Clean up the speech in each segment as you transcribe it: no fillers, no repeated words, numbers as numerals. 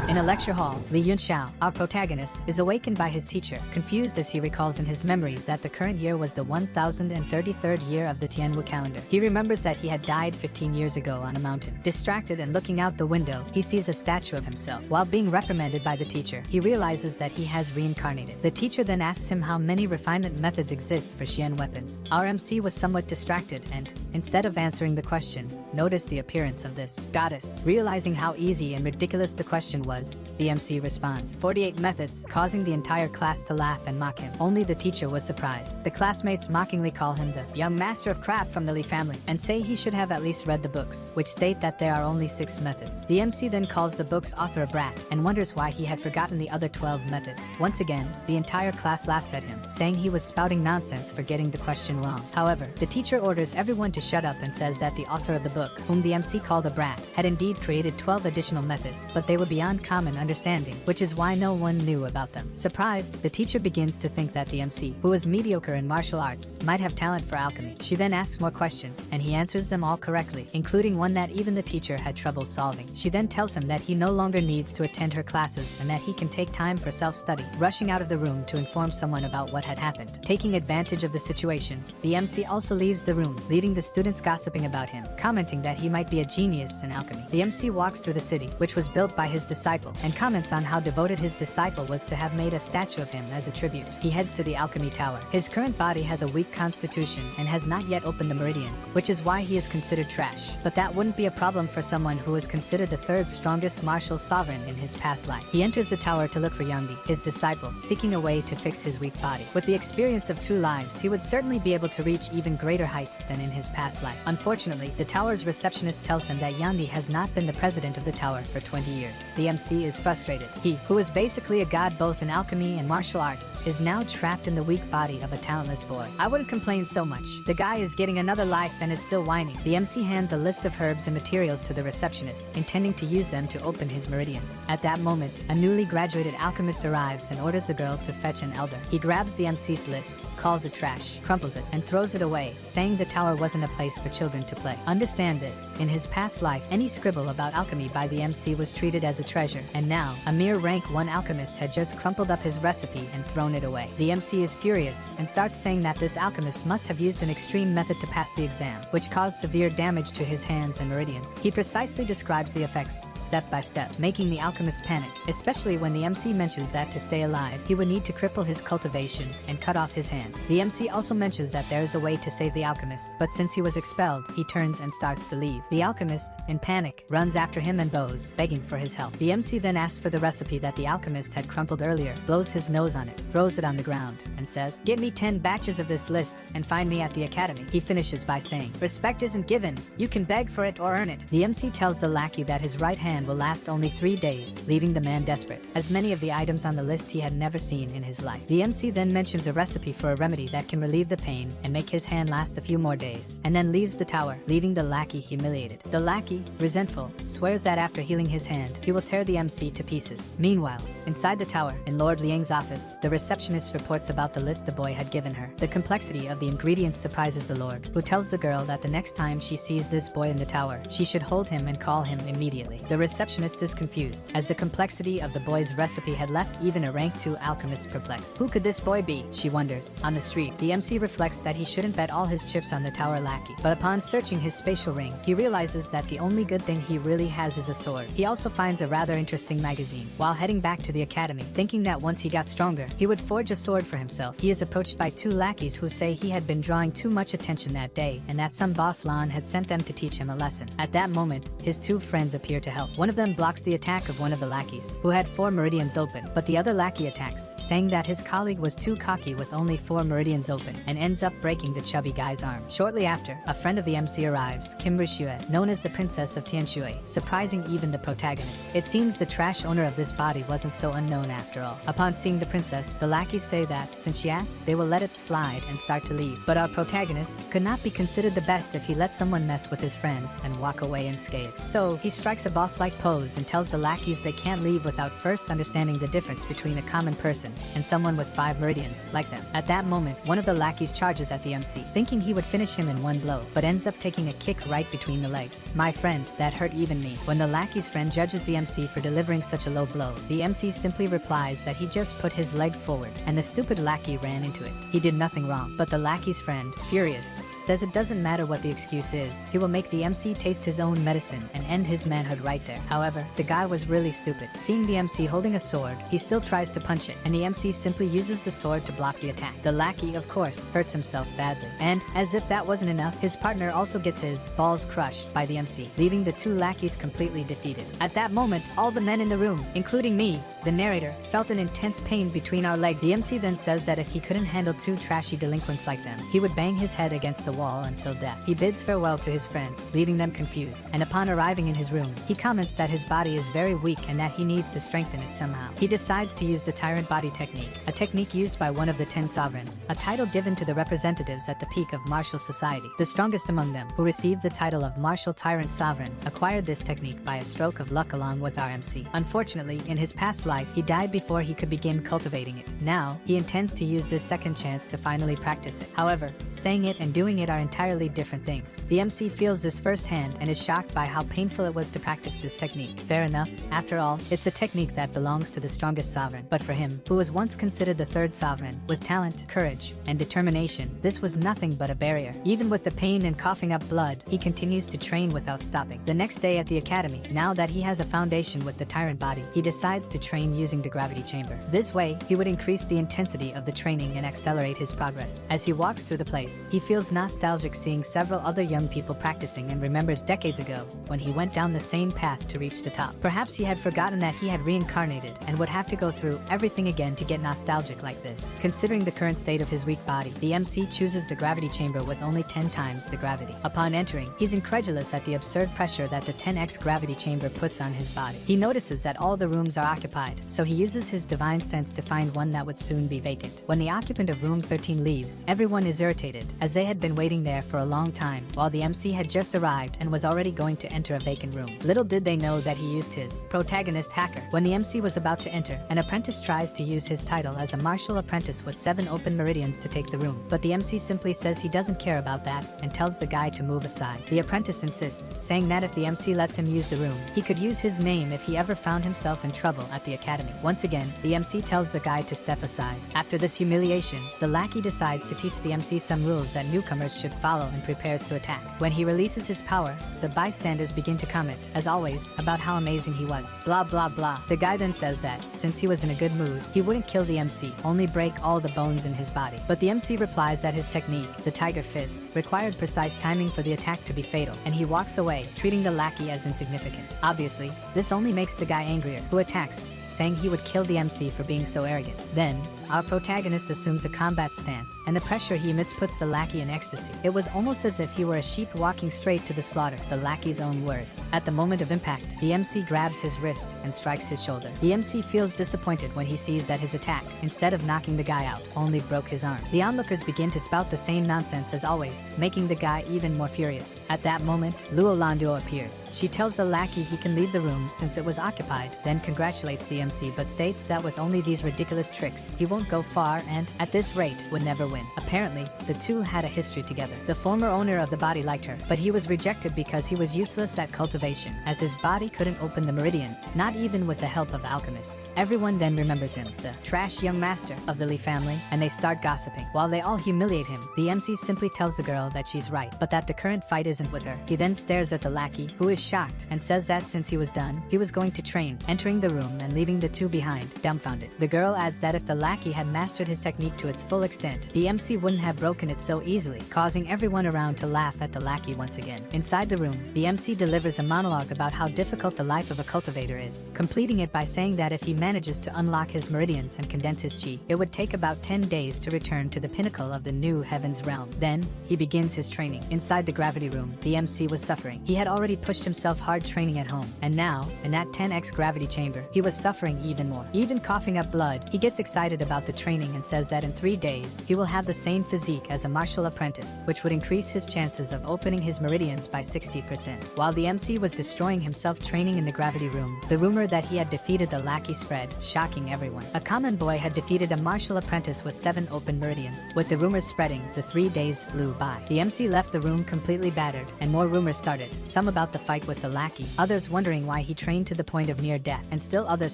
In a lecture hall, Li Yunxiao, our protagonist, is awakened by his teacher, confused as he recalls in his memories that the current year was the 1033rd year of the Tianwu calendar. He remembers that he had died 15 years ago on a mountain. Distracted and looking out the window, he sees a statue of himself. While being reprimanded by the teacher, he realizes that he has reincarnated. The teacher then asks him how many refinement methods exist for Xian weapons. Our MC was somewhat distracted and, instead of answering the question, noticed the appearance of this goddess. Realizing how easy and ridiculous the question was, the MC responds, 48 methods, causing the entire class to laugh and mock him. Only the teacher was surprised. The classmates mockingly call him the young master of crap from the Li family and say he should have at least read the books, which state that there are only 6 methods. The MC then calls the book's author a brat and wonders why he had forgotten the other 12 methods. Once again, the entire class laughs at him, saying he was spouting nonsense for getting the question wrong. However, the teacher orders everyone to shut up and says that the author of the book, whom the MC called a brat, had indeed created 12 additional methods, but they were beyond common understanding, which is why no one knew about them. Surprised, the teacher begins to think that the MC, who was mediocre in martial arts, might have talent for alchemy. She then asks more questions, and he answers them all correctly, including one that even the teacher had trouble solving. She then tells him that he no longer needs to attend her classes and that he can take time for self-study, rushing out of the room to inform someone about what had happened. Taking advantage of the situation, the MC also leaves the room, leaving the students gossiping about him, commenting that he might be a genius in alchemy. The MC walks through the city, which was built by his disciple, and comments on how devoted his disciple was to have made a statue of him as a tribute. He heads to the Alchemy Tower. His current body has a weak constitution and has not yet opened the meridians, which is why he is considered trash. But that wouldn't be a problem for someone who is considered the 3rd strongest martial sovereign in his past life. He enters the tower to look for Yangdi, his disciple, seeking a way to fix his weak body. With the experience of 2 lives, he would certainly be able to reach even greater heights than in his past life. Unfortunately, the tower's receptionist tells him that Yangdi has not been the president of the tower for 20 years. The MC is frustrated. He, who is basically a god both in alchemy and martial arts, is now trapped in the weak body of a talentless boy. I wouldn't complain so much. The guy is getting another life and is still whining. The MC hands a list of herbs and materials to the receptionist, intending to use them to open his meridians. At that moment, a newly graduated alchemist arrives and orders the girl to fetch an elder. He grabs the MC's list, calls it trash, crumples it, and throws it away, saying the tower wasn't a place for children to play. Understand this, in his past life, any scribble about alchemy by the MC was treated as a treasure, and now, a mere rank 1 alchemist had just crumpled up his recipe and thrown it away. The MC is furious, and starts saying that this alchemist must have used an extreme method to pass the exam, which caused severe damage to his hands and meridians. He precisely describes the effects, step by step, making the alchemist panic, especially when the MC mentions that to stay alive, he would need to cripple his cultivation and cut off his hands. The MC also mentions that there is a way to save the alchemist, but since he was expelled, he turns and starts to leave. The alchemist, in panic, runs after him and bows, begging for his help. The MC then asks for the recipe that the alchemist had crumpled earlier, blows his nose on it, throws it on the ground, and says, "Give me 10 batches of this list, and find me at the academy." He finishes by saying, "Respect isn't given, you can beg for it or earn it." The MC tells the lackey that his right hand will last only 3 days, leaving the man desperate, as many of the items on the list he had never seen in his life. The MC then mentions a recipe for a remedy that can relieve the pain and make his hand last a few more days, and then leaves the tower, leaving the lackey humiliated. The lackey, resentful, swears that after healing his hand, he will tear the MC to pieces. Meanwhile, inside the tower, in Lord Liang's office, the receptionist reports about the list the boy had given her. The complexity of the ingredients surprises the Lord, who tells the girl that the next time she sees this boy in the tower, she should hold him and call him immediately. The receptionist is confused, as the complexity of the boy's recipe had left even a rank 2 alchemist perplexed. Who could this boy be? She wonders. On the street, the MC reflects that he shouldn't bet all his chips on the tower lackey, but upon searching his spatial ring, he realizes that the only good thing he really has is a sword. He also finds a rather interesting magazine. While heading back to the academy, thinking that once he got stronger, he would forge a sword for himself, he is approached by 2 lackeys who say he had been drawing too much attention that day, and that some boss Lan had sent them to teach him a lesson. At that moment, his 2 friends appear to help. One of them blocks the attack of one of the lackeys, who had 4 meridians open, but the other lackey attacks, saying that his colleague was too cocky with only 4 meridians open, and ends up breaking the chubby guy's arm. Shortly after, a friend of the MC arrives, Kim Rishue, known as the Princess of Tianshui, surprising even the protagonist. It seems the trash owner of this body wasn't so unknown after all. Upon seeing the princess, the lackeys say that, since she asked, they will let it slide and start to leave. But our protagonist could not be considered the best if he let someone mess with his friends and walk away unscathed. So, he strikes a boss-like pose and tells the lackeys they can't leave without first understanding the difference between a common person and someone with 5 meridians, like them. At that moment, one of the lackeys charges at the MC, thinking he would finish him in one blow, but ends up taking a kick right between the legs. My friend, that hurt even me. When the lackey's friend judges the MC for for delivering such a low blow. The MC simply replies that he just put his leg forward, and the stupid lackey ran into it. He did nothing wrong, but the lackey's friend, furious, says it doesn't matter what the excuse is, he will make the MC taste his own medicine and end his manhood right there. However, the guy was really stupid. Seeing the MC holding a sword, he still tries to punch it, and the MC simply uses the sword to block the attack. The lackey, of course, hurts himself badly, and as if that wasn't enough, his partner also gets his balls crushed by the MC, leaving the two lackeys completely defeated. At that moment, all the men in the room, including me, the narrator, felt an intense pain between our legs. The MC then says that if he couldn't handle two trashy delinquents like them, he would bang his head against the wall until death. He bids farewell to his friends, leaving them confused, and upon arriving in his room, he comments that his body is very weak and that he needs to strengthen it somehow. He decides to use the Tyrant Body Technique, a technique used by one of the 10 sovereigns, a title given to the representatives at the peak of martial society. The strongest among them, who received the title of Martial Tyrant Sovereign, acquired this technique by a stroke of luck along with our MC. Unfortunately, in his past life, he died before he could begin cultivating it. Now, he intends to use this second chance to finally practice it. However, saying it and doing it are entirely different things. The MC feels this firsthand and is shocked by how painful it was to practice this technique. Fair enough, after all, it's a technique that belongs to the strongest sovereign. But for him, who was once considered the third sovereign, with talent, courage, and determination, this was nothing but a barrier. Even with the pain and coughing up blood, he continues to train without stopping. The next day at the academy, now that he has a foundation with the Tyrant Body, he decides to train using the gravity chamber. This way, he would increase the intensity of the training and accelerate his progress. As he walks through the place, he feels nostalgic seeing several other young people practicing and remembers decades ago when he went down the same path to reach the top. Perhaps he had forgotten that he had reincarnated and would have to go through everything again to get nostalgic like this. Considering the current state of his weak body, the MC chooses the gravity chamber with only 10 times the gravity. Upon entering, he's incredulous at the absurd pressure that the 10x gravity chamber puts on his body. He notices that all the rooms are occupied, so he uses his divine sense to find one that would soon be vacant. When the occupant of room 13 leaves, everyone is irritated, as they had been waiting there for a long time, while the MC had just arrived and was already going to enter a vacant room. Little did they know that he used his protagonist hacker. When the MC was about to enter, an apprentice tries to use his title as a martial apprentice with 7 open meridians to take the room, but the MC simply says he doesn't care about that and tells the guy to move aside. The apprentice insists, saying that if the MC lets him use the room, he could use his name if he ever found himself in trouble at the academy. Once again, the MC tells the guy to step aside. After this humiliation, the lackey decides to teach the MC some rules that newcomers should follow and prepares to attack. When he releases his power, the bystanders begin to comment, as always, about how amazing he was. Blah blah blah. The guy then says that, since he was in a good mood, he wouldn't kill the MC, only break all the bones in his body. But the MC replies that his technique, the Tiger Fist, required precise timing for the attack to be fatal, and he walks away, treating the lackey as insignificant. Obviously, this only makes the guy angrier, who attacks, saying he would kill the MC for being so arrogant. Then, our protagonist assumes a combat stance, and the pressure he emits puts the lackey in ecstasy. It was almost as if he were a sheep walking straight to the slaughter, the lackey's own words. At the moment of impact, the MC grabs his wrist and strikes his shoulder. The MC feels disappointed when he sees that his attack, instead of knocking the guy out, only broke his arm. The onlookers begin to spout the same nonsense as always, making the guy even more furious. At that moment, Luo Landuo appears. She tells the lackey he can leave the room since it was occupied, then congratulates the MC but states that with only these ridiculous tricks, he won't go far and, at this rate, would never win. Apparently, the two had a history together. The former owner of the body liked her, but he was rejected because he was useless at cultivation, as his body couldn't open the meridians, not even with the help of alchemists. Everyone then remembers him, the trash young master of the Lee family, and they start gossiping. While they all humiliate him, the MC simply tells the girl that she's right, but that the current fight isn't with her. He then stares at the lackey, who is shocked, and says that since he was done, he was going to train, entering the room and leaving the two behind, dumbfounded. The girl adds that if the lackey had mastered his technique to its full extent, the MC wouldn't have broken it so easily, causing everyone around to laugh at the lackey once again. Inside the room, the MC delivers a monologue about how difficult the life of a cultivator is, completing it by saying that if he manages to unlock his meridians and condense his chi, it would take about 10 days to return to the pinnacle of the new heavens realm. Then, he begins his training. Inside the gravity room, the MC was suffering. He had already pushed himself hard training at home, and now, in that 10x gravity chamber, he was suffering suffering even more. Even coughing up blood, he gets excited about the training and says that in 3 days, he will have the same physique as a martial apprentice, which would increase his chances of opening his meridians by 60%. While the MC was destroying himself training in the gravity room, the rumor that he had defeated the lackey spread, shocking everyone. A common boy had defeated a martial apprentice with 7 open meridians. With the rumors spreading, the 3 days flew by. The MC left the room completely battered, and more rumors started, some about the fight with the lackey, others wondering why he trained to the point of near death, and still others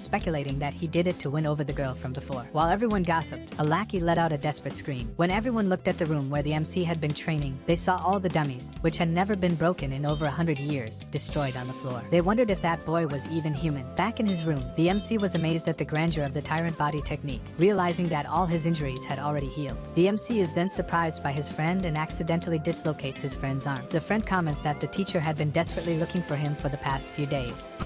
speculating that he did it to win over the girl from before. While everyone gossiped, a lackey let out a desperate scream. When everyone looked at the room where the MC had been training, they saw all the dummies, which had never been broken in over 100 years, destroyed on the floor. They wondered if that boy was even human. Back in his room, the MC was amazed at the grandeur of the Tyrant Body Technique, realizing that all his injuries had already healed. The MC is then surprised by his friend and accidentally dislocates his friend's arm. The friend comments that the teacher had been desperately looking for him for the past few days.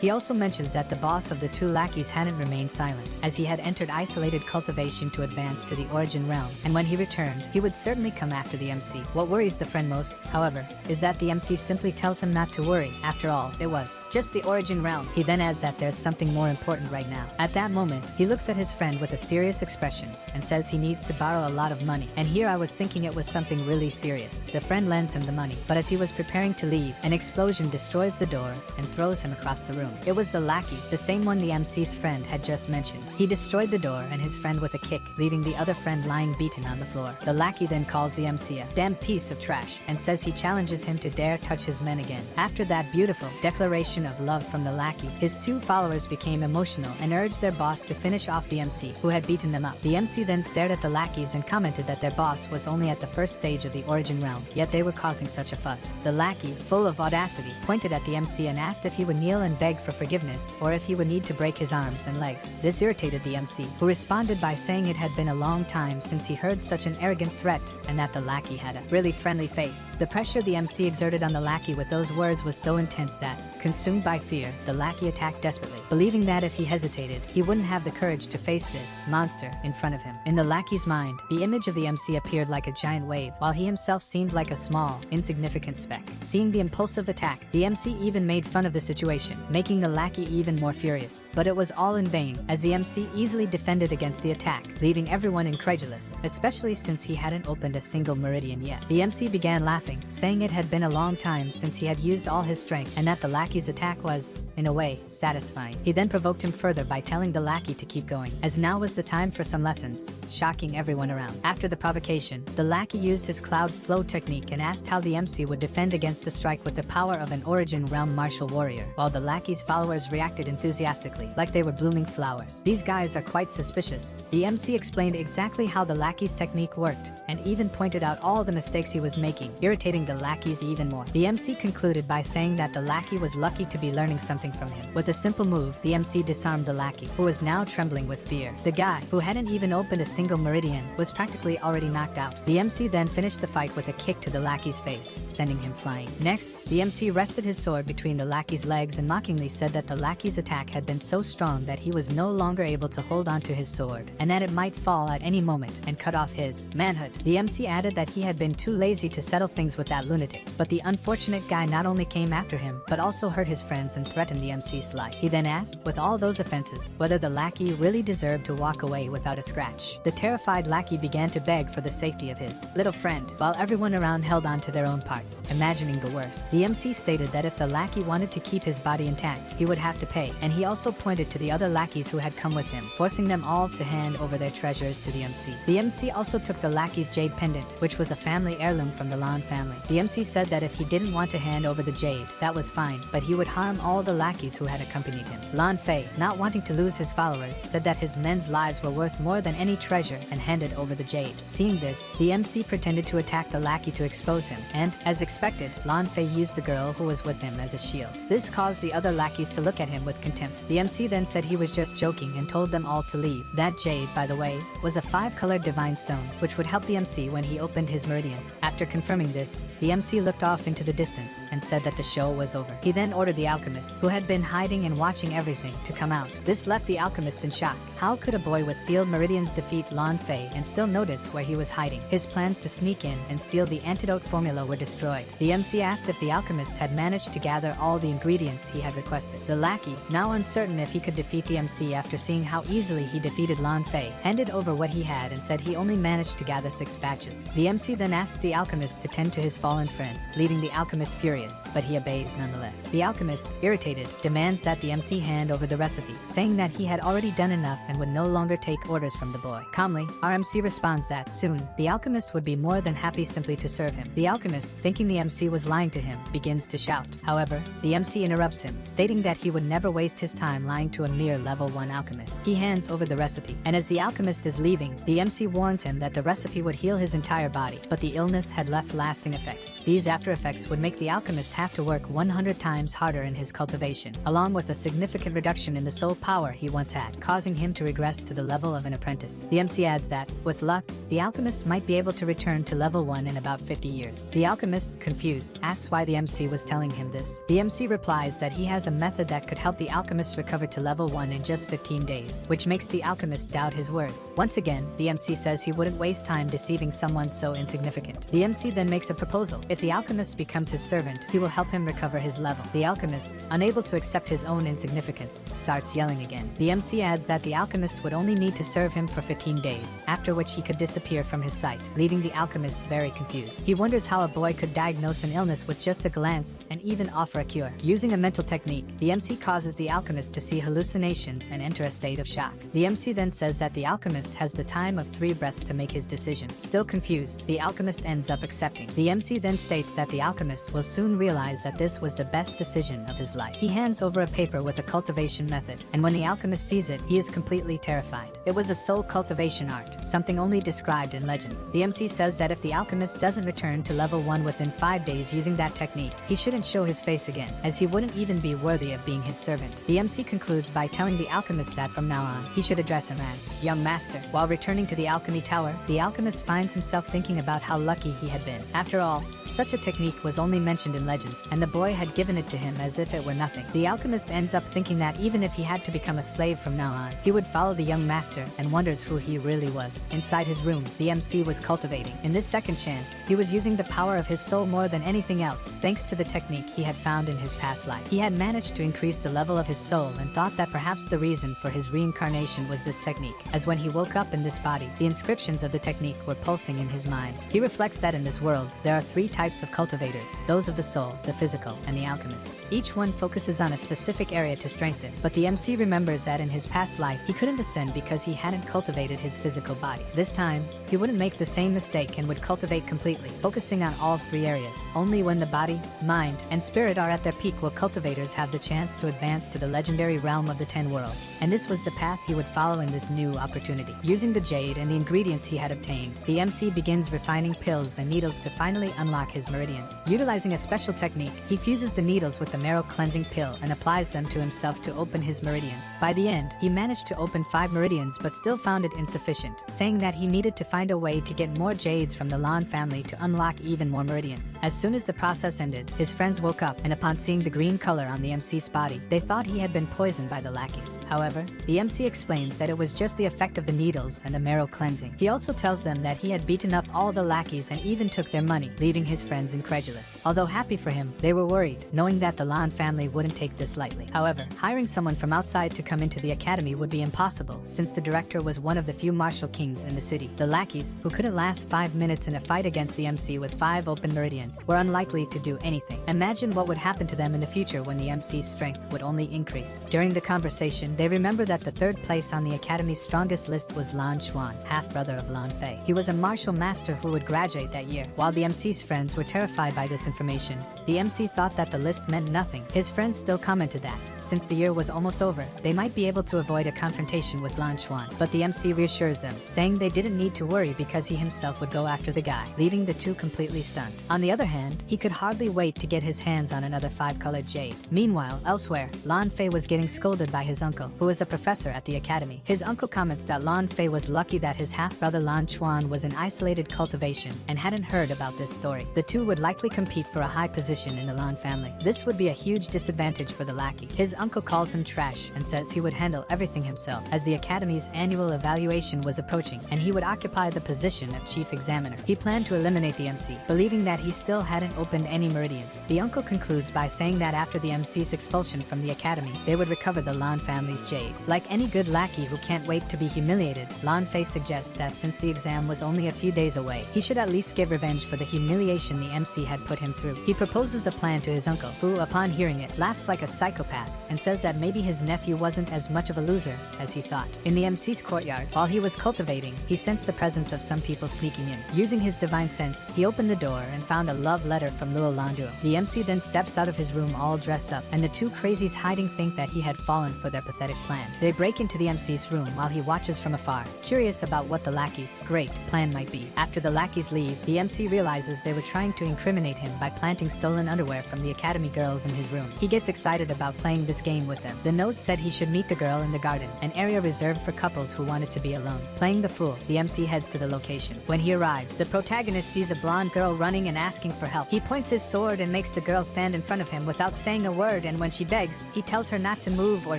He also mentions that the boss of the 2 lackeys hadn't remained silent, as he had entered isolated cultivation to advance to the origin realm, and when he returned, he would certainly come after the MC. What worries the friend most, however, is that the MC simply tells him not to worry. After all, it was just the origin realm. He then adds that there's something more important right now. At that moment, he looks at his friend with a serious expression and says he needs to borrow a lot of money. And here I was thinking it was something really serious. The friend lends him the money, but as he was preparing to leave, an explosion destroys the door and throws him across the room. It was the lackey, the same one the MC's friend had just mentioned. He destroyed the door and his friend with a kick, leaving the other friend lying beaten on the floor. The lackey then calls the MC a damn piece of trash and says he challenges him to dare touch his men again. After that beautiful declaration of love from the lackey, his 2 followers became emotional and urged their boss to finish off the MC, who had beaten them up. The MC then stared at the lackeys and commented that their boss was only at the first stage of the origin realm, yet they were causing such a fuss. The lackey, full of audacity, pointed at the MC and asked if he would kneel and beg for forgiveness, or if he would need to break his arms and legs. This irritated the MC, who responded by saying it had been a long time since he heard such an arrogant threat, and that the lackey had a really friendly face. The pressure the MC exerted on the lackey with those words was so intense that, consumed by fear, the lackey attacked desperately, believing that if he hesitated, he wouldn't have the courage to face this monster in front of him. In the lackey's mind, the image of the MC appeared like a giant wave, while he himself seemed like a small, insignificant speck. Seeing the impulsive attack, the MC even made fun of the situation, making the lackey even more furious. But it was all in vain, as the MC easily defended against the attack, leaving everyone incredulous, especially since he hadn't opened a single meridian yet. The MC began laughing, saying it had been a long time since he had used all his strength, and that the lackey's attack was, in a way, satisfying. He then provoked him further by telling the lackey to keep going, as now was the time for some lessons, shocking everyone around. After the provocation, the lackey used his cloud flow technique and asked how the MC would defend against the strike with the power of an origin realm martial warrior, while the lackey's followers reacted enthusiastically, like they were blooming flowers. These guys are quite suspicious. The MC explained exactly how the lackey's technique worked, and even pointed out all the mistakes he was making, irritating the lackeys even more. The MC concluded by saying that the lackey was lucky to be learning something from him. With a simple move, the MC disarmed the lackey, who was now trembling with fear. The guy, who hadn't even opened a single meridian, was practically already knocked out. The MC then finished the fight with a kick to the lackey's face, sending him flying. Next, the MC rested his sword between the lackey's legs and mockingly said that the lackey's attack had been so strong that he was no longer able to hold onto his sword, and that it might fall at any moment and cut off his manhood. The MC added that he had been too lazy to settle things with that lunatic, but the unfortunate guy not only came after him, but also hurt his friends and threatened the MC's life. He then asked, with all those offenses, whether the lackey really deserved to walk away without a scratch. The terrified lackey began to beg for the safety of his little friend, while everyone around held on to their own parts, imagining the worst. The MC stated that if the lackey wanted to keep his body intact, he would have to pay, and he also pointed to the other lackeys who had come with him, forcing them all to hand over their treasures to the MC. The MC also took the lackey's jade pendant, which was a family heirloom from the Lan family. The MC said that if he didn't want to hand over the jade, that was fine, but he would harm all the lackeys who had accompanied him. Lan Fei, not wanting to lose his followers, said that his men's lives were worth more than any treasure and handed over the jade. Seeing this, the MC pretended to attack the lackey to expose him, and, as expected, Lan Fei used the girl who was with him as a shield. This caused the other lackeys to look at him with contempt. The MC then said he was just joking and told them all to leave. That jade, by the way, was a 5-colored divine stone, which would help the MC when he opened his meridians. After confirming this, the MC looked off into the distance and said that the show was over. He then ordered the alchemist, who had been hiding and watching everything, to come out. This left the alchemist in shock. How could a boy with sealed meridians defeat Lan Fei and still notice where he was hiding? His plans to sneak in and steal the antidote formula were destroyed. The MC asked if the alchemist had managed to gather all the ingredients he had requested. requested. The lackey, now uncertain if he could defeat the MC after seeing how easily he defeated Lan Fei, handed over what he had and said he only managed to gather 6 batches. The MC then asks the alchemist to tend to his fallen friends, leaving the alchemist furious, but he obeys nonetheless. The alchemist, irritated, demands that the MC hand over the recipe, saying that he had already done enough and would no longer take orders from the boy. Calmly, our MC responds that soon, the alchemist would be more than happy simply to serve him. The alchemist, thinking the MC was lying to him, begins to shout. However, the MC interrupts him, stating that he would never waste his time lying to a mere level 1 alchemist. He hands over the recipe, and as the alchemist is leaving, the MC warns him that the recipe would heal his entire body, but the illness had left lasting effects. These after effects would make the alchemist have to work 100 times harder in his cultivation, along with a significant reduction in the soul power he once had, causing him to regress to the level of an apprentice. The MC adds that, with luck, the alchemist might be able to return to level 1 in about 50 years. The alchemist, confused, asks why the MC was telling him this. The MC replies that he has a method that could help the alchemist recover to level 1 in just 15 days, which makes the alchemist doubt his words. Once again, the MC says he wouldn't waste time deceiving someone so insignificant. The MC then makes a proposal. If the alchemist becomes his servant, he will help him recover his level. The alchemist, unable to accept his own insignificance, starts yelling again. The MC adds that the alchemist would only need to serve him for 15 days, after which he could disappear from his sight, leaving the alchemist very confused. He wonders how a boy could diagnose an illness with just a glance and even offer a cure. Using a mental technique, the MC causes the alchemist to see hallucinations and enter a state of shock. The MC then says that the alchemist has the time of 3 breaths to make his decision. Still confused, the alchemist ends up accepting. The MC then states that the alchemist will soon realize that this was the best decision of his life. He hands over a paper with a cultivation method, and when the alchemist sees it, he is completely terrified. It was a soul cultivation art, something only described in legends. The MC says that if the alchemist doesn't return to level 1 within 5 days using that technique, he shouldn't show his face again, as he wouldn't even be worthy of being his servant. The MC concludes by telling the alchemist that from now on, he should address him as young master. While returning to the alchemy tower, the alchemist finds himself thinking about how lucky he had been. After all, such a technique was only mentioned in legends, and the boy had given it to him as if it were nothing. The alchemist ends up thinking that even if he had to become a slave from now on, he would follow the young master, and wonders who he really was. Inside his room, the MC was cultivating. In this second chance, he was using the power of his soul more than anything else, thanks to the technique he had found in his past life. He had managed to increase the level of his soul and thought that perhaps the reason for his reincarnation was this technique, as when he woke up in this body, the inscriptions of the technique were pulsing in his mind. He reflects that in this world, there are 3 types of cultivators, those of the soul, the physical, and the alchemists. Each one focuses on a specific area to strengthen, but the MC remembers that in his past life, he couldn't ascend because he hadn't cultivated his physical body. This time, he wouldn't make the same mistake and would cultivate completely, focusing on all 3 areas. Only when the body, mind, and spirit are at their peak will cultivators have the chance to advance to the legendary realm of the 10 worlds. And this was the path he would follow in this new opportunity. Using the jade and the ingredients he had obtained, the MC begins refining pills and needles to finally unlock his meridians. Utilizing a special technique, he fuses the needles with the marrow cleansing pill and applies them to himself to open his meridians. By the end, he managed to open 5 meridians but still found it insufficient, saying that he needed to find a way to get more jades from the Lan family to unlock even more meridians. As soon as the process ended, his friends woke up, and upon seeing the green color on the MC's body, they thought he had been poisoned by the lackeys. However, the MC explains that it was just the effect of the needles and the marrow cleansing. He also tells them that he had beaten up all the lackeys and even took their money, leaving his friends incredulous. Although happy for him, they were worried, knowing that the Lan family wouldn't take this lightly. However, hiring someone from outside to come into the academy would be impossible, since the director was one of the few martial kings in the city. The lackeys, who couldn't last 5 minutes in a fight against the MC with 5 open meridians, were unlikely to do anything. Imagine what would happen to them in the future when the MC's strength would only increase. During the conversation, they remember that the 3rd place on the academy's strongest list was Lan Xuan, half-brother of Lan Fei. He was a martial master who would graduate that year. While the MC's friends were terrified by this information, the MC thought that the list meant nothing. His friends still commented that, since the year was almost over, they might be able to avoid a confrontation with Lan Xuan. But the MC reassures them, saying they didn't need to worry because he himself would go after the guy, leaving the 2 completely stunned. On the other hand, he could hardly wait to get his hands on another 5-colored jade. Meanwhile, elsewhere, Lan Fei was getting scolded by his uncle, who was a professor at the academy. His uncle comments that Lan Fei was lucky that his half-brother Lan Xuan was in isolated cultivation and hadn't heard about this story. The 2 would likely compete for a high position in the Lan family. This would be a huge disadvantage for the lackey. His uncle calls him trash and says he would handle everything himself, as the academy's annual evaluation was approaching, and he would occupy the position of chief examiner. He planned to eliminate the MC, believing that he still hadn't opened any meridians. The uncle concludes by saying that after the MC MC's expulsion from the academy, they would recover the Lan family's jade. Like any good lackey who can't wait to be humiliated, Lan Fei suggests that since the exam was only a few days away, he should at least get revenge for the humiliation the MC had put him through. He proposes a plan to his uncle, who, upon hearing it, laughs like a psychopath and says that maybe his nephew wasn't as much of a loser as he thought. In the MC's courtyard, while he was cultivating, he sensed the presence of some people sneaking in. Using his divine sense, he opened the door and found a love letter from Luo Landuo. The MC then steps out of his room all dressed up, and the two crazies hiding think that he had fallen for their pathetic plan. They break into the MC's room while he watches from afar, curious about what the lackey's great plan might be. After the lackeys leave, the MC realizes they were trying to incriminate him by planting stolen underwear from the academy girls in his room. He gets excited about playing this game with them. The note said he should meet the girl in the garden, an area reserved for couples who wanted to be alone. Playing the fool, the MC heads to the location. When he arrives, the protagonist sees a blonde girl running and asking for help. He points his sword and makes the girl stand in front of him without saying a word, and when she begs, he tells her not to move or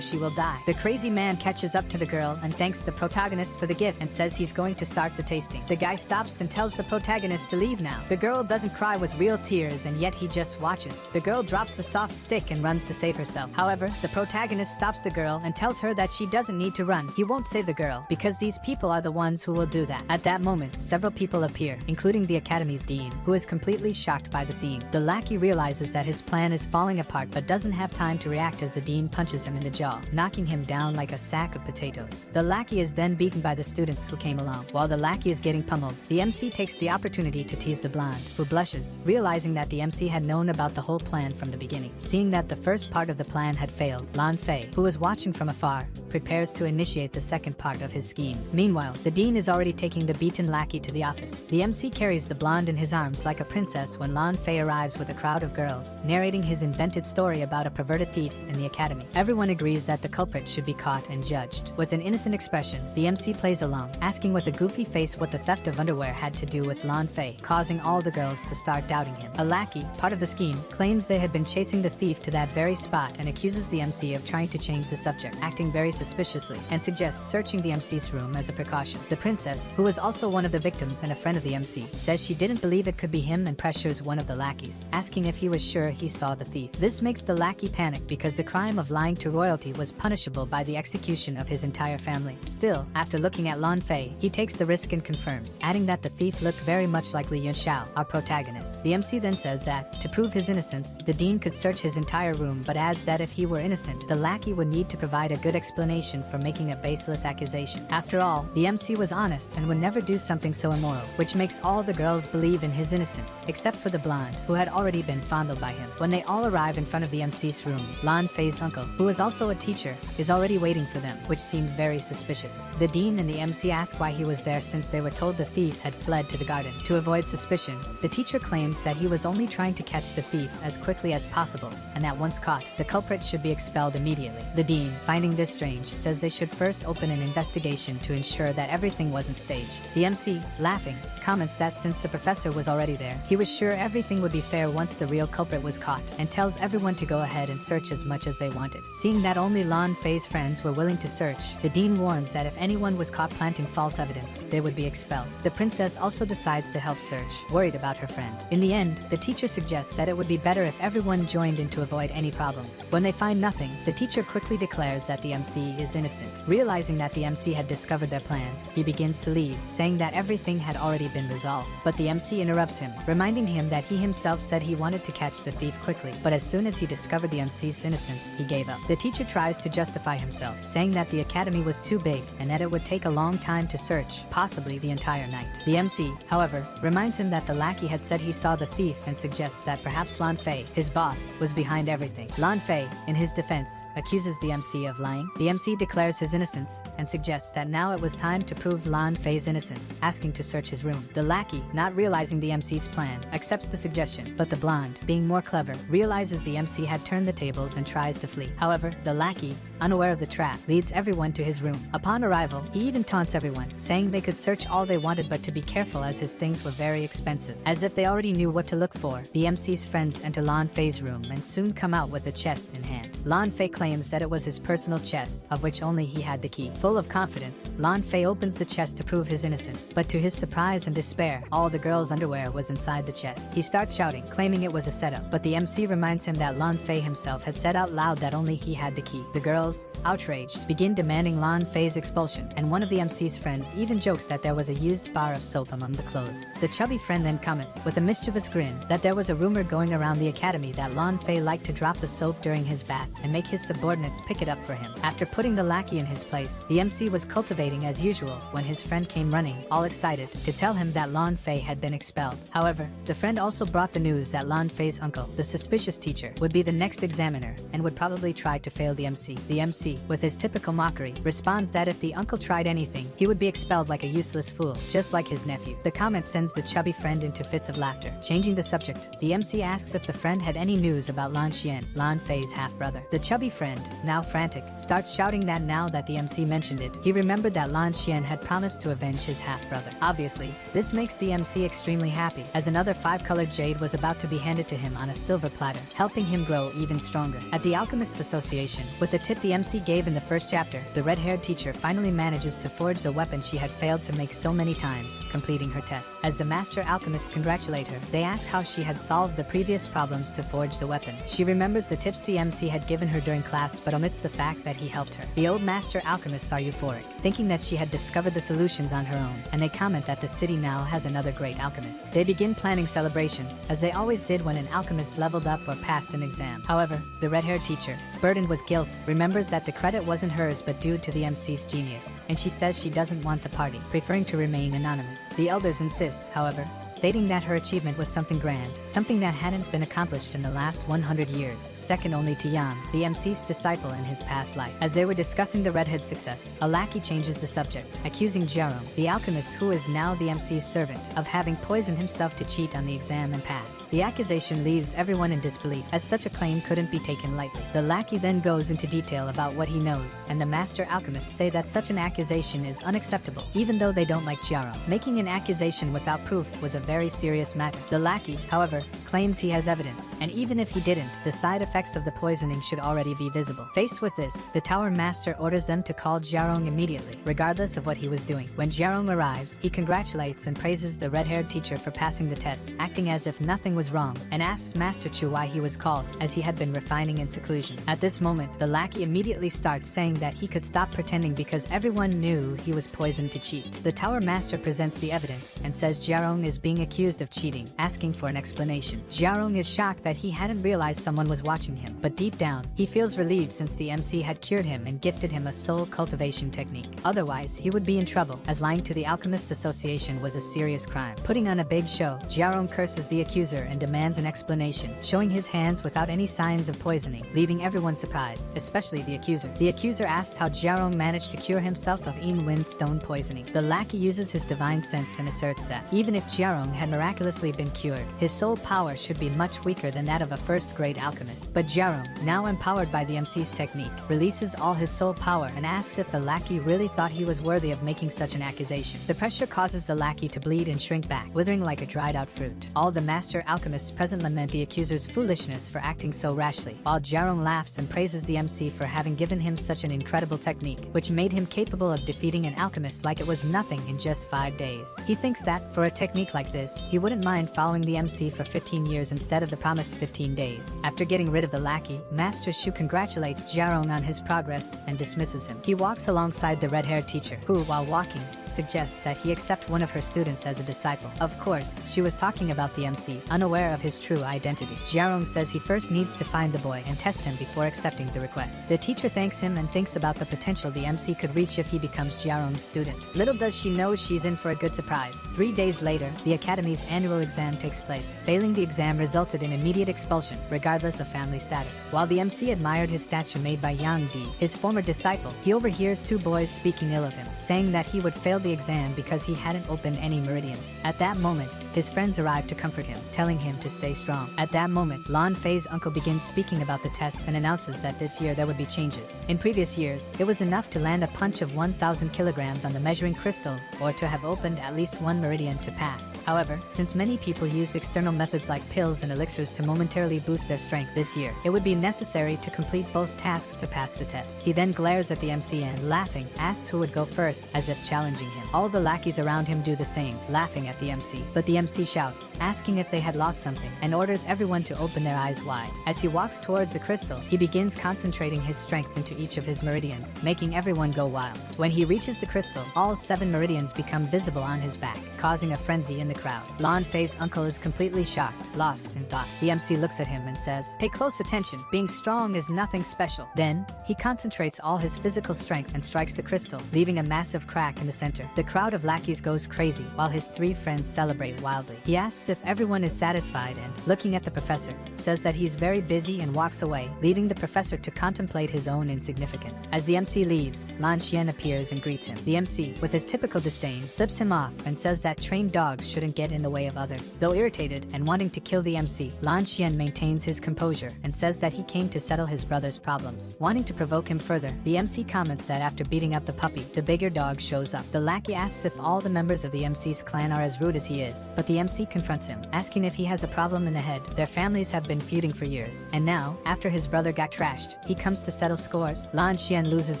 she will die. The crazy man catches up to the girl and thanks the protagonist for the gift and says he's going to start the tasting. The guy stops and tells the protagonist to leave now. The girl doesn't cry with real tears, and yet he just watches. The girl drops the soft stick and runs to save herself. However, the protagonist stops the girl and tells her that she doesn't need to run. He won't save the girl because these people are the ones who will do that. At that moment, several people appear, including the academy's dean, who is completely shocked by the scene. The lackey realizes that his plan is falling apart but doesn't have time to react as the dean punches him in the jaw, knocking him down like a sack of potatoes. The lackey is then beaten by the students who came along. While the lackey is getting pummeled, the MC takes the opportunity to tease the blonde, who blushes, realizing that the MC had known about the whole plan from the beginning. Seeing that the first part of the plan had failed, Lan Fei, who was watching from afar, prepares to initiate the second part of his scheme. Meanwhile, the dean is already taking the beaten lackey to the office. The MC carries the blonde in his arms like a princess when Lan Fei arrives with a crowd of girls, narrating his invented story about a perverted thief in the academy. Everyone agrees that the culprit should be caught and judged. With an innocent expression, the MC plays along, asking with a goofy face what the theft of underwear had to do with Lan Fei, causing all the girls to start doubting him. A lackey, part of the scheme, claims they had been chasing the thief to that very spot and accuses the MC of trying to change the subject, acting very suspiciously, and suggests searching the MC's room as a precaution. The princess, who is also one of the victims and a friend of the MC, says she didn't believe it could be him and pressures one of the lackeys, asking if he was sure he saw the thief. This makes the lackey panic because the crime of lying to royalty was punishable by the execution of his entire family. Still, after looking at Lan Fei, he takes the risk and confirms, adding that the thief looked very much like Li Yunxiao, our protagonist. The MC then says that, to prove his innocence, the dean could search his entire room, but adds that if he were innocent, the lackey would need to provide a good explanation for making a baseless accusation. After all, the MC was honest and would never do something so immoral, which makes all the girls believe in his innocence, except for the blonde, who had already been fondled by him. When they all arrive in front of the MC's room, Lan Fei's uncle, who is also a teacher, is already waiting for them, which seemed very suspicious. The dean and the MC ask why he was there since they were told the thief had fled to the garden. To avoid suspicion, the teacher claims that he was only trying to catch the thief as quickly as possible, and that once caught, the culprit should be expelled immediately. The dean, finding this strange, says they should first open an investigation to ensure that everything wasn't staged. The MC, laughing, comments that since the professor was already there, he was sure everything would be fair once the real culprit was caught, and tells everyone to go ahead and search as much as they wanted. Seeing that only Lan Fei's friends were willing to search, the dean warns that if anyone was caught planting false evidence, they would be expelled. The princess also decides to help search, worried about her friend. In the end, the teacher suggests that it would be better if everyone joined in to avoid any problems. When they find nothing, the teacher quickly declares that the MC is innocent. Realizing that the MC had discovered their plans, he begins to leave, saying that everything had already been resolved. But the MC interrupts him, reminding him that he himself said he wanted to catch the thief quickly, but as soon as he discovered the MC's innocence, he gave up. The teacher tries to justify himself, saying that the academy was too big and that it would take a long time to search, possibly the entire night. The MC, however, reminds him that the lackey had said he saw the thief and suggests that perhaps Lan Fei, his boss, was behind everything. Lan Fei, in his defense, accuses the MC of lying. The MC declares his innocence and suggests that now it was time to prove Lan Fei's innocence, asking to search his room. The lackey, not realizing the MC's plan, accepts the suggestion, but the blonde, being more clever, realizes the MC had turned the tables and tries to flee. However, the lackey, unaware of the trap, leads everyone to his room. Upon arrival, he even taunts everyone, saying they could search all they wanted but to be careful as his things were very expensive. As if they already knew what to look for, the MC's friends enter Lan Fei's room and soon come out with a chest in hand. Lan Fei claims that it was his personal chest, of which only he had the key. Full of confidence, Lan Fei opens the chest to prove his innocence, but to his surprise and despair, all the girls' underwear was inside the chest. He starts shouting, claiming it was a setup, but the MC reminds him that Lan Fei himself had said out loud that only he had the key. The girls, outraged, begin demanding Lan Fei's expulsion, and one of the MC's friends even jokes that there was a used bar of soap among the clothes. The chubby friend then comments, with a mischievous grin, that there was a rumor going around the academy that Lan Fei liked to drop the soap during his bath and make his subordinates pick it up for him. After putting the lackey in his place, the MC was cultivating as usual when his friend came running, all excited, to tell him that Lan Fei had been expelled. However, the friend also brought the news that Lan Fei's uncle, the suspicious teacher, would be the next examiner and would probably try to fail the MC. The MC, with his typical mockery, responds that if the uncle tried anything, he would be expelled like a useless fool, just like his nephew. The comment sends the chubby friend into fits of laughter. Changing the subject, the MC asks if the friend had any news about Lan Xian, Lan Fei's half-brother. The chubby friend, now frantic, starts shouting that now that the MC mentioned it, he remembered that Lan Xian had promised to avenge his half-brother. Obviously, this makes the MC extremely happy, as another 5-colored jade was about to be handed to him on a silver platter, helping him grow even stronger. At the Alchemist Association, with the tip the MC gave in the first chapter, the red-haired teacher finally manages to forge the weapon she had failed to make so many times, completing her test. As the master alchemists congratulate her, they ask how she had solved the previous problems to forge the weapon. She remembers the tips the MC had given her during class but omits the fact that he helped her. The old master alchemists are euphoric, thinking that she had discovered the solutions on her own, and they comment that the city now has another great alchemist. They begin planning celebrations, as they always did when an alchemist leveled up or passed an exam. However, the red-haired teacher, burdened with guilt, remembers that the credit wasn't hers but due to the MC's genius, and she says she doesn't want the party, preferring to remain anonymous. The elders insist, however, stating that her achievement was something grand, something that hadn't been accomplished in the last 100 years, second only to Yan, the MC's disciple in his past life. As they were discussing the redhead's success, a lackey changes the subject, accusing Jerome, the alchemist who is now the MC's servant, of having poisoned himself to cheat on the exam and pass. The accusation leaves everyone in disbelief, as such a claim couldn't be taken lightly. The lackey then goes into detail about what he knows, and the master alchemists say that such an accusation is unacceptable, even though they don't like Jerome. Making an accusation without proof was a very serious matter. The lackey, however, claims he has evidence, and even if he didn't, the side effects of the poisoning should already be visible. Faced with this, the tower master orders them to call Jarong immediately, regardless of what he was doing. When Jarong arrives, he congratulates and praises the red-haired teacher for passing the test, acting as if nothing was wrong, and asks Master Chu why he was called, as he had been refining in seclusion. At this moment, the lackey immediately starts saying that he could stop pretending because everyone knew he was poisoned to cheat. The tower master presents the evidence and says Jarong is being accused of cheating, asking for an explanation. Jarong is shocked that he hadn't realized someone was watching him, but deep down, he feels relieved since the MC had cured him and gifted him a soul cultivation technique. Otherwise, he would be in trouble, as lying to the Alchemist Association was a serious crime. Putting on a big show, Jarong curses the accuser and demands an explanation, showing his hands without any signs of poisoning, leaving everyone surprised, especially the accuser. The accuser asks how Jarong managed to cure himself of Yin Wind stone poisoning. The lackey uses his divine sense and asserts that, even if Jarong had miraculously been cured, his soul power should be much weaker than that of a first-grade alchemist. But Jarong, now empowered by the MC's technique, releases all his soul power and asks if the lackey really thought he was worthy of making such an accusation. The pressure causes the lackey to bleed and shrink back, withering like a dried-out fruit. All the master alchemists present lament the accuser's foolishness for acting so rashly, while Jarong laughs and praises the MC for having given him such an incredible technique, which made him capable of defeating an alchemist like it was nothing in just 5 days. He thinks that, for a technique like this, he wouldn't mind following the MC for 15 years instead of the promised 15 days. After getting rid of the lackey, Master Shu congratulates Jarong on his progress and dismisses him. He walks alongside the red-haired teacher, who, while walking, suggests that he accept one of her students as a disciple. Of course, she was talking about the MC, unaware of his true identity. Jarong says he first needs to find the boy and test him before accepting the request. The teacher thanks him and thinks about the potential the MC could reach if he becomes Jarong's student. Little does she know she's in for a good surprise. 3 days later, the Academy's annual exam takes place. Failing the exam resulted in immediate expulsion, regardless of family status. While the MC admired his statue made by Yang Di, his former disciple, he overhears 2 boys speaking ill of him, saying that he would fail the exam because he hadn't opened any meridians. At that moment, his friends arrive to comfort him, telling him to stay strong. At that moment, Lan Fei's uncle begins speaking about the test and announces that this year there would be changes. In previous years, it was enough to land a punch of 1,000 kilograms on the measuring crystal or to have opened at least 1 meridian to pass. However, since many people used external methods like pills and elixirs to momentarily boost their strength this year, it would be necessary to complete both tasks to pass the test. He then glares at the MC and, laughing, asks who would go first, as if challenging him. All the lackeys around him do the same, laughing at the MC. But the MC shouts, asking if they had lost something, and orders everyone to open their eyes wide. As he walks towards the crystal, he begins concentrating his strength into each of his meridians, making everyone go wild. When he reaches the crystal, all 7 meridians become visible on his back, causing a frenzy in the crowd. Lan Fei's uncle is completely shocked, lost in thought. The MC looks at him and says, "Pay close attention, being strong is nothing special." Then, he concentrates all his physical strength and strikes the crystal, leaving a massive crack in the center. The crowd of lackeys goes crazy, while his 3 friends celebrate wildly. He asks if everyone is satisfied and, looking at the professor, says that he's very busy and walks away, leaving the professor to contemplate his own insignificance. As the MC leaves, Lan Xian appears and greets him. The MC, with his typical disdain, flips him off and says that trained dogs shouldn't get in the way of others. Though irritated and wanting to kill the MC, Lan Xian maintains his composure and says that he came to settle his brother's problems. Wanting to provoke him further, the MC comments that after beating up the puppy, the bigger dog shows up. The lackey asks if all the members of the MC's clan are as rude as he is, but the MC confronts him, asking if he has a problem in the head. Their families have been feuding for years, and now, after his brother got trashed, he comes to settle scores. Lan Xian loses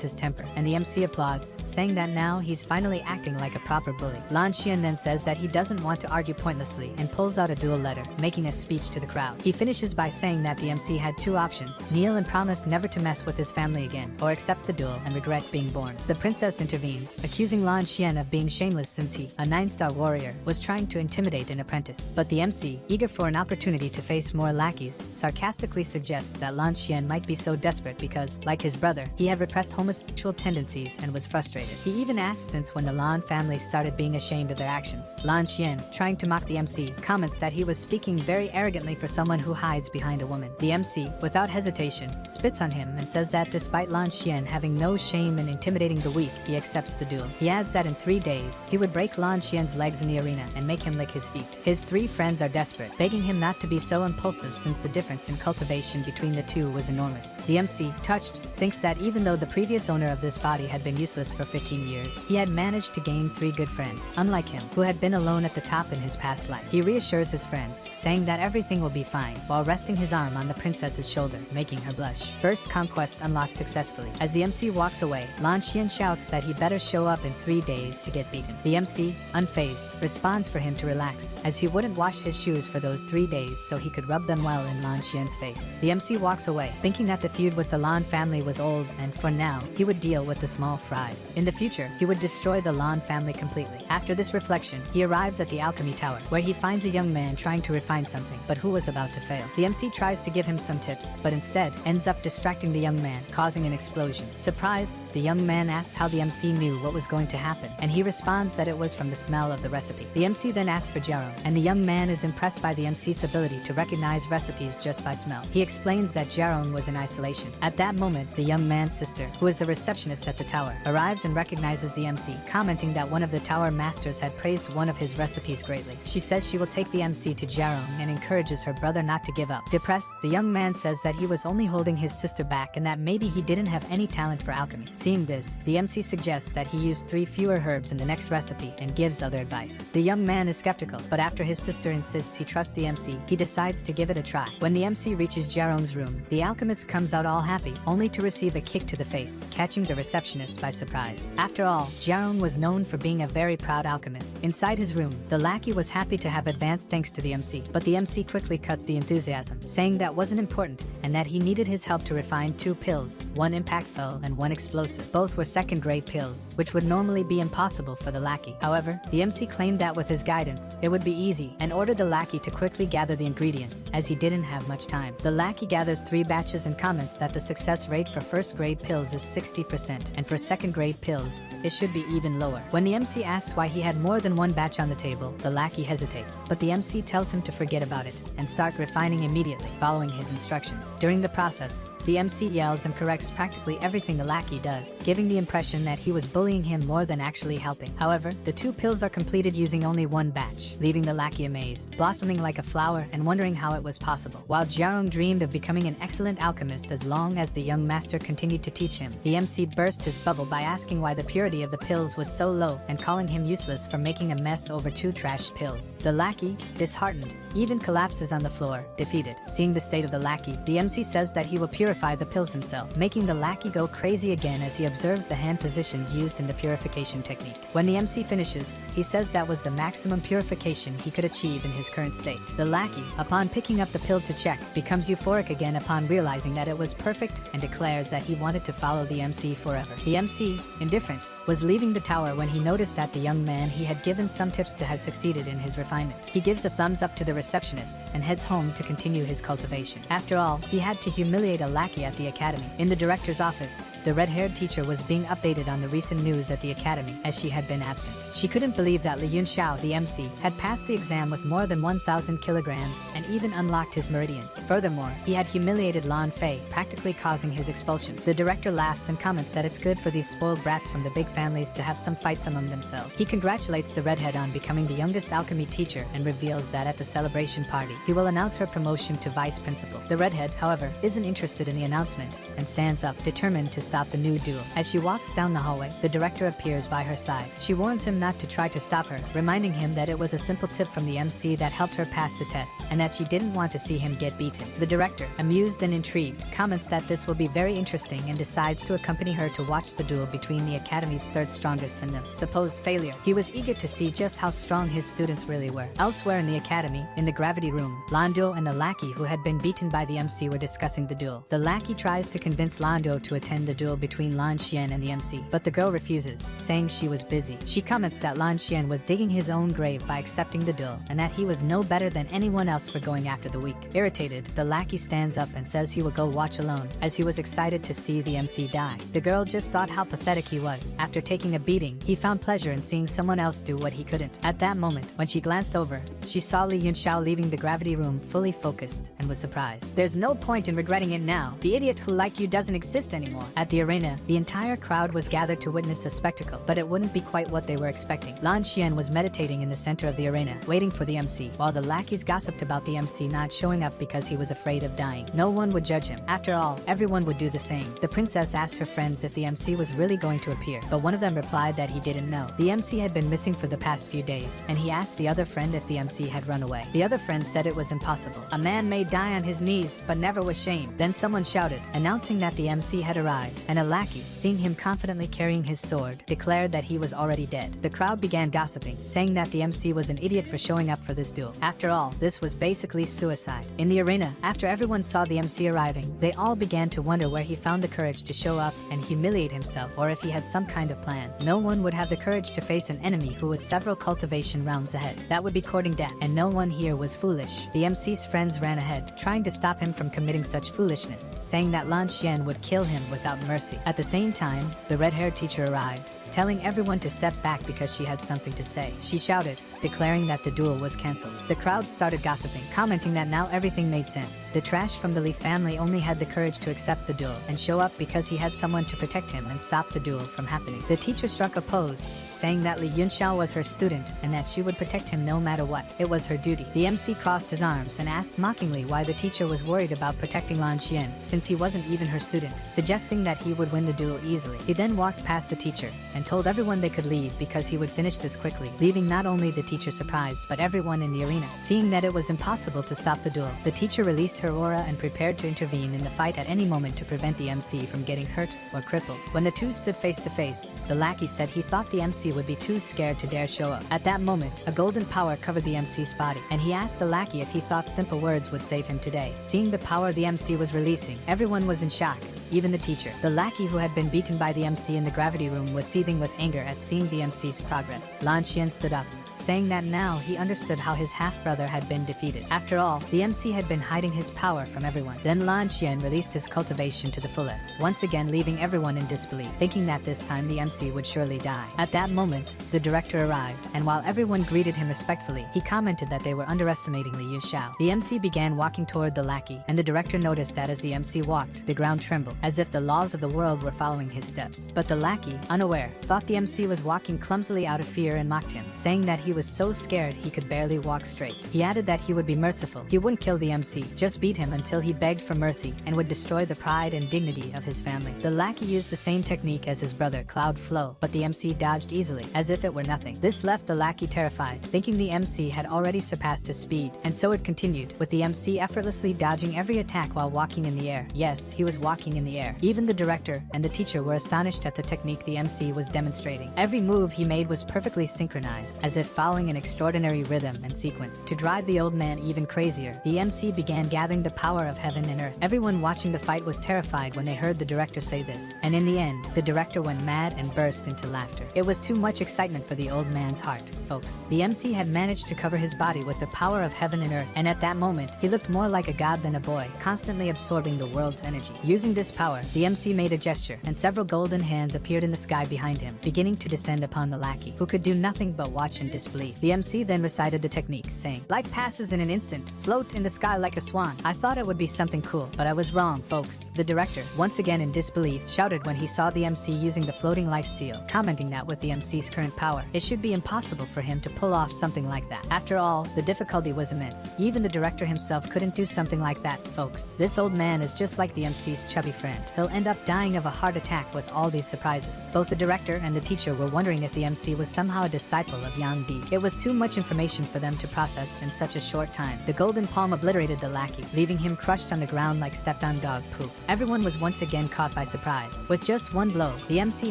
his temper, and the MC applauds, saying that now he's finally acting like a proper bully. Lan Xian then says that he doesn't want to argue pointlessly and pulls out a duel letter, making a speech to the crowd. He finishes by saying that the MC had 2 options: kneel and promise never to mess with his family again, or accept the duel and regret being born. The princess intervenes, accusing Lan Xian of being shameless since he, a 9-star warrior, was trying to intimidate an apprentice. But the MC, eager for an opportunity to face more lackeys, sarcastically suggests that Lan Xian might be so desperate because, like his brother, he had repressed homosexual tendencies and was frustrated. He even asks since when the Lan family started being ashamed of their actions. Lan Xian, trying to mock the MC, comments that he was speaking very arrogantly for someone who hides behind a woman. The MC, without hesitation, spits on him and says that despite Lan Xian having no shame in intimidating the weak, he accepts the duel. He adds that in 3 days, he would break Lan Xian's legs in the arena and make him lick his feet. His 3 friends are desperate, begging him not to be so impulsive since the difference in cultivation between the 2 was enormous. The MC, touched, thinks that even though the previous owner of this body had been useless for 15 years, he had managed to gain 3 good friends, unlike him, who had been alone at the top in his past life. He reassures his friends, saying that everything will be fine, while resting his arm on the princess's shoulder, making her blush. First conquest unlocked successfully. As the MC walks away, Lan Xian shouts that he better show up in 3 days to get beaten. The MC, unfazed, responds for him to relax, as he wouldn't wash his shoes for those 3 days so he could rub them well in Lan Xian's face. The MC walks away, thinking that the feud with the Lan family was old and, for now, he would deal with the small fries. In the future, he would destroy the Lan family completely. After this reflection, he arrives at the Alchemy Tower, where he finds a young man trying to refine something, but who was about to fail. The MC tries to give him some tips, but instead, ends up distracting the young man, causing an explosion. Surprised, the young man asks how the MC knew what was going to happen, and he responds that it was from the smell of the recipe. The MC then asks for Jaro, and the young man is impressed by the MC's ability to recognize recipes just by smell. He explains that Jaron was in isolation. At that moment, the young man's sister, who is a receptionist at the tower, arrives and recognizes the MC, commenting that one of the tower masters had praised one of his recipes greatly. She says she will take the MC to Jaron and encourages her brother not to give up. Depressed, the young man says that he was only holding his sister back and that maybe he didn't have any talent for alchemy. Seeing this, the MC suggests that he use 3 fewer herbs in the next recipe and gives other advice. The young man is skeptical, but after his sister insists he trusts the MC, he decides to give it a try. When the MC reaches Jaron's room, the alchemist comes out all happy, only to receive a kick to the face, catching the receptionist by surprise. After all, Jaron was known for being a very proud alchemist. Inside his room, the lackey was happy to have advanced thanks to the MC, but the MC quickly cuts the enthusiasm, saying that wasn't important and that he needed his help to refine 2 pills, 1 impactful and 1 explosive. Both were second-grade pills, which would normally be impossible for the lackey. However, the MC claimed that with his guidance, it would be easy and ordered the lackey to quickly gather the ingredients, as he didn't have much time. The lackey gathers 3 batches and comments that the success rate for first-grade pills is 60%, and for second-grade pills, it should be even lower. When the MC asks why he had more than 1 batch on the table, the lackey hesitates, but the MC tells him to forget about it and start refining immediately, following his instructions. During the process, the MC yells and corrects practically everything the lackey does, giving the impression that he was bullying him more than actually helping. However, the 2 pills are completed using only 1 batch, leaving the lackey amazed, blossoming like a flower and wondering how it was possible. While Jarong dreamed of becoming an excellent alchemist as long as the young master continued to teach him, the MC burst his bubble by asking why the purity of the pills was so low and calling him useless for making a mess over 2 trashed pills. The lackey, disheartened, even collapses on the floor, defeated. Seeing the state of the lackey, the MC says that he will purify purify the pills himself, making the lackey go crazy again as he observes the hand positions used in the purification technique. When the MC finishes, he says that was the maximum purification he could achieve in his current state. The lackey, upon picking up the pill to check, becomes euphoric again upon realizing that it was perfect and declares that he wanted to follow the MC forever. The MC, indifferent, was leaving the tower when he noticed that the young man he had given some tips to had succeeded in his refinement. He gives a thumbs up to the receptionist and heads home to continue his cultivation. After all, he had to humiliate a lackey at the academy. In the director's office, the red-haired teacher was being updated on the recent news at the academy as she had been absent. She couldn't believe that Li Yunxiao, the MC, had passed the exam with more than 1,000 kilograms and even unlocked his meridians. Furthermore, he had humiliated Lan Fei, practically causing his expulsion. The director laughs and comments that it's good for these spoiled brats from the big families to have some fights among themselves. He congratulates the redhead on becoming the youngest alchemy teacher and reveals that at the celebration party, he will announce her promotion to vice principal. The redhead, however, isn't interested in the announcement and stands up, determined to stop the new duel. As she walks down the hallway, the director appears by her side. She warns him not to try to stop her, reminding him that it was a simple tip from the MC that helped her pass the test, and that she didn't want to see him get beaten. The director, amused and intrigued, comments that this will be very interesting and decides to accompany her to watch the duel between the academy's third strongest and the supposed failure. He was eager to see just how strong his students really were. Elsewhere in the academy, in the gravity room, Lando and the lackey who had been beaten by the MC were discussing the duel. The lackey tries to convince Lando to attend the duel between Lan Xian and the MC, but the girl refuses, saying she was busy. She comments that Lan Xian was digging his own grave by accepting the duel, and that he was no better than anyone else for going after the weak. Irritated, the lackey stands up and says he will go watch alone, as he was excited to see the MC die. The girl just thought how pathetic he was. After taking a beating, he found pleasure in seeing someone else do what he couldn't. At that moment, when she glanced over, she saw Li Yunxiao leaving the gravity room fully focused and was surprised. There's no point in regretting it now. The idiot who liked you doesn't exist anymore. At the arena, the entire crowd was gathered to witness a spectacle, but it wouldn't be quite what they were expecting. Lan Xian was meditating in the center of the arena, waiting for the MC, while the lackeys gossiped about the MC not showing up because he was afraid of dying. No one would judge him. After all, everyone would do the same. The princess asked her friends if the MC was really going to appear, but one of them replied that he didn't know. The MC had been missing for the past few days, and he asked the other friend if the MC had run away. The other friend said it was impossible. A man may die on his knees, but never was shamed. Then someone shouted, announcing that the MC had arrived, and a lackey, seeing him confidently carrying his sword, declared that he was already dead. The crowd began gossiping, saying that the MC was an idiot for showing up for this duel. After all, this was basically suicide. In the arena, after everyone saw the MC arriving, they all began to wonder where he found the courage to show up and humiliate himself, or if he had some kind of plan. No one would have the courage to face an enemy who was several cultivation rounds ahead. That would be courting death, and no one here was foolish. The MC's friends ran ahead, trying to stop him from committing such foolishness, saying that Lan Xian would kill him without mercy. At the same time, the red-haired teacher arrived, telling everyone to step back because she had something to say. She shouted, declaring that the duel was cancelled. The crowd started gossiping, commenting that now everything made sense. The trash from the Li family only had the courage to accept the duel and show up because he had someone to protect him and stop the duel from happening. The teacher struck a pose, saying that Li Yunxiao was her student and that she would protect him no matter what. It was her duty. The MC crossed his arms and asked mockingly why the teacher was worried about protecting Lan Xian, since he wasn't even her student, suggesting that he would win the duel easily. He then walked past the teacher and told everyone they could leave because he would finish this quickly, leaving not only the teacher surprised but everyone in the arena. Seeing that it was impossible to stop the duel, the teacher released her aura and prepared to intervene in the fight at any moment to prevent the MC from getting hurt or crippled. When the two stood face to face, the lackey said he thought the MC would be too scared to dare show up. At that moment, a golden power covered the MC's body, and he asked the lackey if he thought simple words would save him today. Seeing the power the MC was releasing, everyone was in shock, even the teacher. The lackey who had been beaten by the MC in the gravity room was seething with anger at seeing the MC's progress. Lan Xian stood up, saying that now he understood how his half-brother had been defeated. After all, the MC had been hiding his power from everyone. Then Lan Xian released his cultivation to the fullest, once again leaving everyone in disbelief, thinking that this time the MC would surely die. At that moment, the director arrived, and while everyone greeted him respectfully, he commented that they were underestimating Li Yunxiao. The MC began walking toward the lackey, and the director noticed that as the MC walked, the ground trembled, as if the laws of the world were following his steps. But the lackey, unaware, thought the MC was walking clumsily out of fear and mocked him, saying that he was so scared he could barely walk straight. He added that he would be merciful. He wouldn't kill the MC, just beat him until he begged for mercy and would destroy the pride and dignity of his family. The lackey used the same technique as his brother, Cloud Flow, but the MC dodged easily, as if it were nothing. This left the lackey terrified, thinking the MC had already surpassed his speed, and so it continued, with the MC effortlessly dodging every attack while walking in the air. Yes, he was walking in the air. Even the director and the teacher were astonished at the technique the MC was demonstrating. Every move he made was perfectly synchronized, as if following an extraordinary rhythm and sequence. To drive the old man even crazier, the MC began gathering the power of heaven and earth. Everyone watching the fight was terrified when they heard the director say this, and in the end, the director went mad and burst into laughter. It was too much excitement for the old man's heart, folks. The MC had managed to cover his body with the power of heaven and earth, and at that moment, he looked more like a god than a boy, constantly absorbing the world's energy. Using this power, the MC made a gesture, and several golden hands appeared in the sky behind him, beginning to descend upon the lackey, who could do nothing but watch in disbelief. The MC then recited the technique, saying, "Life passes in an instant, float in the sky like a swan." I thought it would be something cool, but I was wrong, folks. The director, once again in disbelief, shouted when he saw the MC using the floating life seal, commenting that with the MC's current power, it should be impossible for him to pull off something like that. After all, the difficulty was immense. Even the director himself couldn't do something like that, folks. This old man is just like the MC's chubby friend. He'll end up dying of a heart attack with all these surprises. Both the director and the teacher were wondering if the MC was somehow a disciple of Yang Di. It was too much information for them to process in such a short time. The golden palm obliterated the lackey, leaving him crushed on the ground like stepped-on dog poop. Everyone was once again caught by surprise. With just one blow, the MC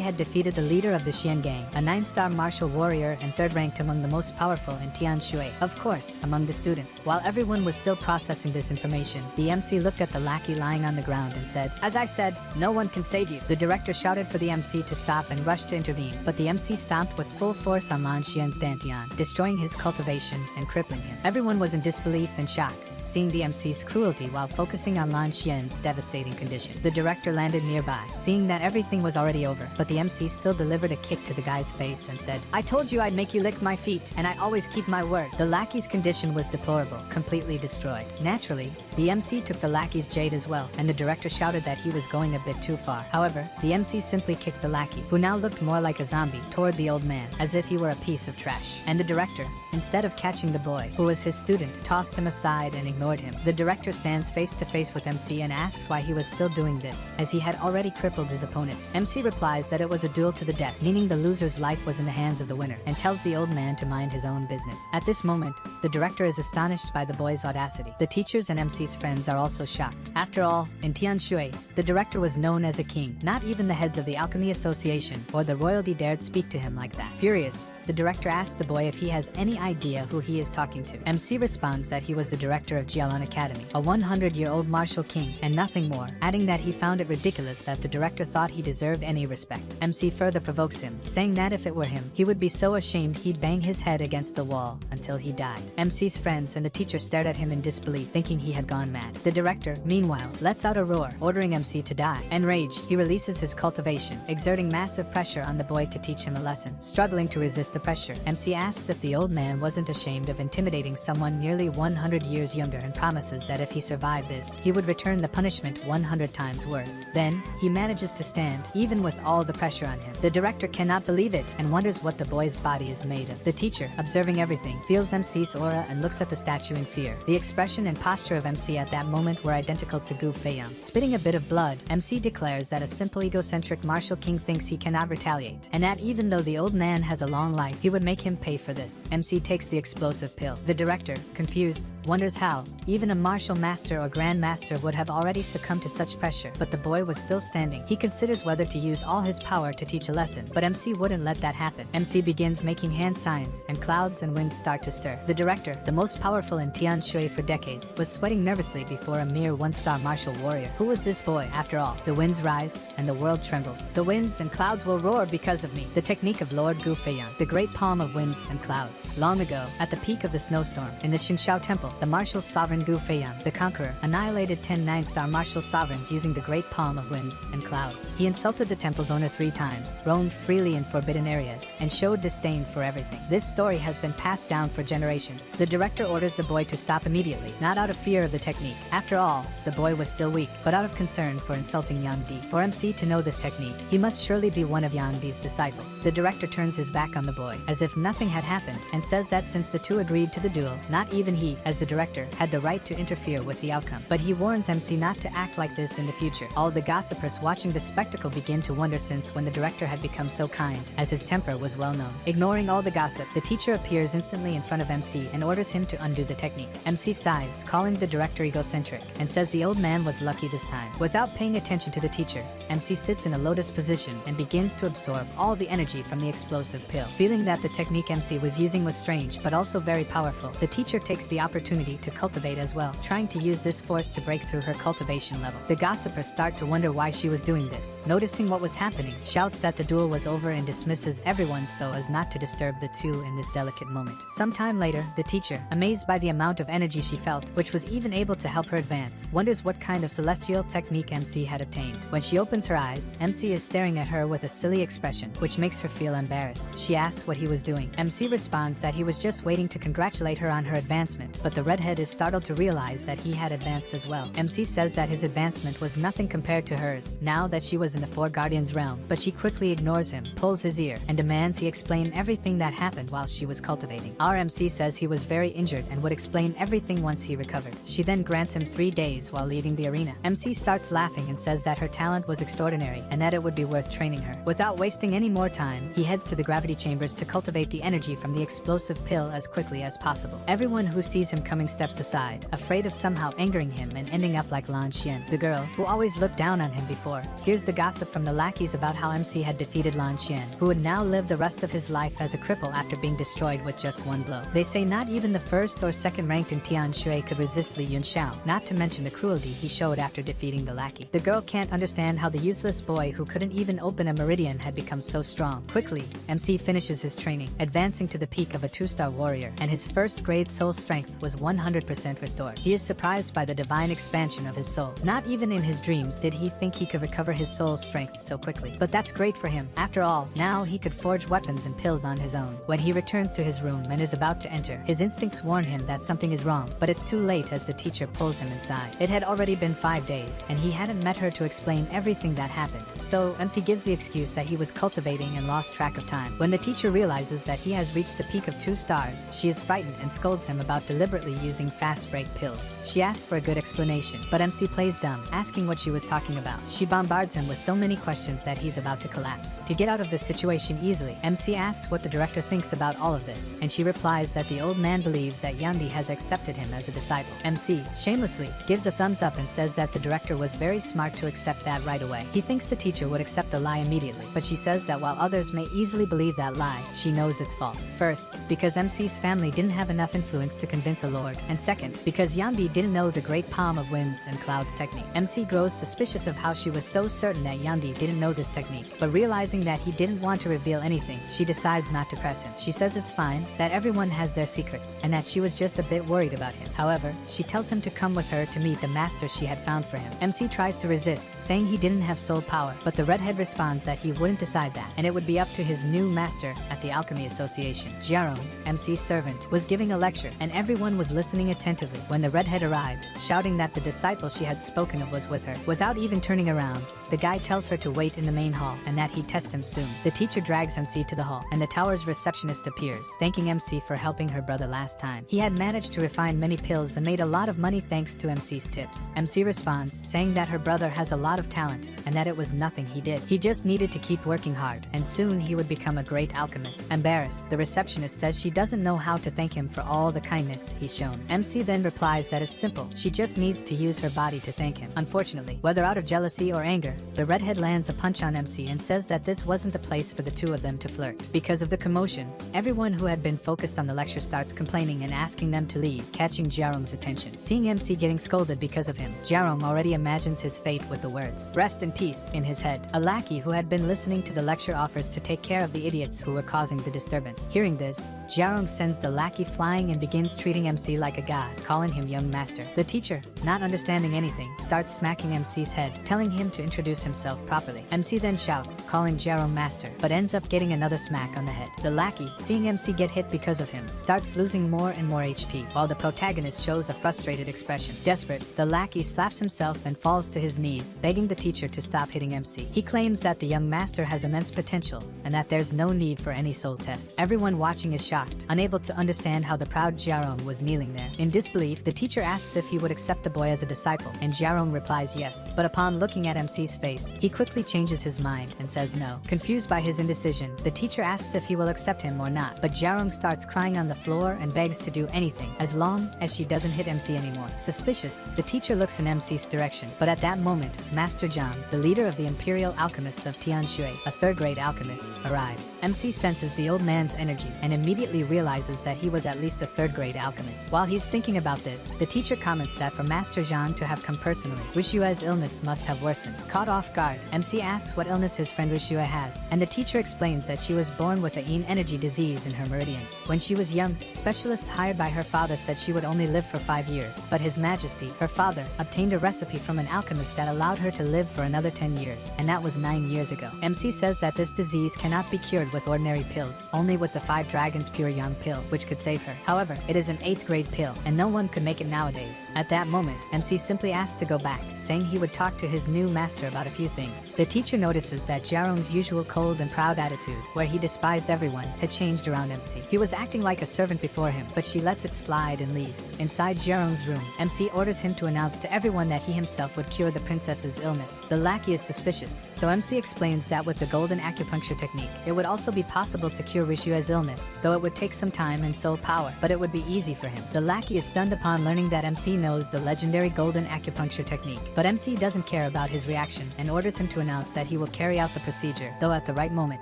had defeated the leader of the Xian gang, a 9-star martial warrior and third-ranked among the most powerful in Tianshui, of course, among the students. While everyone was still processing this information, the MC looked at the lackey lying on the ground and said, "As I said, no one can save you." The director shouted for the MC to stop and rushed to intervene, but the MC stomped with full force on Lan Xian's dantian, destroying his cultivation and crippling him. Everyone was in disbelief and shock, seeing the MC's cruelty while focusing on Lan Xian's devastating condition. The director landed nearby, seeing that everything was already over, but the MC still delivered a kick to the guy's face and said, "I told you I'd make you lick my feet, and I always keep my word." The lackey's condition was deplorable, completely destroyed. Naturally, the MC took the lackey's jade as well, and the director shouted that he was going a bit too far. However, the MC simply kicked the lackey, who now looked more like a zombie, toward the old man, as if he were a piece of trash. And the director, instead of catching the boy, who was his student, tossed him aside and ignored him. The director stands face to face with MC and asks why he was still doing this, as he had already crippled his opponent. MC replies that it was a duel to the death, meaning the loser's life was in the hands of the winner, and tells the old man to mind his own business. At this moment, the director is astonished by the boy's audacity. The teachers and MC's friends are also shocked. After all, in Tianshui, the director was known as a king. Not even the heads of the Alchemy Association or the royalty dared speak to him like that. Furious, the director asks the boy if he has any idea who he is talking to. MC responds that he was the director of Jialan Academy, a 100-year-old martial king, and nothing more, adding that he found it ridiculous that the director thought he deserved any respect. MC further provokes him, saying that if it were him, he would be so ashamed he'd bang his head against the wall until he died. MC's friends and the teacher stared at him in disbelief, thinking he had gone mad. The director, meanwhile, lets out a roar, ordering MC to die. Enraged, he releases his cultivation, exerting massive pressure on the boy to teach him a lesson. Struggling to resist the pressure, MC asks if the old man wasn't ashamed of intimidating someone nearly 100 years younger and promises that if he survived this, he would return the punishment 100 times worse. Then, he manages to stand, even with all the pressure on him. The director cannot believe it and wonders what the boy's body is made of. The teacher, observing everything, feels MC's aura and looks at the statue in fear. The expression and posture of MC at that moment were identical to Gu Feiyang. Spitting a bit of blood, MC declares that a simple egocentric martial king thinks he cannot retaliate, and that even though the old man has a long life, he would make him pay for this. MC takes the explosive pill. The director, confused, wonders how even a martial master or grandmaster would have already succumbed to such pressure, but the boy was still standing. He considers whether to use all his power to teach a lesson, but MC wouldn't let that happen. MC begins making hand signs, and clouds and winds start to stir. The director, the most powerful in Tianshui for decades, was sweating nervously before a mere 1-star martial warrior. Who was this boy, after all? The winds rise, and the world trembles. The winds and clouds will roar because of me. The technique of Lord Gu Feiyang, the great palm of winds and clouds. Long ago, at the peak of the snowstorm, in the Xingxiao temple, the martial sovereign Gu Feiyang, the conqueror, annihilated 10 9-star martial sovereigns using the great palm of winds and clouds. He insulted the temple's owner 3 times, roamed freely in forbidden areas, and showed disdain for everything. This story has been passed down for generations. The director orders the boy to stop immediately, not out of fear of the technique. After all, the boy was still weak, but out of concern for insulting Yang Di. For MC to know this technique, he must surely be one of Yang Di's disciples. The director turns his back on the boy, as if nothing had happened, and says that since the two agreed to the duel, not even he, as the director, had the right to interfere with the outcome. But he warns MC not to act like this in the future. All the gossipers watching the spectacle begin to wonder since when the director had become so kind, as his temper was well known. Ignoring all the gossip, the teacher appears instantly in front of MC and orders him to undo the technique. MC sighs, calling the director egocentric, and says the old man was lucky this time. Without paying attention to the teacher, MC sits in a lotus position and begins to absorb all the energy from the explosive pill. Feeling that the technique MC was using was strange but also very powerful, the teacher takes the opportunity to cultivate as well, trying to use this force to break through her cultivation level. The gossipers start to wonder why she was doing this. Noticing what was happening, shouts that the duel was over and dismisses everyone so as not to disturb the two in this delicate moment. Sometime later, the teacher, amazed by the amount of energy she felt, which was even able to help her advance, wonders what kind of celestial technique MC had obtained. When she opens her eyes, MC is staring at her with a silly expression, which makes her feel embarrassed. She asks what he was doing. MC responds that he was just waiting to congratulate her on her advancement, but the redhead is startled to realize that he had advanced as well. MC says that his advancement was nothing compared to hers, now that she was in the Four Guardians realm, but she quickly ignores him, pulls his ear, and demands he explain everything that happened while she was cultivating. Our MC says he was very injured and would explain everything once he recovered. She then grants him 3 days while leaving the arena. MC starts laughing and says that her talent was extraordinary and that it would be worth training her. Without wasting any more time, he heads to the gravity chambers to cultivate the energy from the explosive pill as quickly as possible. Everyone who sees him coming steps aside, afraid of somehow angering him and ending up like Lan Xian. The girl, who always looked down on him before, hears the gossip from the lackeys about how MC had defeated Lan Xian, who would now live the rest of his life as a cripple after being destroyed with just one blow. They say not even the first or second ranked in Tian Shui could resist Li Yunxiao, not to mention the cruelty he showed after defeating the lackey. The girl can't understand how the useless boy who couldn't even open a meridian had become so strong. Quickly, MC finishes his training, advancing to the peak of a 2-star warrior, and his first grade soul strength was 100% restored. He is surprised by the divine expansion of his soul. Not even in his dreams did he think he could recover his soul strength so quickly. But that's great for him. After all, now he could forge weapons and pills on his own. When he returns to his room and is about to enter, his instincts warn him that something is wrong, but it's too late as the teacher pulls him inside. It had already been 5 days, and he hadn't met her to explain everything that happened. So, MC gives the excuse that he was cultivating and lost track of time. When the teacher realizes that he has reached the peak of 2 stars, she is frightened and scolds him about deliberately using fast break pills. She asks for a good explanation, but MC plays dumb, asking what she was talking about. She bombards him with so many questions that he's about to collapse. To get out of this situation easily, MC asks what the director thinks about all of this, and she replies that the old man believes that Yandi has accepted him as a disciple. MC, shamelessly, gives a thumbs up and says that the director was very smart to accept that right away. He thinks the teacher would accept the lie immediately, but she says that while others may easily believe that lie, she knows it's false. First, because MC's family didn't have enough influence to convince a lord, and second, because Yandi didn't know the great palm of winds and clouds technique. MC grows suspicious of how she was so certain that Yandi didn't know this technique, but realizing that he didn't want to reveal anything, she decides not to press him. She says it's fine, that everyone has their secrets, and that she was just a bit worried about him. However, she tells him to come with her to meet the master she had found for him. MC tries to resist, saying he didn't have soul power, but the redhead responds that he wouldn't decide that, and it would be up to his new master at the Alchemy Association. Jiarong, MC's servant, was giving a lecture, and everyone was listening attentively when the redhead arrived, shouting that the disciple she had spoken of was with her. Without even turning around, the guy tells her to wait in the main hall and that he'd test him soon. The teacher drags MC to the hall, and the tower's receptionist appears, thanking MC for helping her brother last time. He had managed to refine many pills and made a lot of money thanks to MC's tips. MC responds, saying that her brother has a lot of talent and that it was nothing he did. He just needed to keep working hard, and soon he would become a great alchemist. Embarrassed, the receptionist says she doesn't know how to thank him for all the kindness he's shown. MC then replies that it's simple, she just needs to use her body to thank him. Unfortunately, whether out of jealousy or anger, the redhead lands a punch on MC and says that this wasn't the place for the two of them to flirt. Because of the commotion, everyone who had been focused on the lecture starts complaining and asking them to leave, catching Jiarong's attention. Seeing MC getting scolded because of him, Jiarong already imagines his fate with the words, "Rest in peace," in his head. A lackey who had been listening to the lecture offers to take care of the idiots who were causing the disturbance. Hearing this, Jiarong sends the lackey flying and begins treating MC like a god, calling him young master. The teacher, not understanding anything, starts smacking MC's head, telling him to introduce himself properly. MC then shouts, calling Jerome master, but ends up getting another smack on the head. The lackey, seeing MC get hit because of him, starts losing more and more HP, while the protagonist shows a frustrated expression. Desperate, the lackey slaps himself and falls to his knees, begging the teacher to stop hitting MC. He claims that the young master has immense potential, and that there's no need for any soul test. Everyone watching is shocked, unable to understand how the proud Jerome was kneeling there. In disbelief, the teacher asks if he would accept the boy as a disciple, and Jerome replies yes. But upon looking at MC's face, he quickly changes his mind and says no. Confused by his indecision, the teacher asks if he will accept him or not, but Jerome starts crying on the floor and begs to do anything, as long as she doesn't hit MC anymore. Suspicious, the teacher looks in MC's direction, but at that moment, Master John, the leader of the Imperial Alchemists of Tianshui, a third-grade alchemist, arrives. MC senses the old man's energy and immediately realizes that he was at least a third-grade alchemist. While he's thinking about this, the teacher comments that for Master John to have come personally, Rishua's illness must have worsened. Caught off guard, MC asks what illness his friend Rishua has, and the teacher explains that she was born with a yin energy disease in her meridians. When she was young, specialists hired by her father said she would only live for 5 years, but His Majesty, her father, obtained a recipe from an alchemist that allowed her to live for another 10 years, and that was 9 years ago. MC says that this disease cannot be cured with ordinary pills, only with the 5 Dragons Pure Yang pill, which could save her. However, it is an 8th grade pill, and no one could make it nowadays. At that moment, MC simply asks to go back, saying he would talk to his new master about a few things. The teacher notices that Jerome's usual cold and proud attitude, where he despised everyone, had changed around MC. He was acting like a servant before him, but she lets it slide and leaves. Inside Jerome's room, MC orders him to announce to everyone that he himself would cure the princess's illness. The lackey is suspicious, so MC explains that with the golden acupuncture technique, it would also be possible to cure Rishua's illness, though it would take some time and soul power, but it would be easy for him. The lackey is stunned upon learning that MC knows the legendary golden acupuncture technique, but MC doesn't care about his reaction and orders him to announce that he will carry out the procedure, though at the right moment,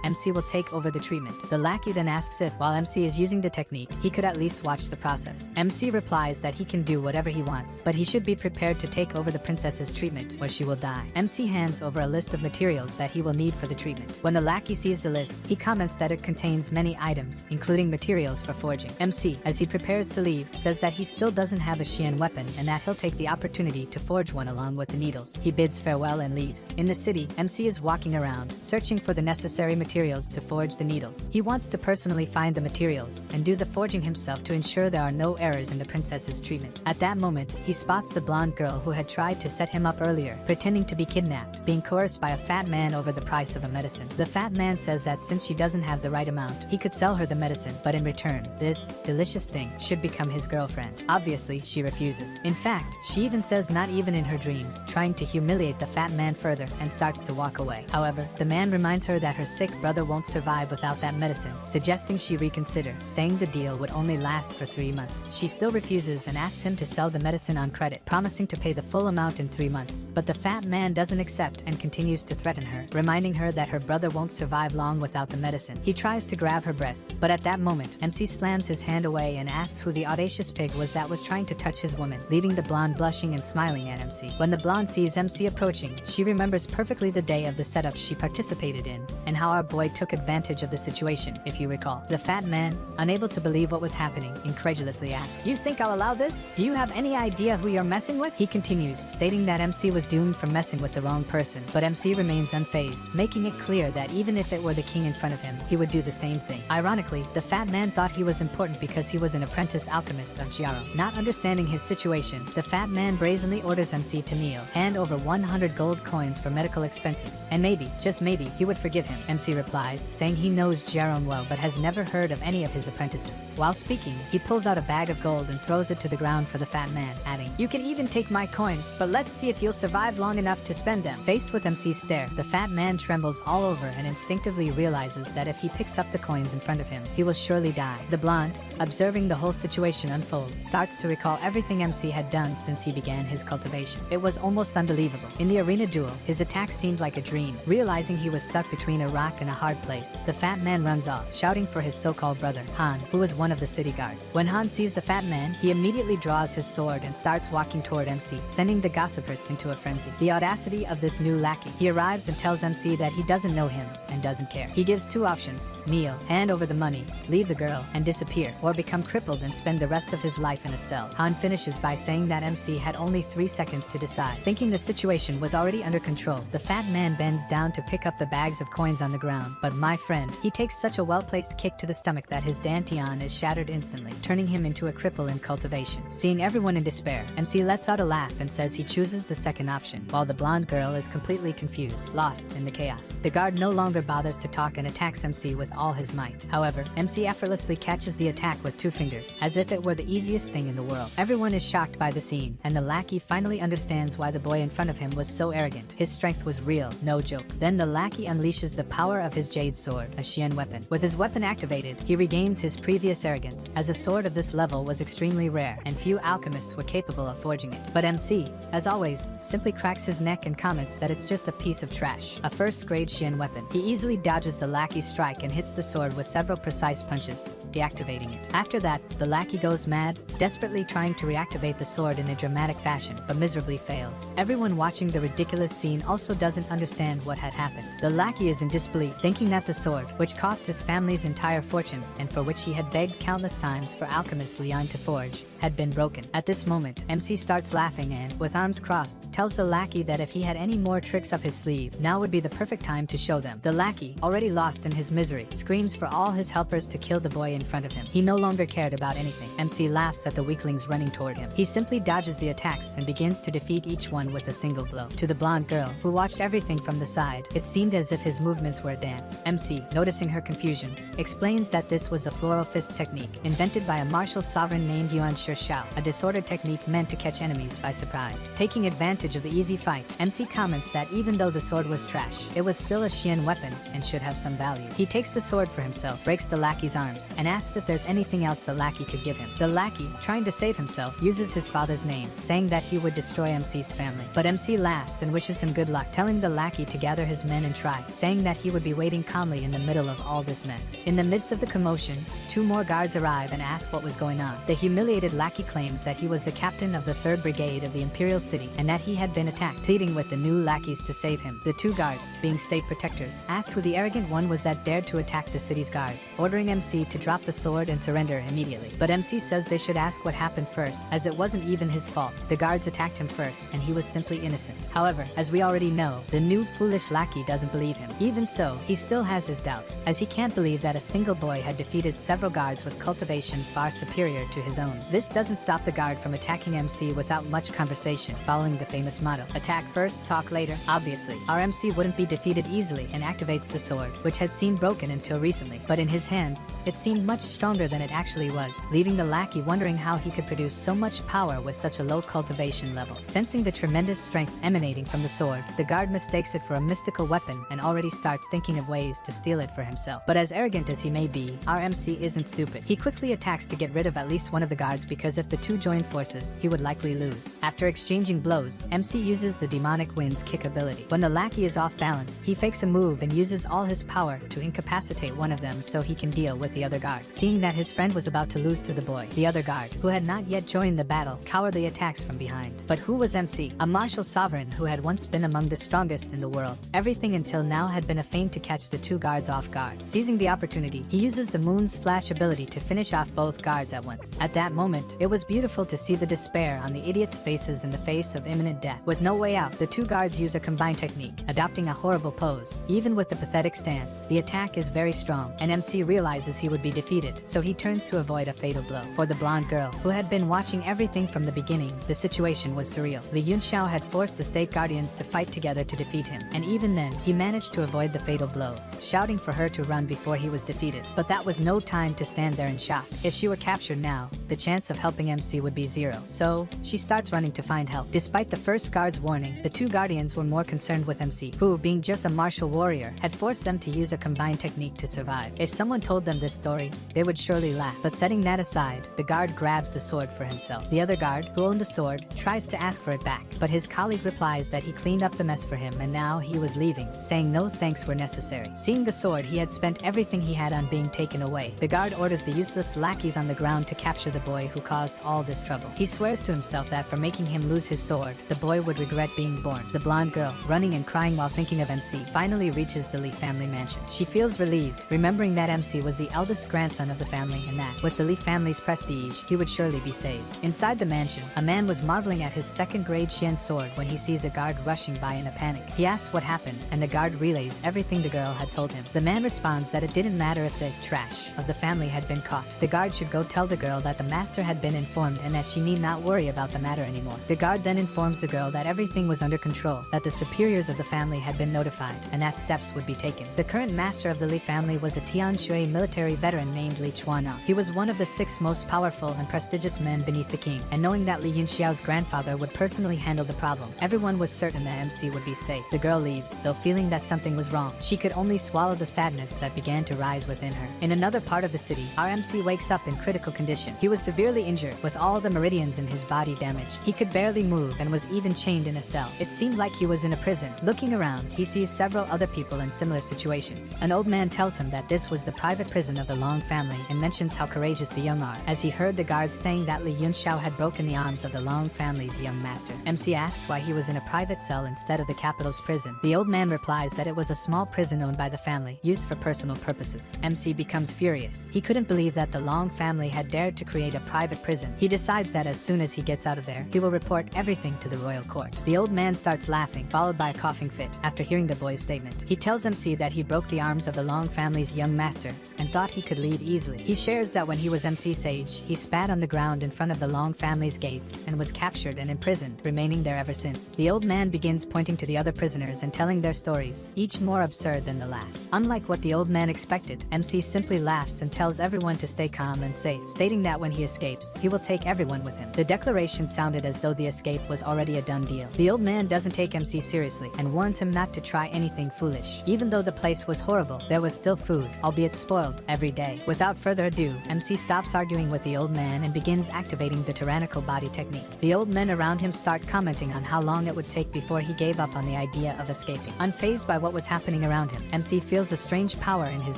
MC will take over the treatment. The lackey then asks if, while MC is using the technique, he could at least watch the process. MC replies that he can do whatever he wants, but he should be prepared to take over the princess's treatment, or she will die. MC hands over a list of materials that he will need for the treatment. When the lackey sees the list, he comments that it contains many items, including materials for forging. MC, as he prepares to leave, says that he still doesn't have a Xian weapon and that he'll take the opportunity to forge one along with the needles. He bids farewell and leaves. In the city, MC is walking around, searching for the necessary materials to forge the needles. He wants to personally find the materials and do the forging himself to ensure there are no errors in the princess's treatment. At that moment, he spots the blonde girl who had tried to set him up earlier, pretending to be kidnapped, being coerced by a fat man over the price of a medicine. The fat man says that since she doesn't have the right amount, he could sell her the medicine, but in return, this delicious thing should become his girlfriend. Obviously, she refuses. In fact, she even says not even in her dreams, trying to humiliate the fat man further and starts to walk away. However, the man reminds her that her sick brother won't survive without that medicine, suggesting she reconsider, saying the deal would only last for 3 months. She still refuses and asks him to sell the medicine on credit, promising to pay the full amount in 3 months. But the fat man doesn't accept and continues to threaten her, reminding her that her brother won't survive long without the medicine. He tries to grab her breasts, but at that moment, MC slams his hand away and asks who the audacious pig was that was trying to touch his woman, leaving the blonde blushing and smiling at MC. When the blonde sees MC approaching, she remembers perfectly the day of the setup she participated in, and how our boy took advantage of the situation, if you recall. The fat man, unable to believe what was happening, incredulously asks, "You think I'll allow this? Do you have any idea who you're messing with?" He continues, stating that MC was doomed for messing with the wrong person, but MC remains unfazed, making it clear that even if it were the king in front of him, he would do the same thing. Ironically, the fat man thought he was important because he was an apprentice alchemist of Jiaro. Not understanding his situation, the fat man brazenly orders MC to kneel, hand over 100 gold coins for medical expenses, and maybe, just maybe, he would forgive him. MC replies, saying he knows Jiaro well but has never heard of any of his apprentices. While speaking, he pulls out a bag of gold and throws it to the ground for the fat man, adding, "You can even take my coins, but let's see if you'll survive long enough to spend them." Faced with MC's stare, the fat man trembles all over and instinctively realizes that if he picks up the coins in front of him, he will surely die. The blonde, observing the whole situation unfold, starts to recall everything MC had done since he began his cultivation. It was almost unbelievable. In the arena duel, his attack seemed like a dream. Realizing he was stuck between a rock and a hard place, the fat man runs off, shouting for his so-called brother, Han, who was one of the city guards. When Han sees the fat man, he immediately draws his sword and starts walking toward MC, sending the gossipers into a frenzy. The audacity of this new lackey. He arrives and tells MC that he doesn't know him and doesn't care. He gives 2 options: kneel, hand over the money, leave the girl, and disappear, or become crippled and spend the rest of his his life in a cell. Han finishes by saying that MC had only 3 seconds to decide. Thinking the situation was already under control, the fat man bends down to pick up the bags of coins on the ground. But my friend, he takes such a well-placed kick to the stomach that his dantian is shattered instantly, turning him into a cripple in cultivation. Seeing everyone in despair, MC lets out a laugh and says he chooses the second option, while the blonde girl is completely confused, lost in the chaos. The guard no longer bothers to talk and attacks MC with all his might. However, MC effortlessly catches the attack with 2 fingers, as if it were the easiest thing in the world. Everyone is shocked by the scene, and the lackey finally understands why the boy in front of him was so arrogant. His strength was real, no joke. Then the lackey unleashes the power of his jade sword, a Xian weapon. With his weapon activated, he regains his previous arrogance, as a sword of this level was extremely rare, and few alchemists were capable of forging it. But MC, as always, simply cracks his neck and comments that it's just a piece of trash, a first-grade Xian weapon. He easily dodges the lackey's strike and hits the sword with several precise punches, deactivating it. After that, the lackey goes mad, desperately trying to reactivate the sword in a dramatic fashion, but miserably fails. Everyone watching the ridiculous scene also doesn't understand what had happened. The lackey is in disbelief, thinking that the sword, which cost his family's entire fortune, and for which he had begged countless times for alchemist Leon to forge, had been broken. At this moment, MC starts laughing and, with arms crossed, tells the lackey that if he had any more tricks up his sleeve, now would be the perfect time to show them. The lackey, already lost in his misery, screams for all his helpers to kill the boy in front of him. He no longer cared about anything. MC laughs at the weaklings running toward him. He simply dodges the attacks and begins to defeat each one with a single blow. To the blonde girl, who watched everything from the side, it seemed as if his movements were a dance. MC, noticing her confusion, explains that this was the floral fist technique, invented by a martial sovereign named Yuan Shishao, a disordered technique meant to catch enemies by surprise. Taking advantage of the easy fight, MC comments that even though the sword was trash, it was still a Xian weapon and should have some value. He takes the sword for himself, breaks the lackey's arms, and asks if there's anything else the lackey could give him. The lackey, trying to save himself, uses his father's name, saying that he would destroy MC's family. But MC laughs and wishes him good luck, telling the lackey to gather his men and try, saying that he would be waiting calmly in the middle of all this mess. In the midst of the commotion, 2 more guards arrive and ask what was going on. The humiliated lackey claims that he was the captain of the 3rd Brigade of the Imperial City and that he had been attacked, pleading with the new lackeys to save him. The 2 guards, being state protectors, asked who the arrogant one was that dared to attack the city's guards, ordering MC to drop the sword and surrender immediately. But MC says they should ask what happened first, as it wasn't even his fault. The guards attacked him first, and he was simply innocent. However, as we already know, the new foolish lackey doesn't believe him. Even so, he still has his doubts, as he can't believe that a single boy had defeated several guards with cultivation far superior to his own. This doesn't stop the guard from attacking MC without much conversation, following the famous motto, attack first, talk later. Obviously, our MC wouldn't be defeated easily and activates the sword, which had seemed broken until recently, but in his hands, it seemed much stronger than it actually was, leaving the lackey wondering how he could produce so much power with such a low cultivation level. Sensing the tremendous strength emanating from the sword, the guard mistakes it for a mystical weapon and already starts thinking of ways to steal it for himself. But as arrogant as he may be, our MC isn't stupid. He quickly attacks to get rid of at least one of the guards because if the 2 join forces, he would likely lose. After exchanging blows, MC uses the demonic wind's kick ability. When the lackey is off balance, he fakes a move and uses all his power to incapacitate one of them so he can deal with the other guard. Seeing that his friend was about to lose to the boy, the other guard, who had not yet joined the battle, cowardly attacks from behind. But who was MC? A martial sovereign who had once been among the strongest in the world. Everything until now had been a feint to catch the 2 guards off guard. Seizing the opportunity, he uses the moon's slash ability to finish off both guards at once. At that moment, it was beautiful to see the despair on the idiots' faces in the face of imminent death. With no way out, the 2 guards use a combined technique, adopting a horrible pose. Even with the pathetic stance, the attack is very strong, and MC realizes he would be defeated, so he turns to avoid a fatal blow. For the blonde girl, who had been watching everything from the beginning, the situation was surreal. Li Yunxiao had forced the state guardians to fight together to defeat him, and even then, he managed to avoid the fatal blow, shouting for her to run before he was defeated. But that was no time to stand there in shock. If she were captured now, the chance of helping MC would be 0. So, she starts running to find help. Despite the first guard's warning, the 2 guardians were more concerned with MC, who, being just a martial warrior, had forced them to use a combined technique to survive. If someone told them this story, they would surely laugh. But setting that aside, the guard grabs the sword for himself. The other guard, who owned the sword, tries to ask for it back, but his colleague replies that he cleaned up the mess for him and now he was leaving, saying no thanks were necessary. Seeing the sword, he had spent everything he had on being taken away. The guard orders the useless lackeys on the ground to capture the boy who caused all this trouble. He swears to himself that for making him lose his sword, the boy would regret being born. The blonde girl, running and crying while thinking of MC, finally reaches the Li family mansion. She feels relieved, remembering that MC was the eldest grandson of the family and that, with the Li family's prestige, prestige, he would surely be saved. Inside the mansion, a man was marveling at his second-grade Xian sword when he sees a guard rushing by in a panic. He asks what happened, and the guard relays everything the girl had told him. The man responds that it didn't matter if the trash of the family had been caught. The guard should go tell the girl that the master had been informed and that she need not worry about the matter anymore. The guard then informs the girl that everything was under control, that the superiors of the family had been notified, and that steps would be taken. The current master of the Li family was a Tian Shui military veteran named Li Chuana. He was one of the 6 most powerful and prestigious men beneath the king, and knowing that Li Yunxiao's grandfather would personally handle the problem, everyone was certain that MC would be safe. The girl leaves, though feeling that something was wrong. She could only swallow the sadness that began to rise within her. In another part of the city, our MC wakes up in critical condition. He was severely injured, with all the meridians in his body damaged. He could barely move and was even chained in a cell. It seemed like he was in a prison. Looking around, he sees several other people in similar situations. An old man tells him that this was the private prison of the Long family and mentions how courageous the young are, as he heard the guards saying that Li Yunxiao had broken the arms of the Long family's young master. MC asks why he was in a private cell instead of the capital's prison. The old man replies that it was a small prison owned by the family, used for personal purposes. MC becomes furious. He couldn't believe that the Long family had dared to create a private prison. He decides that as soon as he gets out of there, he will report everything to the royal court. The old man starts laughing, followed by a coughing fit, after hearing the boy's statement. He tells MC that he broke the arms of the Long family's young master, and thought he could leave easily. He shares that when he was MC's age, he spat on the ground in front of the Long family's gates, and was captured and imprisoned, remaining there ever since. The old man begins pointing to the other prisoners and telling their stories, each more absurd than the last. Unlike what the old man expected, MC simply laughs and tells everyone to stay calm and safe, stating that when he escapes, he will take everyone with him. The declaration sounded as though the escape was already a done deal. The old man doesn't take MC seriously and warns him not to try anything foolish. Even though the place was horrible, there was still food, albeit spoiled, every day. Without further ado, MC stops arguing with the old man and begins activating the tyrannical body technique. The old men around him start commenting on how long it would take before he gave up on the idea of escaping. Unfazed by what was happening around him, MC feels a strange power in his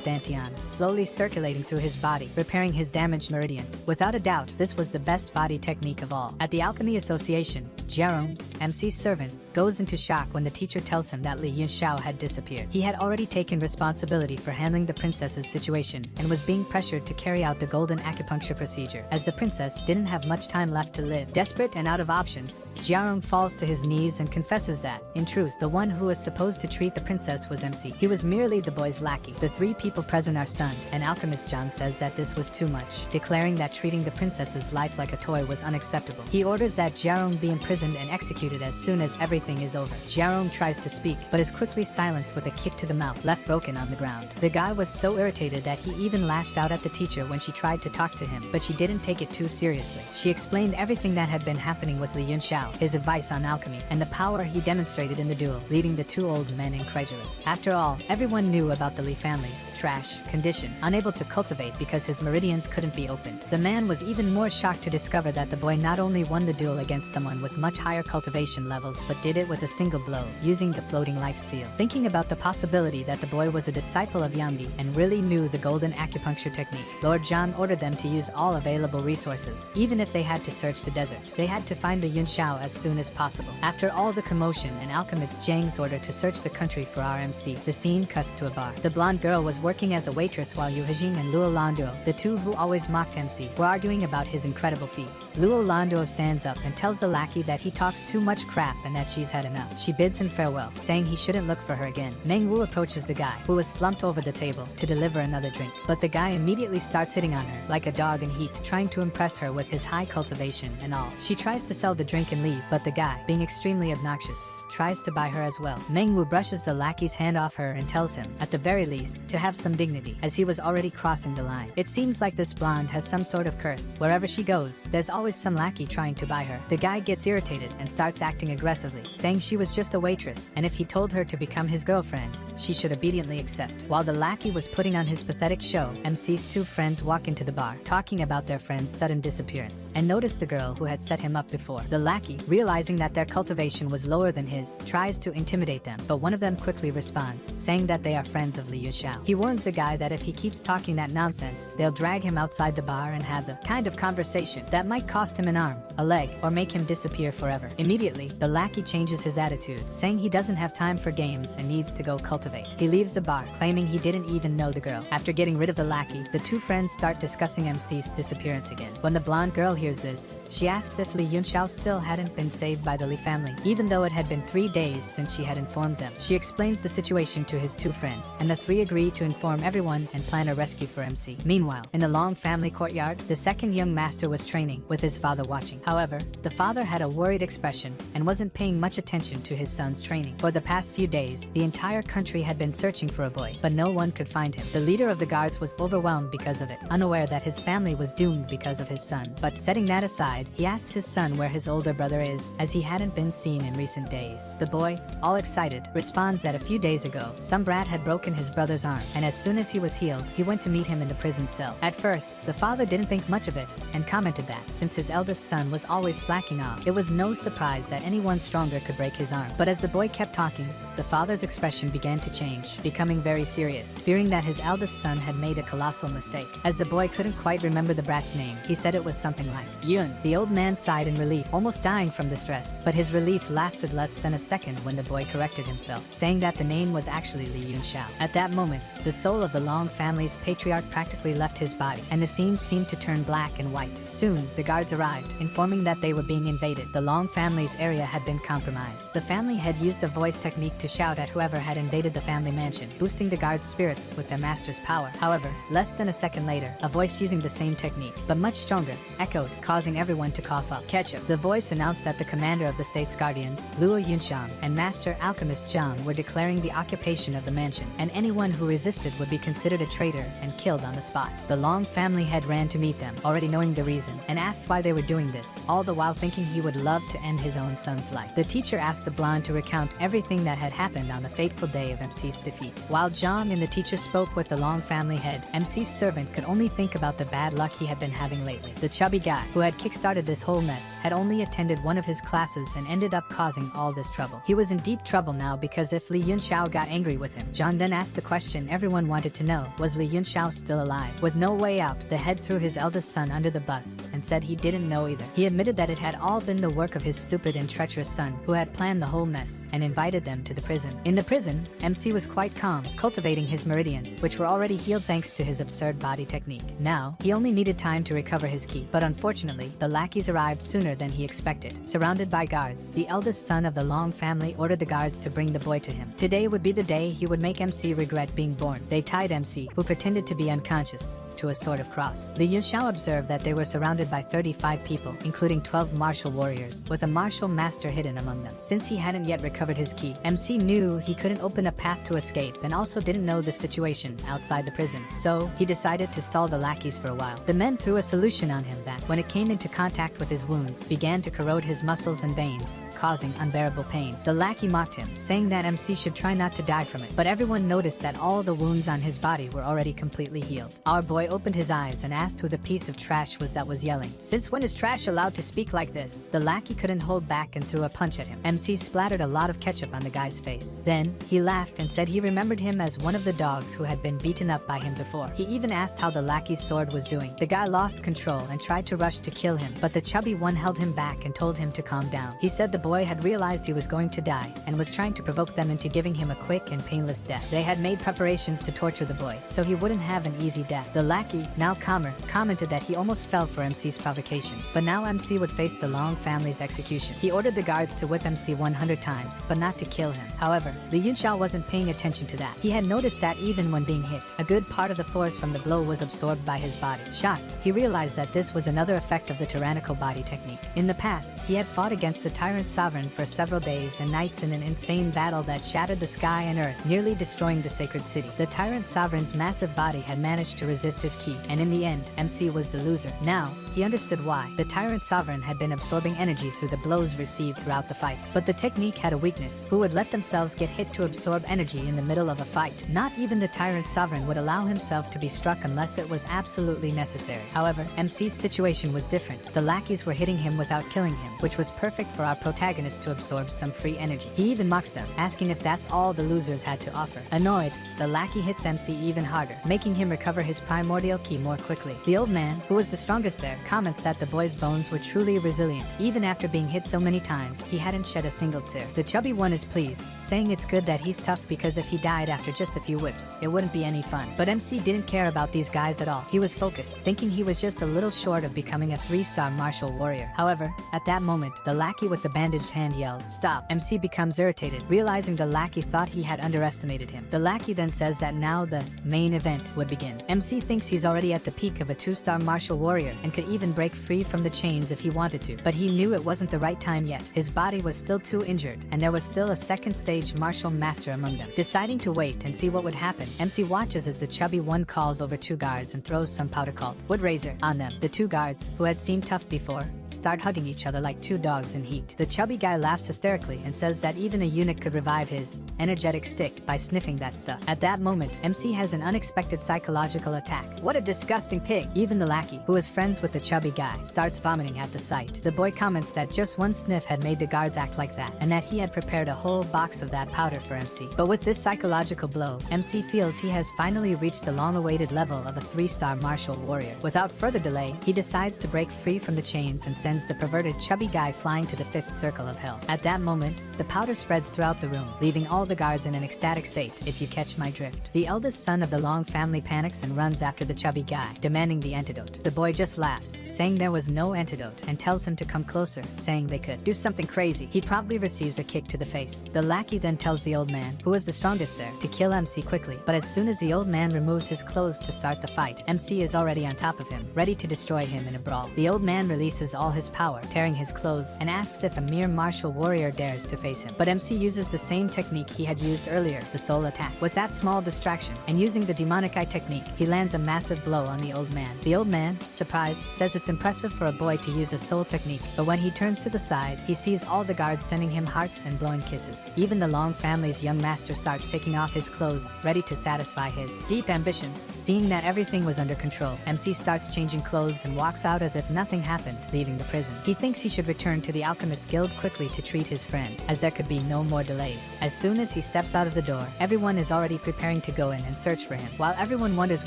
dantian, slowly circulating through his body, repairing his damaged meridians. Without a doubt, this was the best body technique of all. At the Alchemy Association, Jerome, MC's servant, goes into shock when the teacher tells him that Li Yunxiao had disappeared. He had already taken responsibility for handling the princess's situation and was being pressured to carry out the golden acupuncture procedure, as the princess didn't have much time left to live. Desperate and out of options, Jiarong falls to his knees and confesses that, in truth, the one who was supposed to treat the princess was MC. He was merely the boy's lackey. The 3 people present are stunned, and alchemist Zhang says that this was too much, declaring that treating the princess's life like a toy was unacceptable. He orders that Jiarong be imprisoned and executed as soon as everything is over. Jiarong tries to speak, but is quickly silenced with a kick to the mouth, left broken on the ground. The guy was so irritated that he even lashed out at the teacher when she tried to talk to him, but she didn't take it too seriously. She explained everything that had been happening with Li Yunxiao, his advice on alchemy, and the power he demonstrated in the duel, leaving the 2 old men incredulous. After all, everyone knew about the Li family's trash condition, unable to cultivate because his meridians couldn't be opened. The man was even more shocked to discover that the boy not only won the duel against someone with much higher cultivation levels, but did it with a single blow, using the floating life seal. Thinking about the possibility that the boy was a disciple of Yambi and really knew the golden acupuncture technique, Lord Zhang ordered them to use all available resources. Even if they had to search the desert, they had to find the Yunxiao as soon as possible. After all the commotion and alchemist Zhang's order to search the country for RMC, the scene cuts to a bar. The blonde girl was working as a waitress while Yu Hejing and Luo Landuo, the 2 who always mocked MC, were arguing about his incredible feats. Luo Landuo stands up and tells the lackey that he talks too much crap and that she's had enough. She bids him farewell, saying he shouldn't look for her again. Meng Wu approaches the guy, who was slumped over the table, to deliver another drink. But the guy immediately starts hitting on her, like a dog in heat, trying to impress her with his high cultivation and all. She tries to sell the drink and leave, but the guy, being extremely obnoxious, tries to buy her as well. Meng Wu brushes the lackey's hand off her and tells him, at the very least, to have some dignity, as he was already crossing the line. It seems like this blonde has some sort of curse. Wherever she goes, there's always some lackey trying to buy her. The guy gets irritated and starts acting aggressively, saying she was just a waitress, and if he told her to become his girlfriend, she should obediently accept. While the lackey was putting on his pathetic show, MC's 2 friends walk into the bar, talking about their friend's sudden disappearance, and notice the girl who had set him up before. The lackey, realizing that their cultivation was lower than his, tries to intimidate them, but one of them quickly responds, saying that they are friends of Li Yunxiao. He warns the guy that if he keeps talking that nonsense, they'll drag him outside the bar and have the kind of conversation that might cost him an arm, a leg, or make him disappear forever. Immediately, the lackey changes his attitude, saying he doesn't have time for games and needs to go cultivate. He leaves the bar, claiming he didn't even know the girl. After getting rid of the lackey, the 2 friends start discussing MC's disappearance disappearance again. When the blonde girl hears this, she asks if Li Yunxiao still hadn't been saved by the Li family, even though it had been 3 days since she had informed them. She explains the situation to his 2 friends, and the 3 agree to inform everyone and plan a rescue for MC. Meanwhile, in the Long family courtyard, the second young master was training, with his father watching. However, the father had a worried expression and wasn't paying much attention to his son's training. For the past few days, the entire country had been searching for a boy, but no one could find him. The leader of the guards was overwhelmed because of it, unaware that his family was doomed because of his son. But setting that aside, he asks his son where his older brother is, as he hadn't been seen in recent days. The boy, all excited, responds that a few days ago, some brat had broken his brother's arm, and as soon as he was healed, he went to meet him in the prison cell. At first, the father didn't think much of it, and commented that, since his eldest son was always slacking off, it was no surprise that anyone stronger could break his arm. But as the boy kept talking, the father's expression began to change, becoming very serious, fearing that his eldest son had made a colossal mistake. As the boy couldn't quite remember the brat's name, he said it was something like Yun. The old man sighed in relief, almost dying from the stress, but his relief lasted less than a second when the boy corrected himself, saying that the name was actually Li Yunxiao. At that moment, the soul of the Long family's patriarch practically left his body, and the scene seemed to turn black and white. Soon, the guards arrived, informing that they were being invaded. The Long family's area had been compromised. The family had used a voice technique to shout at whoever had invaded the family mansion, boosting the guards' spirits with their master's power. However, less than a second later, a voice using the same technique, but much stronger, echoed, causing everyone to cough up. Ketchup. The voice announced that the commander of the state's guardians, Luo Yunxiang, and master alchemist Zhang were declaring the occupation of the mansion, and anyone who resisted would be considered a traitor and killed on the spot. The Long family head ran to meet them, already knowing the reason, and asked why they were doing this, all the while thinking he would love to end his own son's life. The teacher asked the blonde to recount everything that had happened on the fateful day of MC's defeat. While Zhang and the teacher spoke with the Long family head, MC's servant could only think about the bad luck he had been having lately. The chubby guy, who had kickstarted this whole mess, had only attended one of his classes and ended up causing all this trouble. He was in deep trouble now because if Li Yunxiao got angry with him, Zhang then asked the question everyone wanted to know, was Li Yunxiao still alive? With no way out, the head threw his eldest son under the bus and said he didn't know either. He admitted that it had all been the work of his stupid and treacherous son, who had planned the whole mess and invited them to the prison. In the prison, MC was quite calm, cultivating his meridians, which were already healed thanks to his absurd body technique. Now, he only needed time to recover his ki, but unfortunately, the lackeys arrived sooner than he expected. Surrounded by guards, the eldest son of the Long family ordered the guards to bring the boy to him. Today would be the day he would make MC regret being born. They tied MC, who pretended to be unconscious, to a sort of cross. Li Yunxiao observed that they were surrounded by 35 people, including 12 martial warriors, with a martial master hidden among them. Since he hadn't yet recovered his ki, MC knew he couldn't open a path to escape and also didn't know the situation outside the prison, so he decided to stall the lackeys for a while. The men threw a solution on him that, when it came into contact with his wounds, began to corrode his muscles and veins, causing unbearable pain. The lackey mocked him, saying that MC should try not to die from it, but everyone noticed that all the wounds on his body were already completely healed. Our boy opened his eyes and asked who the piece of trash was that was yelling. Since when is trash allowed to speak like this? The lackey couldn't hold back and threw a punch at him. MC splattered a lot of ketchup on the guy's face. Then, he laughed and said he remembered him as one of the dogs who had been beaten up by him before. He even asked how the lackey's sword was doing. The guy lost control and tried to rush to kill him, but the chubby one held him back and told him to calm down. He said the boy had realized he was going to die and was trying to provoke them into giving him a quick and painless death. They had made preparations to torture the boy, so he wouldn't have an easy death. The lackey, now calmer, commented that he almost fell for MC's provocations, but now MC would face the Long family's execution. He ordered the guards to whip MC 100 times, but not to kill him. However, Li Yunxiao wasn't paying attention to that. He had noticed that even when being hit, a good part of the force from the blow was absorbed by his body. Shocked, he realized that this was another effect of the tyrannical body technique. In the past, he had fought against the Tyrant Sovereign for several days and nights in an insane battle that shattered the sky and earth, nearly destroying the sacred city. The Tyrant Sovereign's massive body had managed to resist his ki, and in the end, MC was the loser. Now, he understood why. The Tyrant Sovereign had been absorbing energy through the blows received throughout the fight. But the technique had a weakness. Who would let themselves get hit to absorb energy in the middle of a fight? Not even the Tyrant Sovereign would allow himself to be struck unless it was absolutely necessary. However, MC's situation was different. The lackeys were hitting him without killing him, which was perfect for our protagonist to absorb some free energy. He even mocks them, asking if that's all the losers had to offer. Annoyed, the lackey hits MC even harder, making him recover his primordial primordial key more quickly. The old man, who was the strongest there, comments that the boy's bones were truly resilient. Even after being hit so many times, he hadn't shed a single tear. The chubby one is pleased, saying it's good that he's tough because if he died after just a few whips, it wouldn't be any fun. But MC didn't care about these guys at all. He was focused, thinking he was just a little short of becoming a 3-star martial warrior. However, at that moment, the lackey with the bandaged hand yells, "Stop!" MC becomes irritated, realizing the lackey thought he had underestimated him. The lackey then says that now the main event would begin. MC thinks he's already at the peak of a 2-star martial warrior and could even break free from the chains if he wanted to, but he knew it wasn't the right time yet. His body was still too injured, and there was still a second stage martial master among them. Deciding to wait and see what would happen, MC watches as the chubby one calls over 2 guards and throws some powder called Wood Razor on them. The 2 guards, who had seemed tough before, start hugging each other like 2 dogs in heat. The chubby guy laughs hysterically and says that even a eunuch could revive his energetic stick by sniffing that stuff. At that moment, MC has an unexpected psychological attack. What a disgusting pig! Even the lackey, who is friends with the chubby guy, starts vomiting at the sight. The boy comments that just one sniff had made the guards act like that, and that he had prepared a whole box of that powder for MC. But with this psychological blow, MC feels he has finally reached the long-awaited level of a 3-star martial warrior. Without further delay, he decides to break free from the chains and sends the perverted chubby guy flying to the 5th circle of hell. At that moment, the powder spreads throughout the room, leaving all the guards in an ecstatic state, if you catch my drift. The eldest son of the Long family panics and runs after the chubby guy, demanding the antidote. The boy just laughs, saying there was no antidote, and tells him to come closer, saying they could do something crazy. He promptly receives a kick to the face. The lackey then tells the old man, who was the strongest there, to kill MC quickly, but as soon as the old man removes his clothes to start the fight, MC is already on top of him, ready to destroy him in a brawl. The old man releases all his power, tearing his clothes, and asks if a mere martial warrior dares to face him. But MC uses the same technique he had used earlier, the soul attack. With that small distraction, and using the demonic eye technique, he lands a massive blow on the old man. The old man, surprised, says it's impressive for a boy to use a soul technique, but when he turns to the side, he sees all the guards sending him hearts and blowing kisses. Even the Long family's young master starts taking off his clothes, ready to satisfy his deep ambitions. Seeing that everything was under control, MC starts changing clothes and walks out as if nothing happened, leaving the prison. He thinks he should return to the Alchemist Guild quickly to treat his friend, as there could be no more delays. As soon as he steps out of the door, everyone is already preparing to go in and search for him. While everyone wonders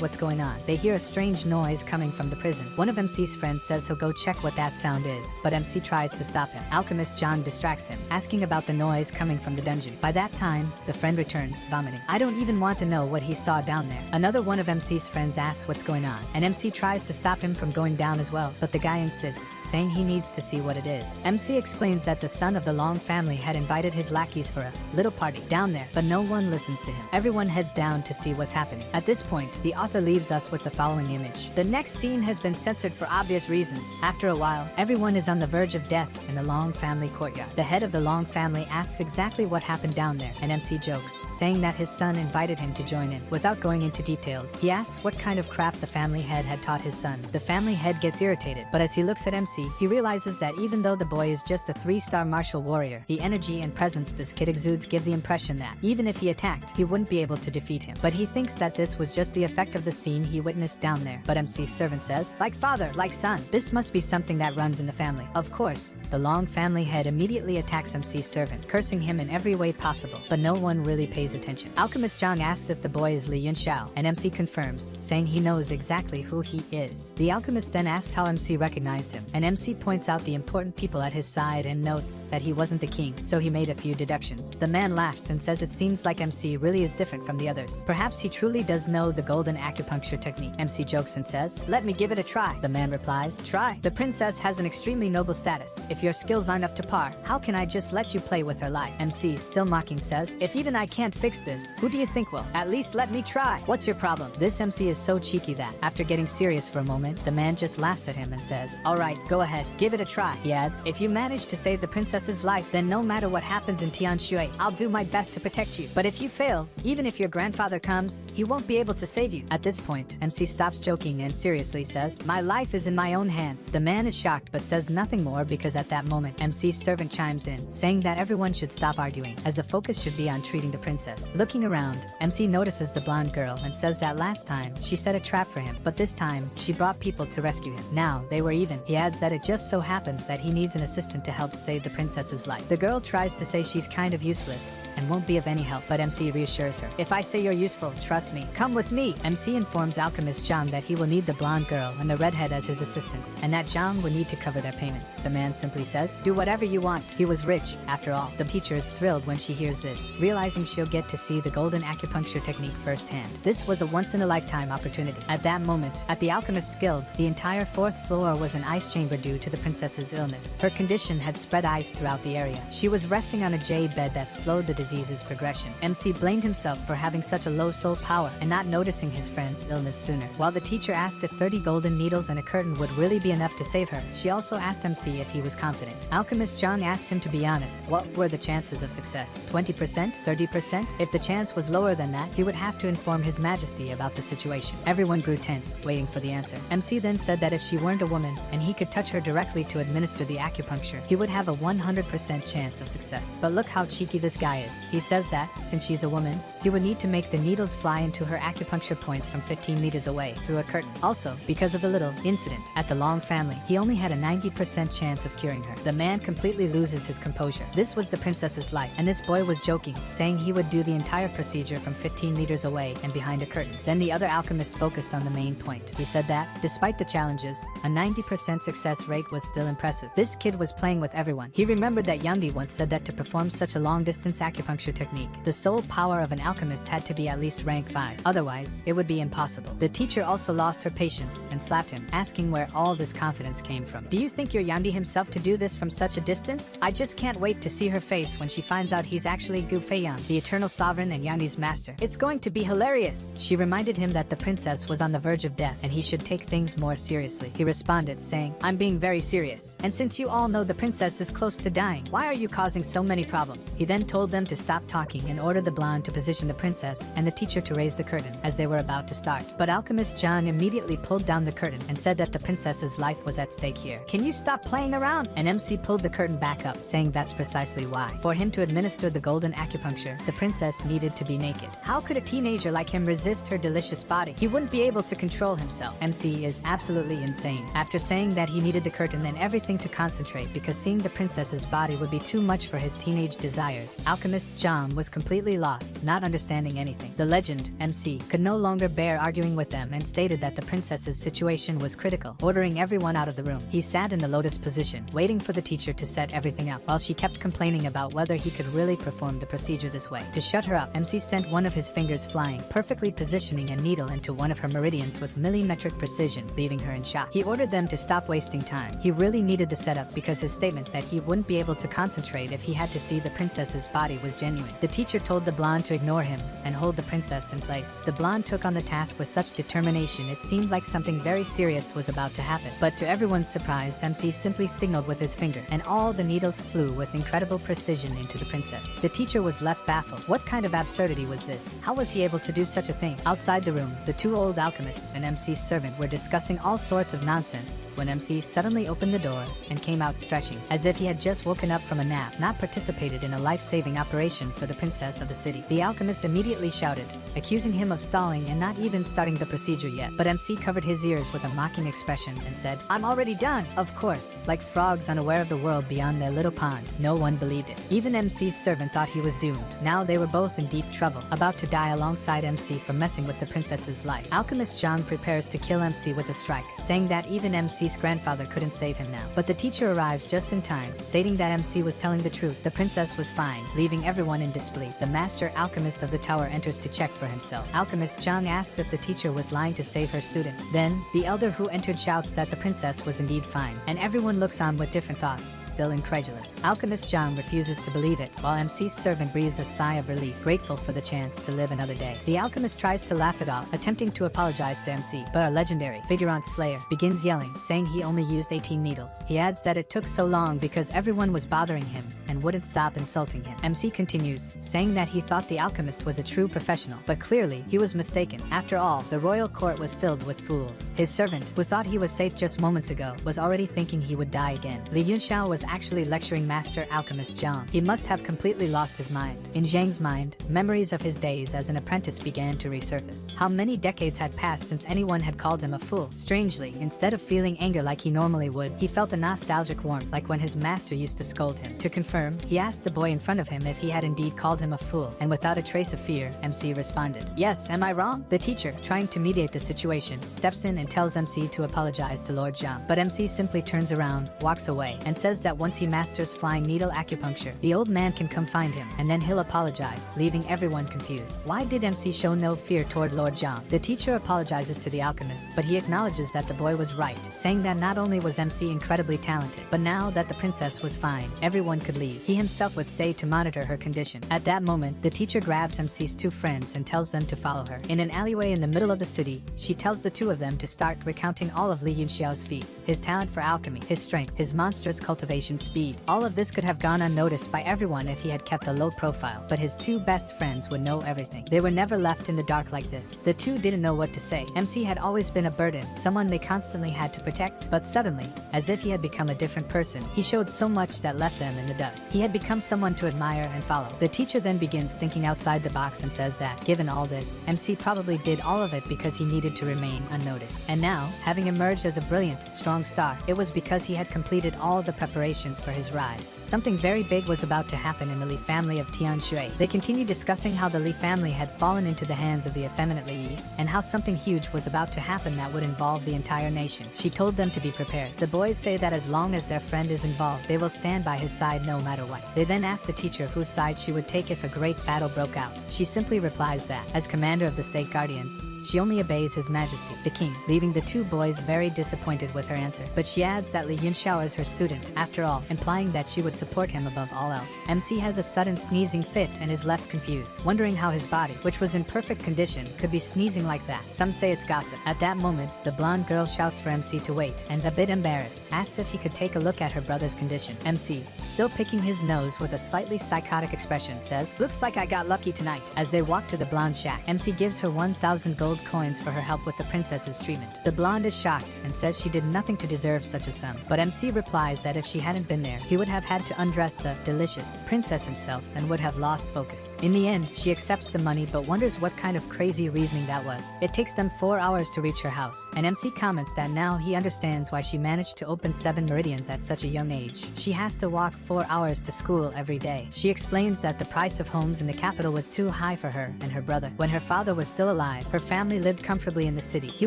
what's going on, they hear a strange noise coming from the prison. One of MC's friends says he'll go check what that sound is, but MC tries to stop him. Alchemist John distracts him, asking about the noise coming from the dungeon. By that time, the friend returns, vomiting. I don't even want to know what he saw down there. Another one of MC's friends asks what's going on, and MC tries to stop him from going down as well, but the guy insists, saying he needs to see what it is. MC explains that the son of the Long family had invited his lackeys for a little party down there, but no one listens to him. Everyone heads down to see what's happening. At this point, the author leaves us with the following image. The next scene has been censored for obvious reasons. After a while, everyone is on the verge of death in the Long family courtyard. The head of the Long family asks exactly what happened down there, and MC jokes, saying that his son invited him to join in. Without going into details, he asks what kind of crap the family head had taught his son. The family head gets irritated, but as he looks at MC, he realizes that even though the boy is just a 3-star martial warrior, the energy and presence this kid exudes give the impression that, even if he attacked, he wouldn't be able to defeat him. But he thinks that this was just the effect of the scene he witnessed down there. But MC's servant says, like father, like son. This must be something that runs in the family. Of course, the Long family head immediately attacks MC's servant, cursing him in every way possible, but no one really pays attention. Alchemist Zhang asks if the boy is Li Yunxiao, and MC confirms, saying he knows exactly who he is. The alchemist then asks how MC recognized him, and MC points out the important people at his side and notes that he wasn't the king, so he made a few deductions. The man laughs and says it seems like MC really is different from the others. Perhaps he truly does know the golden acupuncture technique. MC jokes and says, let me give it a try. The man replies, try. The princess has an extremely noble status. If your skills aren't up to par, how can I just let you play with her life? MC, still mocking, says, if even I can't fix this, who do you think will? At least let me try. What's your problem? This MC is so cheeky that, after getting serious for a moment, the man just laughs at him and says, alright, go ahead, give it a try. He adds, if you manage to save the princess's life, then no matter what happens in Tianshui, I'll do my best to protect you. But if you fail, even if your grandfather comes, he won't be able to save you. At this point, MC stops joking and seriously says, my life is in my own hands. The man is shocked but says nothing more because at that moment, MC's servant chimes in, saying that everyone should stop arguing, as the focus should be on treating the princess. Looking around, MC notices the blonde girl and says that last time, she set a trap for him, but this time, she brought people to rescue him. Now, they were even. He adds that it just so happens that he needs an assistant to help save the princess's life. The girl tries to say she's kind of useless and won't be of any help, but MC reassures her. If I say you're useful, trust me. Come with me. MC informs alchemist Zhang that he will need the blonde girl and the redhead as his assistants, and that Zhang would need to cover their payments. The man simply says, do whatever you want. He was rich, after all. The teacher is thrilled when she hears this, realizing she'll get to see the golden acupuncture technique firsthand. This was a once-in-a-lifetime opportunity. At that moment, at the Alchemist's Guild, the entire 4th floor was an ice chamber due to the princess's illness. Her condition had spread ice throughout the area. She was resting on a jade bed that slowed the disease's progression. MC blamed himself for having such a low soul power and not noticing his friend's illness sooner. While the teacher asked if 30 golden needles and a curtain would really be enough to save her, she also asked MC if he was confident. Alchemist Zhang asked him to be honest. What were the chances of success? 20%? 30%? If the chance was lower than that, he would have to inform His Majesty about the situation. Everyone grew tense, waiting for the answer. MC then said that if she weren't a woman and he could touch her directly to administer the acupuncture, he would have a 100% chance of success. But look how cheeky this guy is. He says that, since she's a woman, he would need to make the needles fly into her acupuncture points from 15 meters away through a curtain. Also, because of the little incident at the Long family, he only had a 90% chance of curing her. The man completely loses his composure. This was the princess's life, and this boy was joking, saying he would do the entire procedure from 15 meters away and behind a curtain. Then the other alchemist focused on the main point. He said that, despite the challenges, a 90% success rate was still impressive. This kid was playing with everyone. He remembered that Yandi once said that to perform such a long-distance acupuncture technique, the soul power of an alchemist had to be at least rank 5. Otherwise, it would be impossible. The teacher also lost her patience and slapped him, asking where all this confidence came from. Do you think you're Yandi himself to do this from such a distance? I just can't wait to see her face when she finds out he's actually Gu Feiyan, the eternal sovereign and Yandi's master. It's going to be hilarious. She reminded him that the princess was on the verge of death and he should take things more seriously. He responded, saying, I'm being very serious. And since you all know the princess is close to dying, why are you causing so many problems? He then told them to stop talking and ordered the blonde to position the princess and the teacher to raise the curtain as they were about to start. But Alchemist Zhang immediately pulled down the curtain and said that the princess's life was at stake here. Can you stop playing around? And MC pulled the curtain back up, saying that's precisely why. For him to administer the golden acupuncture, the princess needed to be naked. How could a teenager like him resist her delicious body? He wouldn't be able to control himself. MC is absolutely insane. After saying that he needed the curtain and everything to concentrate because seeing the princess's body would be too much for his teenage desires, Alchemist Zhang was completely lost, not understanding anything. The legend, MC, could no longer bear arguing with them and stated that the princess's situation was critical, ordering everyone out of the room. He sat in the lotus position, waiting for the teacher to set everything up, while she kept complaining about whether he could really perform the procedure this way. To shut her up, MC sent one of his fingers flying, perfectly positioning a needle into one of her meridians with millimetric precision, leaving her in shock. He ordered them to stop wasting time. He really needed the setup because his statement that he wouldn't be able to concentrate if he had to see the princess's body was genuine. The teacher told the blonde to ignore him and hold the princess in place. The blonde took on the task with such determination it seemed like something very serious was about to happen. But to everyone's surprise, MC simply signaled with his finger, and all the needles flew with incredible precision into the princess. The teacher was left baffled. What kind of absurdity was this? How was he able to do such a thing? Outside the room, the two old alchemists and MC's servant were discussing all sorts of nonsense when MC suddenly opened the door and came out stretching, as if he had just woken up from a nap, not participated in a life-saving operation for the princess of the city. The alchemist immediately shouted, accusing him of stalling and not even starting the procedure yet. But MC covered his ears with a mocking expression and said, I'm already done. Of course, like frogs unaware of the world beyond their little pond, no one believed it. Even MC's servant thought he was doomed. Now they were both in deep trouble, about to die alongside MC for messing with the princess's life. Alchemist Zhang prepares to kill MC with a strike, saying that even MC's grandfather couldn't save him now. But the teacher arrives just in time, stating that MC was telling the truth. The princess was fine, leaving everyone in disbelief. The master alchemist of the tower enters to check for himself. Alchemist Zhang asks if the teacher was lying to save her student. Then, the elder who entered shouts that the princess was indeed fine, and everyone looks on with different thoughts, still incredulous. Alchemist Zhang refuses to believe it, while MC's servant breathes a sigh of relief, grateful for the chance to live another day. The alchemist tries to laugh it off, attempting to apologize to MC, but our legendary figurant Slayer begins yelling, saying he only used 18 needles. He adds that it took so long because everyone was bothering him, and wouldn't stop insulting him. MC continues, saying that he thought the alchemist was a true professional, but clearly he was mistaken. After all, the royal court was filled with fools. His servant, who thought he was safe just moments ago, was already thinking he would die again. Li Yunxiao was actually lecturing Master Alchemist Zhang. He must have completely lost his mind. In Zhang's mind, memories of his days as an apprentice began to resurface. How many decades had passed since anyone had called him a fool? Strangely, instead of feeling anger like he normally would, he felt a nostalgic warmth like when his master used to scold him. To confirm, he asked the boy in front of him if he had indeed called him a fool, and without a trace of fear, MC responded, "Yes, am I wrong?" The teacher, trying to mediate the situation, steps in and tells MC to apologize to Lord Zhang. But MC simply turns around, walks away, and says that once he masters flying needle acupuncture, the old man can come find him, and then he'll apologize, leaving everyone confused. Why did MC show no fear toward Lord Zhang? The teacher apologizes to the alchemist, but he acknowledges that the boy was right, saying that not only was MC incredibly talented, but now that the princess was fine, everyone could leave. He himself would stay to monitor her condition. At that moment, the teacher grabs MC's two friends and tells them to follow her. In an alleyway in the middle of the city, she tells the two of them to start recounting all of Li Yunxiao's feats, his talent for alchemy, his strength, his monstrous cultivation speed. All of this could have gone unnoticed by everyone if he had kept a low profile, but his two best friends would know everything. They were never left in the dark like this. The two didn't know what to say. MC had always been a burden, someone they constantly had to protect, but suddenly, as if he had become a different person, he showed so much that left them in the dust. He had become someone to admire and follow. The teacher then begins thinking outside the box and says that, given all this, MC probably did all of it because he needed to remain unnoticed. And now, having emerged as a brilliant, strong star, it was because he had completed all the preparations for his rise. Something very big was about to happen in the Li family of Tianshui. They continued discussing how the Li family had fallen into the hands of the effeminate Li Yi, and how something huge was about to happen that would involve the entire nation. She told them to be prepared. The boys say that as long as their friend is involved, they will stand by his side no matter what. They then ask the teacher whose side she would take if a great battle broke out. She simply replies that, as commander of the state guardians, she only obeys His Majesty, the king, leaving the two boys very disappointed with her answer. But she adds that Li Yunxiao is her student, after all, implying that she would support him above all else. MC has a sudden sneezing fit and is left confused, wondering how his body, which was in perfect condition, could be sneezing like that. Some say it's gossip. At that moment, the blonde girl shouts for MC to wait, and a bit embarrassed, asks if he could take a look at her brother's condition. MC, still picking his nose with a slightly psychotic expression, says, "Looks like I got lucky tonight." As they walk to the blonde's shack, MC gives her 1,000 gold coins for her help with the princess's treatment. The blonde is shocked and says she did nothing to deserve such a sum. But MC replies that if she hadn't been there, he would have had to undress the delicious princess himself and would have lost focus. In the end, she accepts the money but wonders what kind of crazy reasoning that was. It takes them 4 hours to reach her house, and MC comments that now he understands why she managed to open 7 meridians at such a young age. She has to walk 4 hours to school every day. She explains that the price of homes in the capital was too high for her and her brother. When her father was still alive, her family lived comfortably in the city. He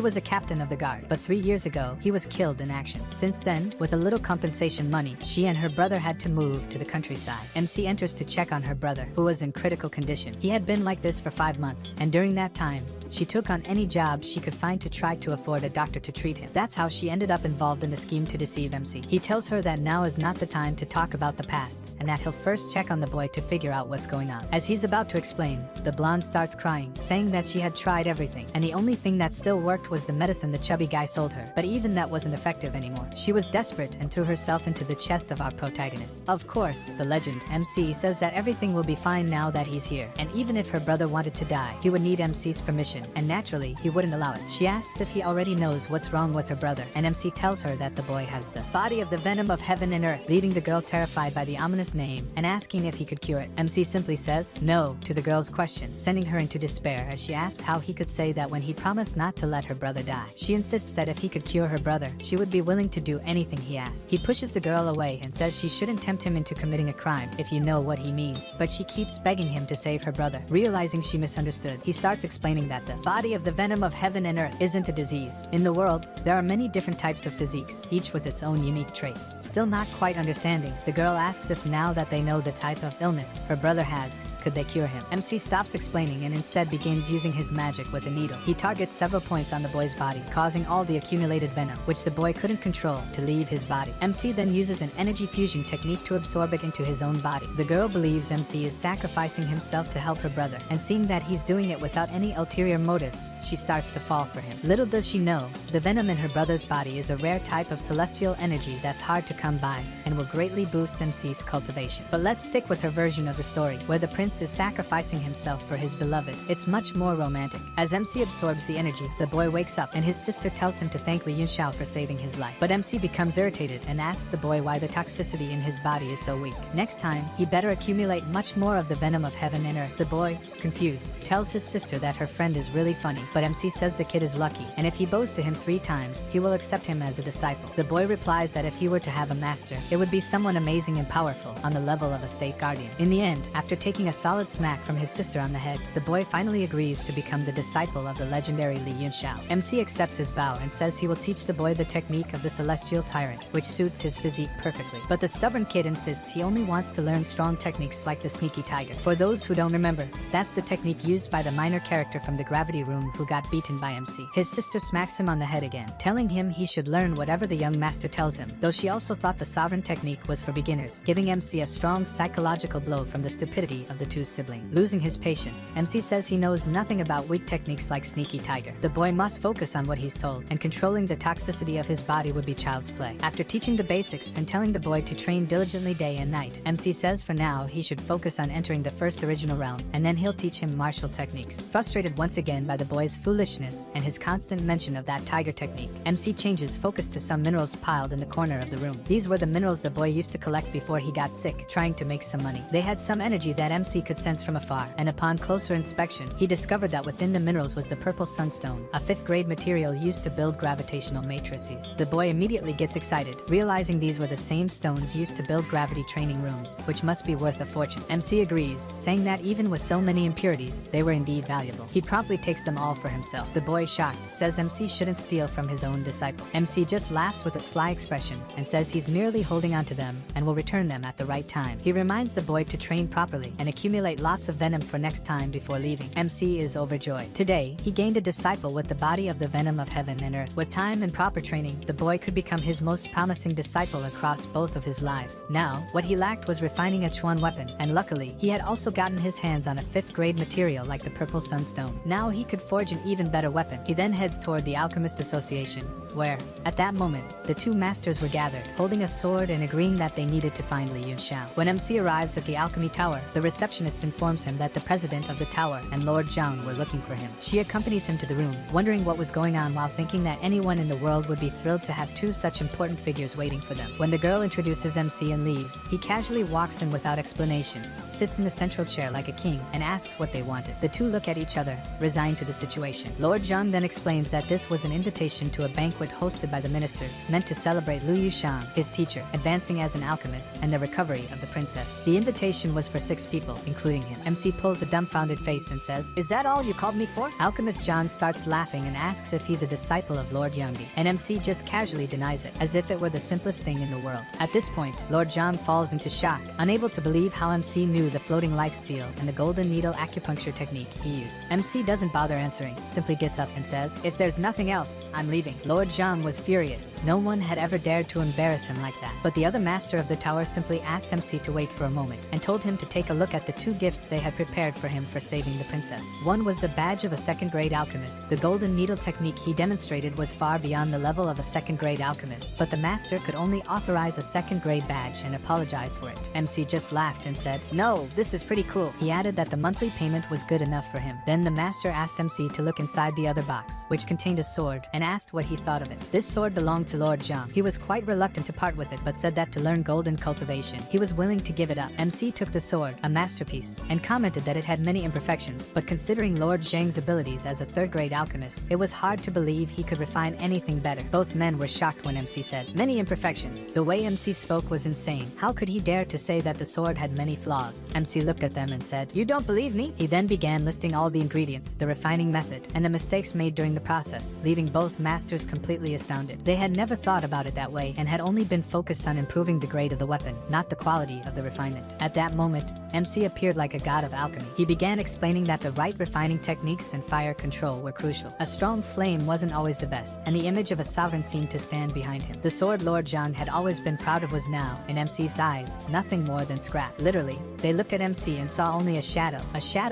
was a captain of the guard, but 3 years ago, he was killed in action. Since then, with a little compensation money, she and her brother had to move to the countryside. MC enters to check on her brother, who was in critical condition. He had been like this for 5 months, and during that time, she took on any job she could find to try to afford a doctor to treat him. That's how she ended up involved in the scheme to deceive MC. He tells her that now is not the time to talk about the past, and that he'll first check on the boy to figure out what's going on. As he's about to explain, the blonde starts crying, saying that she had tried everything, and the only thing that still worked was the medicine the chubby guy sold her. But even that wasn't effective anymore. She was desperate and threw herself into the chest of our protagonist. Of course, the legend, MC, says that everything will be fine now that he's here, and even if her brother wanted to die, he would need MC's permission, and naturally, he wouldn't allow it. She asks if he already knows what's wrong with her brother, and MC tells her that the boy has the body of the venom of heaven and earth, leaving the girl terrified by the ominous name and asking if he could cure it. MC simply says no to the girl's question, sending her into despair as she asks how he could say that when he promised not to let her brother die. She insists that if he could cure her brother, she would be willing to do anything he asked. He pushes the girl away and says she shouldn't tempt him into committing a crime, if you know what he means. But she keeps begging him to save her brother. Realizing she misunderstood, he starts explaining that the body of the venom of heaven and earth isn't a disease. In the world, there are many different types of physiques, each with its own unique traits. Still not quite understanding, the girl asks if now that they know the type of illness her brother has, could they cure him? MC stops explaining and instead begins using his magic with a needle. He targets several points on the boy's body, causing all the accumulated venom, which the boy couldn't control, to leave his body. MC then uses an energy fusion technique to absorb it into his own body. The girl believes MC is sacrificing himself to help her brother, and seeing that he's doing it without any ulterior motives, she starts to fall for him. Little does she know, the venom in her brother's body is a rare type of celestial energy that's hard to come by, and will greatly boost MC's piece Cultivation. But let's stick with her version of the story, where the prince is sacrificing himself for his beloved. It's much more romantic. As MC absorbs the energy, the boy wakes up and his sister tells him to thank Li Yunxiao for saving his life. But MC becomes irritated and asks the boy why the toxicity in his body is so weak. Next time, he better accumulate much more of the venom of heaven and earth. The boy, confused, tells his sister that her friend is really funny, but MC says the kid is lucky, and if he bows to him 3 times, he will accept him as a disciple. The boy replies that if he were to have a master, it would be someone amazing and powerful, on the level of a state guardian. In the end, after taking a solid smack from his sister on the head, the boy finally agrees to become the disciple of the legendary Li Yunxiao. MC accepts his vow and says he will teach the boy the technique of the celestial tyrant, which suits his physique perfectly. But the stubborn kid insists he only wants to learn strong techniques like the sneaky tiger. For those who don't remember, that's the technique used by the minor character from the gravity room who got beaten by MC. His sister smacks him on the head again, telling him he should learn whatever the young master tells him, though she also thought the sovereign technique was for beginners, giving MC a strong psychological blow from the stupidity of the 2 siblings. Losing his patience, MC says he knows nothing about weak techniques like sneaky tiger. The boy must focus on what he's told, and controlling the toxicity of his body would be child's play. After teaching the basics and telling the boy to train diligently day and night, MC says for now he should focus on entering the first original realm, and then he'll teach him martial techniques. Frustrated once again by the boy's foolishness and his constant mention of that tiger technique, MC changes focus to some minerals piled in the corner of the room. These were the minerals the boy used to collect before he got sick, trying to make some money. They had some energy that MC could sense from afar, and upon closer inspection, he discovered that within the minerals was the purple sunstone, a 5th grade material used to build gravitational matrices. The boy immediately gets excited, realizing these were the same stones used to build gravity training rooms, which must be worth a fortune. MC agrees, saying that even with so many impurities, they were indeed valuable. He promptly takes them all for himself. The boy, shocked, says MC shouldn't steal from his own disciple. MC just laughs with a sly expression and says he's merely holding on to them and will return them at the right time. He reminds the boy to train properly and accumulate lots of venom for next time before leaving. MC is overjoyed. Today, he gained a disciple with the body of the venom of heaven and earth. With time and proper training, the boy could become his most promising disciple across both of his lives. Now, what he lacked was refining a Chuan weapon, and luckily, he had also gotten his hands on a 5th grade material like the purple sunstone. Now he could forge an even better weapon. He then heads toward the Alchemist Association, where, at that moment, the 2 masters were gathered, holding a sword and agreeing that they needed to find Li Yunxiao. When MC arrives at the Alchemy Tower, the receptionist informs him that the president of the tower and Lord Zhang were looking for him. She accompanies him to the room, wondering what was going on while thinking that anyone in the world would be thrilled to have 2 such important figures waiting for them. When the girl introduces MC and leaves, he casually walks in without explanation, sits in the central chair like a king, and asks what they wanted. The 2 look at each other, resigned to the situation. Lord Zhang then explains that this was an invitation to a banquet hosted by the ministers, meant to celebrate Lu Yushang, his teacher, advancing as an alchemist, and the recovery of the princess. The invitation was for 6 people, including him. MC pulls a dumbfounded face and says, "Is that all you called me for?" Alchemist John starts laughing and asks if he's a disciple of Lord Yangdi, and MC just casually denies it, as if it were the simplest thing in the world. At this point, Lord Zhang falls into shock, unable to believe how MC knew the floating life seal and the golden needle acupuncture technique he used. MC doesn't bother answering, simply gets up and says, "If there's nothing else, I'm leaving." Lord Zhang was furious. No one had ever dared to embarrass him like that. But the other master of the tower simply asked MC to wait for a moment, and told him to take a look at the 2 gifts they had prepared for him for saving the princess. One was the badge of a 2nd grade alchemist. The golden needle technique he demonstrated was far beyond the level of a 2nd grade alchemist, but the master could only authorize a 2nd grade badge and apologized for it. MC just laughed and said, "No, this is pretty cool." He added that the monthly payment was good enough for him. Then the master asked MC to look inside the other box, which contained a sword, and asked what he thought of it. This sword belonged to Lord Zhang. He was quite reluctant to part with it, but said that to learn golden cultivation, he was willing to give it up. MC took the sword, a masterpiece, and commented that it had many imperfections, but considering Lord Zhang's abilities as a 3rd grade alchemist, it was hard to believe he could refine anything better. Both men were shocked when MC said, "Many imperfections." The way MC spoke was insane. How could he dare to say that the sword had many flaws? MC looked at them and said, "You don't believe me?" He then began listing all the ingredients, the refining method, and the mistakes made during the process, leaving both masters completely astounded. They had never thought about it that way and had only been focused on improving the grade of the weapon, not the quality of the refinement. At that moment, MC appeared like a god of alchemy. He began explaining that the right refining techniques and fire control were crucial. A strong flame wasn't always the best, and the image of a sovereign seemed to stand behind him. The sword Lord Zhang had always been proud of was now, in MC's eyes, nothing more than scrap. Literally, they looked at MC and saw only a shadow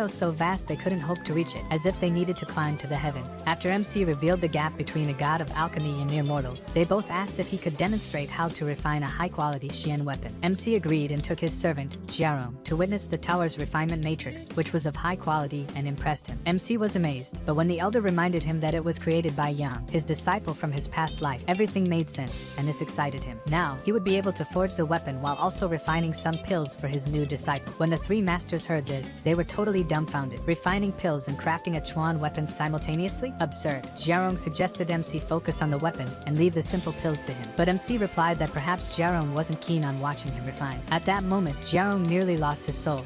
so vast they couldn't hope to reach it, as if they needed to climb to the heavens. After MC revealed the gap between a god of alchemy and mere mortals, they both asked if he could demonstrate how to refine a high-quality Xian weapon. MC agreed and took his servant, Jiarong, to witness the tower's refinement matrix, which was of high quality and impressed him. MC was amazed, but when the elder reminded him that it was created by Yang, his disciple from his past life, everything made sense, and this excited him. Now, he would be able to forge the weapon while also refining some pills for his new disciple. When the three masters heard this, they were totally dumbfounded. Refining pills and crafting a Chuan weapon simultaneously? Absurd. Jiarong suggested MC focus on the weapon and leave the simple pills to him, but MC replied that perhaps Jiarong wasn't keen on watching him refine. At that moment, Jiarong nearly lost his soul.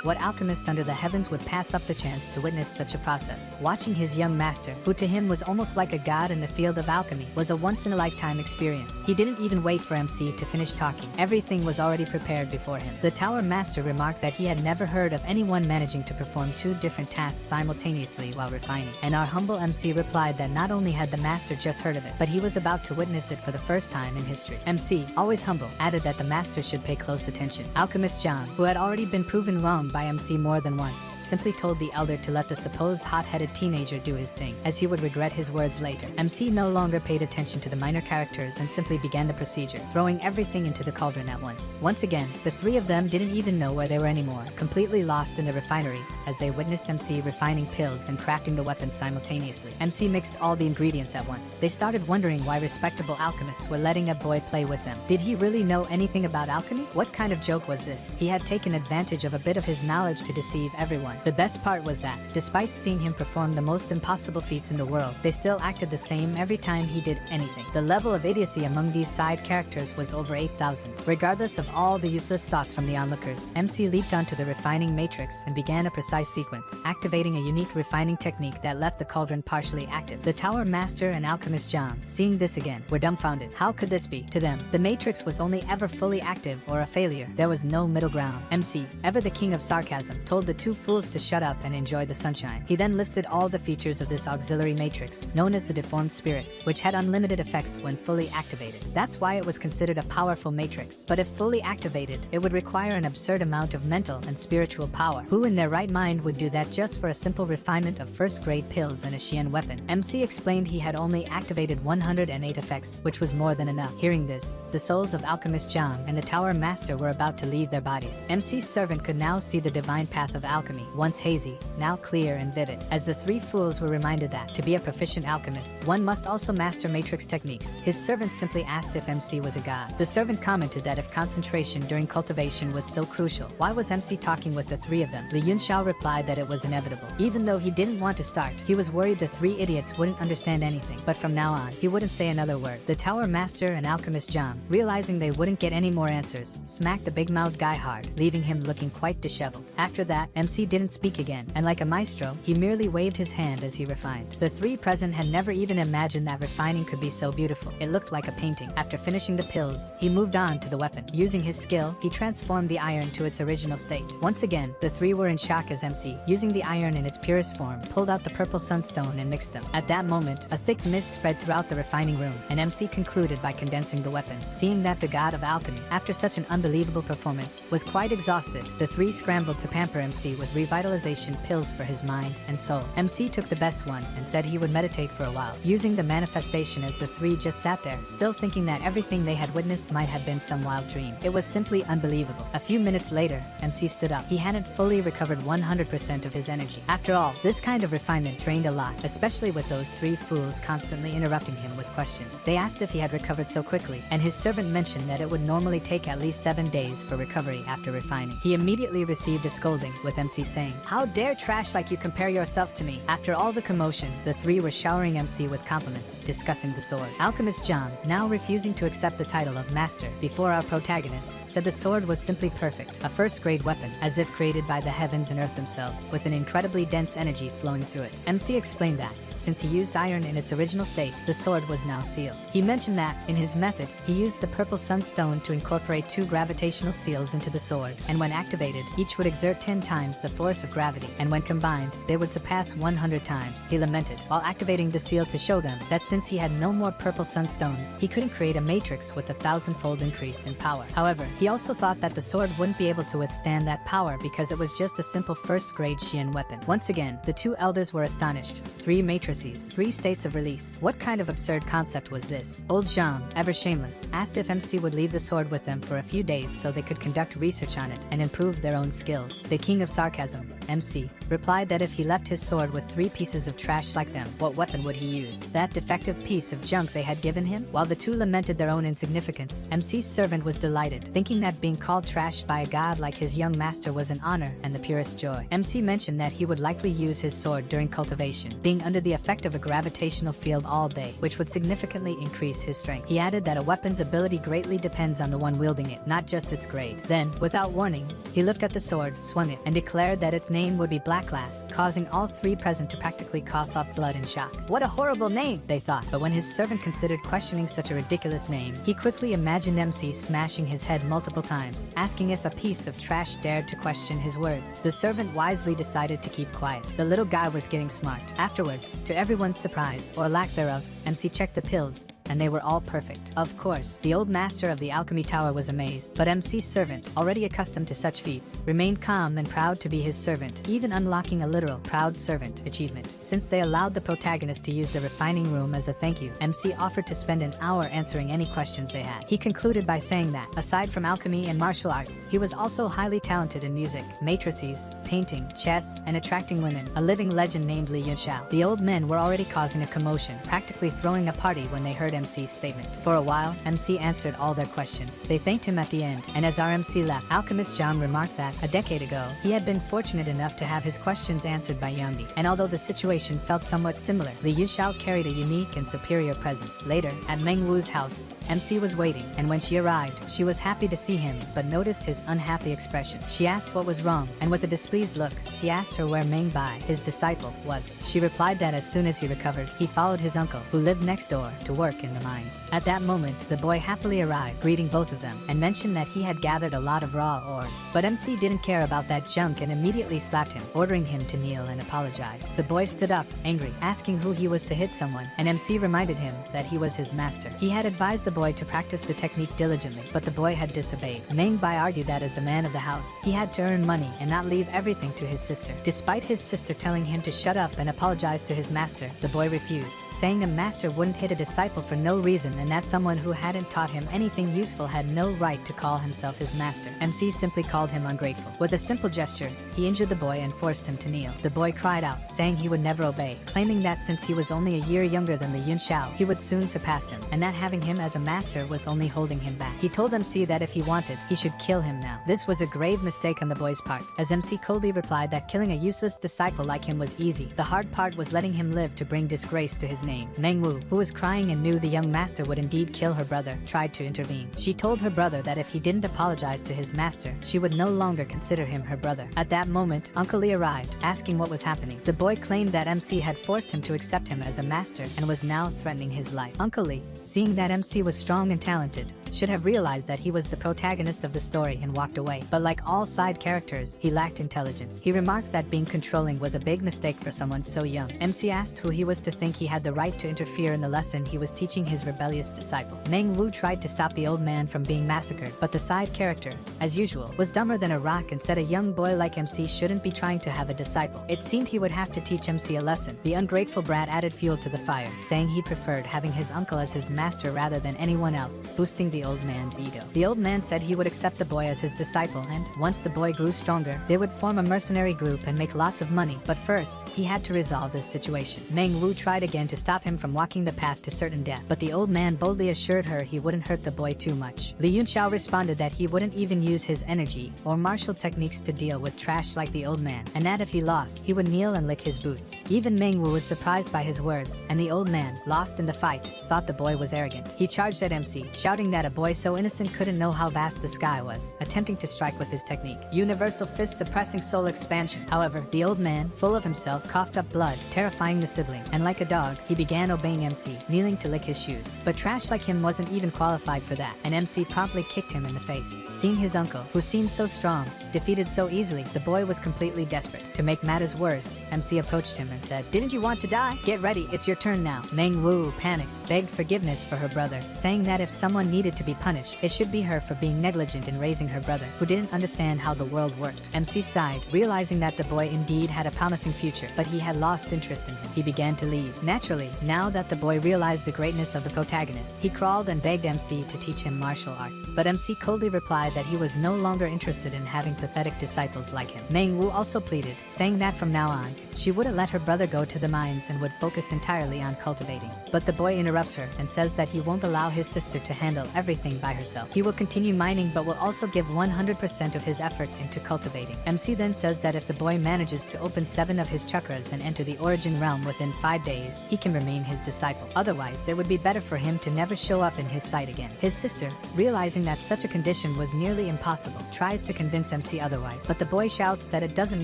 What alchemist under the heavens would pass up the chance to witness such a process? Watching his young master, who to him was almost like a god in the field of alchemy, was a once-in-a-lifetime experience. He didn't even wait for MC to finish talking. Everything was already prepared before him. The tower master remarked that he had never heard of anyone managing to perform two different tasks simultaneously while refining. And our humble MC replied that not only had the master just heard of it, but he was about to witness it for the first time in history. MC, always humble, added that the master should pay close attention. Alchemist Zhang, who had already been proven wrong by MC more than once, simply told the elder to let the supposed hot-headed teenager do his thing, as he would regret his words later. MC no longer paid attention to the minor characters and simply began the procedure, throwing everything into the cauldron at once. Once again, the three of them didn't even know where they were anymore, completely lost in the refinery, as they witnessed MC refining pills and crafting the weapons simultaneously. MC mixed all the ingredients at once. They started wondering why respectable alchemists were letting a boy play with them. Did he really know anything about alchemy? What kind of joke was this? He had taken advantage of a bit of his knowledge to deceive everyone. The best part was that, despite seeing him perform the most impossible feats in the world, they still acted the same every time he did anything. The level of idiocy among these side characters was over 8,000. Regardless of all the useless thoughts from the onlookers, MC leaped onto the refining matrix and began a precise sequence, activating a unique refining technique that left the cauldron partially active. The tower master and alchemist Zhang, seeing this again, were dumbfounded. How could this be? To them, the matrix was only ever fully active or a failure. There was no middle ground. MC, ever the king of sarcasm, told the two fools to shut up and enjoy the sunshine. He then listed all the features of this auxiliary matrix, known as the deformed spirits, which had unlimited effects when fully activated. That's why it was considered a powerful matrix. But if fully activated, it would require an absurd amount of mental and spiritual power. Who in their right mind would do that just for a simple refinement of first-grade pills and a Xian weapon? MC explained he had only activated 108 effects, which was more than enough. Hearing this, the souls of alchemist Zhang and the tower master were about to leave their bodies. MC's servant could now see the divine path of alchemy, once hazy, now clear and vivid, as the three fools were reminded that, to be a proficient alchemist, one must also master matrix techniques. His servant simply asked if MC was a god. The servant commented that if concentration during cultivation was so crucial, why was MC talking with the three of them? Li Yunxiao replied that it was inevitable. Even though he didn't want to start, he was worried the three idiots wouldn't understand anything, but from now on, he wouldn't say another word. The tower master and alchemist Zhang, realizing they wouldn't get any more answers, smacked the big-mouthed guy hard, leaving him looking quite disheveled. After that, MC didn't speak again, and like a maestro, he merely waved his hand as he refined. The three present had never even imagined that refining could be so beautiful. It looked like a painting. After finishing the pills, he moved on to the weapon. Using his skill, he transformed the iron to its original state. Once again, the three were in shock as MC, using the iron in its purest form, pulled out the purple sunstone and mixed them. At that moment, a thick mist spread throughout the refining room, and MC concluded by condensing the weapon. Seeing that the god of alchemy, after such an unbelievable performance, was quite exhausted, the three scrambled to pamper MC with revitalization pills for his mind and soul. MC took the best one and said he would meditate for a while, using the manifestation as the three just sat there, still thinking that everything they had witnessed might have been some wild dream. It was simply unbelievable. A few minutes later, MC stood up. He hadn't fully recovered 100% of his energy. After all, this kind of refinement drained a lot, especially with those three fools constantly interrupting him with questions. They asked if he had recovered so quickly, and his servant mentioned that it would normally take at least 7 days for recovery after refining. He immediately received a scolding, with MC saying, "How dare trash like you compare yourself to me?" After all the commotion, the three were showering MC with compliments, discussing the sword. Alchemist Zhang, now refusing to accept the title of master before our protagonist, said the sword was simply perfect, a first-grade weapon, as if created by the heavens and earth themselves, with an incredibly dense energy flowing through it. MC explained that, since he used iron in its original state, the sword was now sealed. He mentioned that, in his method, he used the purple sunstone to incorporate 2 gravitational seals into the sword, and when activated, each would exert 10 times the force of gravity, and when combined, they would surpass 100 times. He lamented, while activating the seal to show them that since he had no more purple sunstones, he couldn't create a matrix with a 1,000-fold increase in power. However, he also thought that the sword wouldn't be able to withstand that power because it was just a simple first-grade Xian weapon. Once again, the 2 elders were astonished. 3 matrices, 3 states of release. What kind of absurd concept was this? Old Zhang, ever shameless, asked if MC would leave the sword with them for a few days so they could conduct research on it and improve their own skills. The king of sarcasm, MC, replied that if he left his sword with 3 pieces of trash like them, what weapon would he use? That defective piece of junk they had given him? While the 2 lamented their own insignificance, MC's servant was delighted, thinking that being called trash by a god like his young master was an honor and the purest joy. MC mentioned that he would likely use his sword during cultivation, being under the effect of a gravitational field all day, which would significantly increase his strength. He added that a weapon's ability greatly depends on the one wielding it, not just its grade. Then, without warning, he looked at the sword, swung it, and declared that its name would be Blackglass, causing all 3 present to practically cough up blood in shock. What a horrible name, they thought, but when his servant considered questioning such a ridiculous name, he quickly imagined MC smashing his head multiple times, asking if a piece of trash dared to question his words. The servant wisely decided to keep quiet. The little guy was getting smart. Afterward, to everyone's surprise, or lack thereof, MC checked the pills, and they were all perfect. Of course, the old master of the alchemy tower was amazed, but MC's servant, already accustomed to such feats, remained calm and proud to be his servant, even unlocking a literal proud servant achievement. Since they allowed the protagonist to use the refining room as a thank you, MC offered to spend an hour answering any questions they had. He concluded by saying that, aside from alchemy and martial arts, he was also highly talented in music, matrices, painting, chess, and attracting women, a living legend named Li Yunxiao. The old men were already causing a commotion, practically throwing a party when they heard MC's statement. For a while, MC answered all their questions. They thanked him at the end, and as our MC left, alchemist Zhang remarked that, a decade ago, he had been fortunate enough to have his questions answered by Yangdi, and although the situation felt somewhat similar, Li Yuxiao carried a unique and superior presence. Later, at Meng Wu's house, MC was waiting, and when she arrived, she was happy to see him, but noticed his unhappy expression. She asked what was wrong, and with a displeased look, he asked her where Meng Bai, his disciple, was. She replied that as soon as he recovered, he followed his uncle, who lived next door, to work in the mines. At that moment, the boy happily arrived, greeting both of them, and mentioned that he had gathered a lot of raw ores. But MC didn't care about that junk and immediately slapped him, ordering him to kneel and apologize. The boy stood up, angry, asking who he was to hit someone, and MC reminded him that he was his master. He had advised the boy to practice the technique diligently, but the boy had disobeyed. Meng Bai argued that as the man of the house, he had to earn money and not leave everything to his sister. Despite his sister telling him to shut up and apologize to his master, the boy refused, saying a master wouldn't hit a disciple for no reason and that someone who hadn't taught him anything useful had no right to call himself his master. MC simply called him ungrateful. With a simple gesture, he injured the boy and forced him to kneel. The boy cried out, saying he would never obey, claiming that since he was only a year younger than the Yunxiao, he would soon surpass him, and that having him as a master was only holding him back. He told MC that if he wanted, he should kill him now. This was a grave mistake on the boy's part, as MC coldly replied that killing a useless disciple like him was easy. The hard part was letting him live to bring disgrace to his name. Meng Wu, who was crying and knew the young master would indeed kill her brother, tried to intervene. She told her brother that if he didn't apologize to his master, she would no longer consider him her brother. At that moment, Uncle Li arrived, asking what was happening. The boy claimed that MC had forced him to accept him as a master and was now threatening his life. Uncle Li, seeing that MC was strong and talented, should have realized that he was the protagonist of the story and walked away. But like all side characters, he lacked intelligence. He remarked that being controlling was a big mistake for someone so young. MC asked who he was to think he had the right to interfere in the lesson he was teaching his rebellious disciple. Meng Wu tried to stop the old man from being massacred, but the side character, as usual, was dumber than a rock and said a young boy like MC shouldn't be trying to have a disciple. It seemed he would have to teach MC a lesson. The ungrateful brat added fuel to the fire, saying he preferred having his uncle as his master rather than anyone else, boosting the old man's ego. The old man said he would accept the boy as his disciple and, once the boy grew stronger, they would form a mercenary group and make lots of money. But first, he had to resolve this situation. Meng Wu tried again to stop him from walking the path to certain death, but the old man boldly assured her he wouldn't hurt the boy too much. Li Yunxiao responded that he wouldn't even use his energy or martial techniques to deal with trash like the old man, and that if he lost, he would kneel and lick his boots. Even Meng Wu was surprised by his words, and the old man, lost in the fight, thought the boy was arrogant. He charged at MC, shouting that that a boy so innocent couldn't know how vast the sky was, attempting to strike with his technique. Universal fist suppressing soul expansion. However, the old man, full of himself, coughed up blood, terrifying the sibling, and like a dog, he began obeying MC, kneeling to lick his shoes. But trash like him wasn't even qualified for that, and MC promptly kicked him in the face. Seeing his uncle, who seemed so strong, defeated so easily, the boy was completely desperate. To make matters worse, MC approached him and said, "Didn't you want to die? Get ready, it's your turn now." Meng Wu panicked, begged forgiveness for her brother, saying that if someone needed to be punished, it should be her for being negligent in raising her brother, who didn't understand how the world worked. MC sighed, realizing that the boy indeed had a promising future, but he had lost interest in him. He began to leave. Naturally, now that the boy realized the greatness of the protagonist, he crawled and begged MC to teach him martial arts. But MC coldly replied that he was no longer interested in having pathetic disciples like him. Meng Wu also pleaded, saying that from now on, she wouldn't let her brother go to the mines and would focus entirely on cultivating. But the boy interrupts her and says that he won't allow his sister to handle everything by herself. He will continue mining but will also give 100% of his effort into cultivating. MC then says that if the boy manages to open 7 of his chakras and enter the origin realm within 5 days, he can remain his disciple. Otherwise, it would be better for him to never show up in his sight again. His sister, realizing that such a condition was nearly impossible, tries to convince MC otherwise, but the boy shouts that it doesn't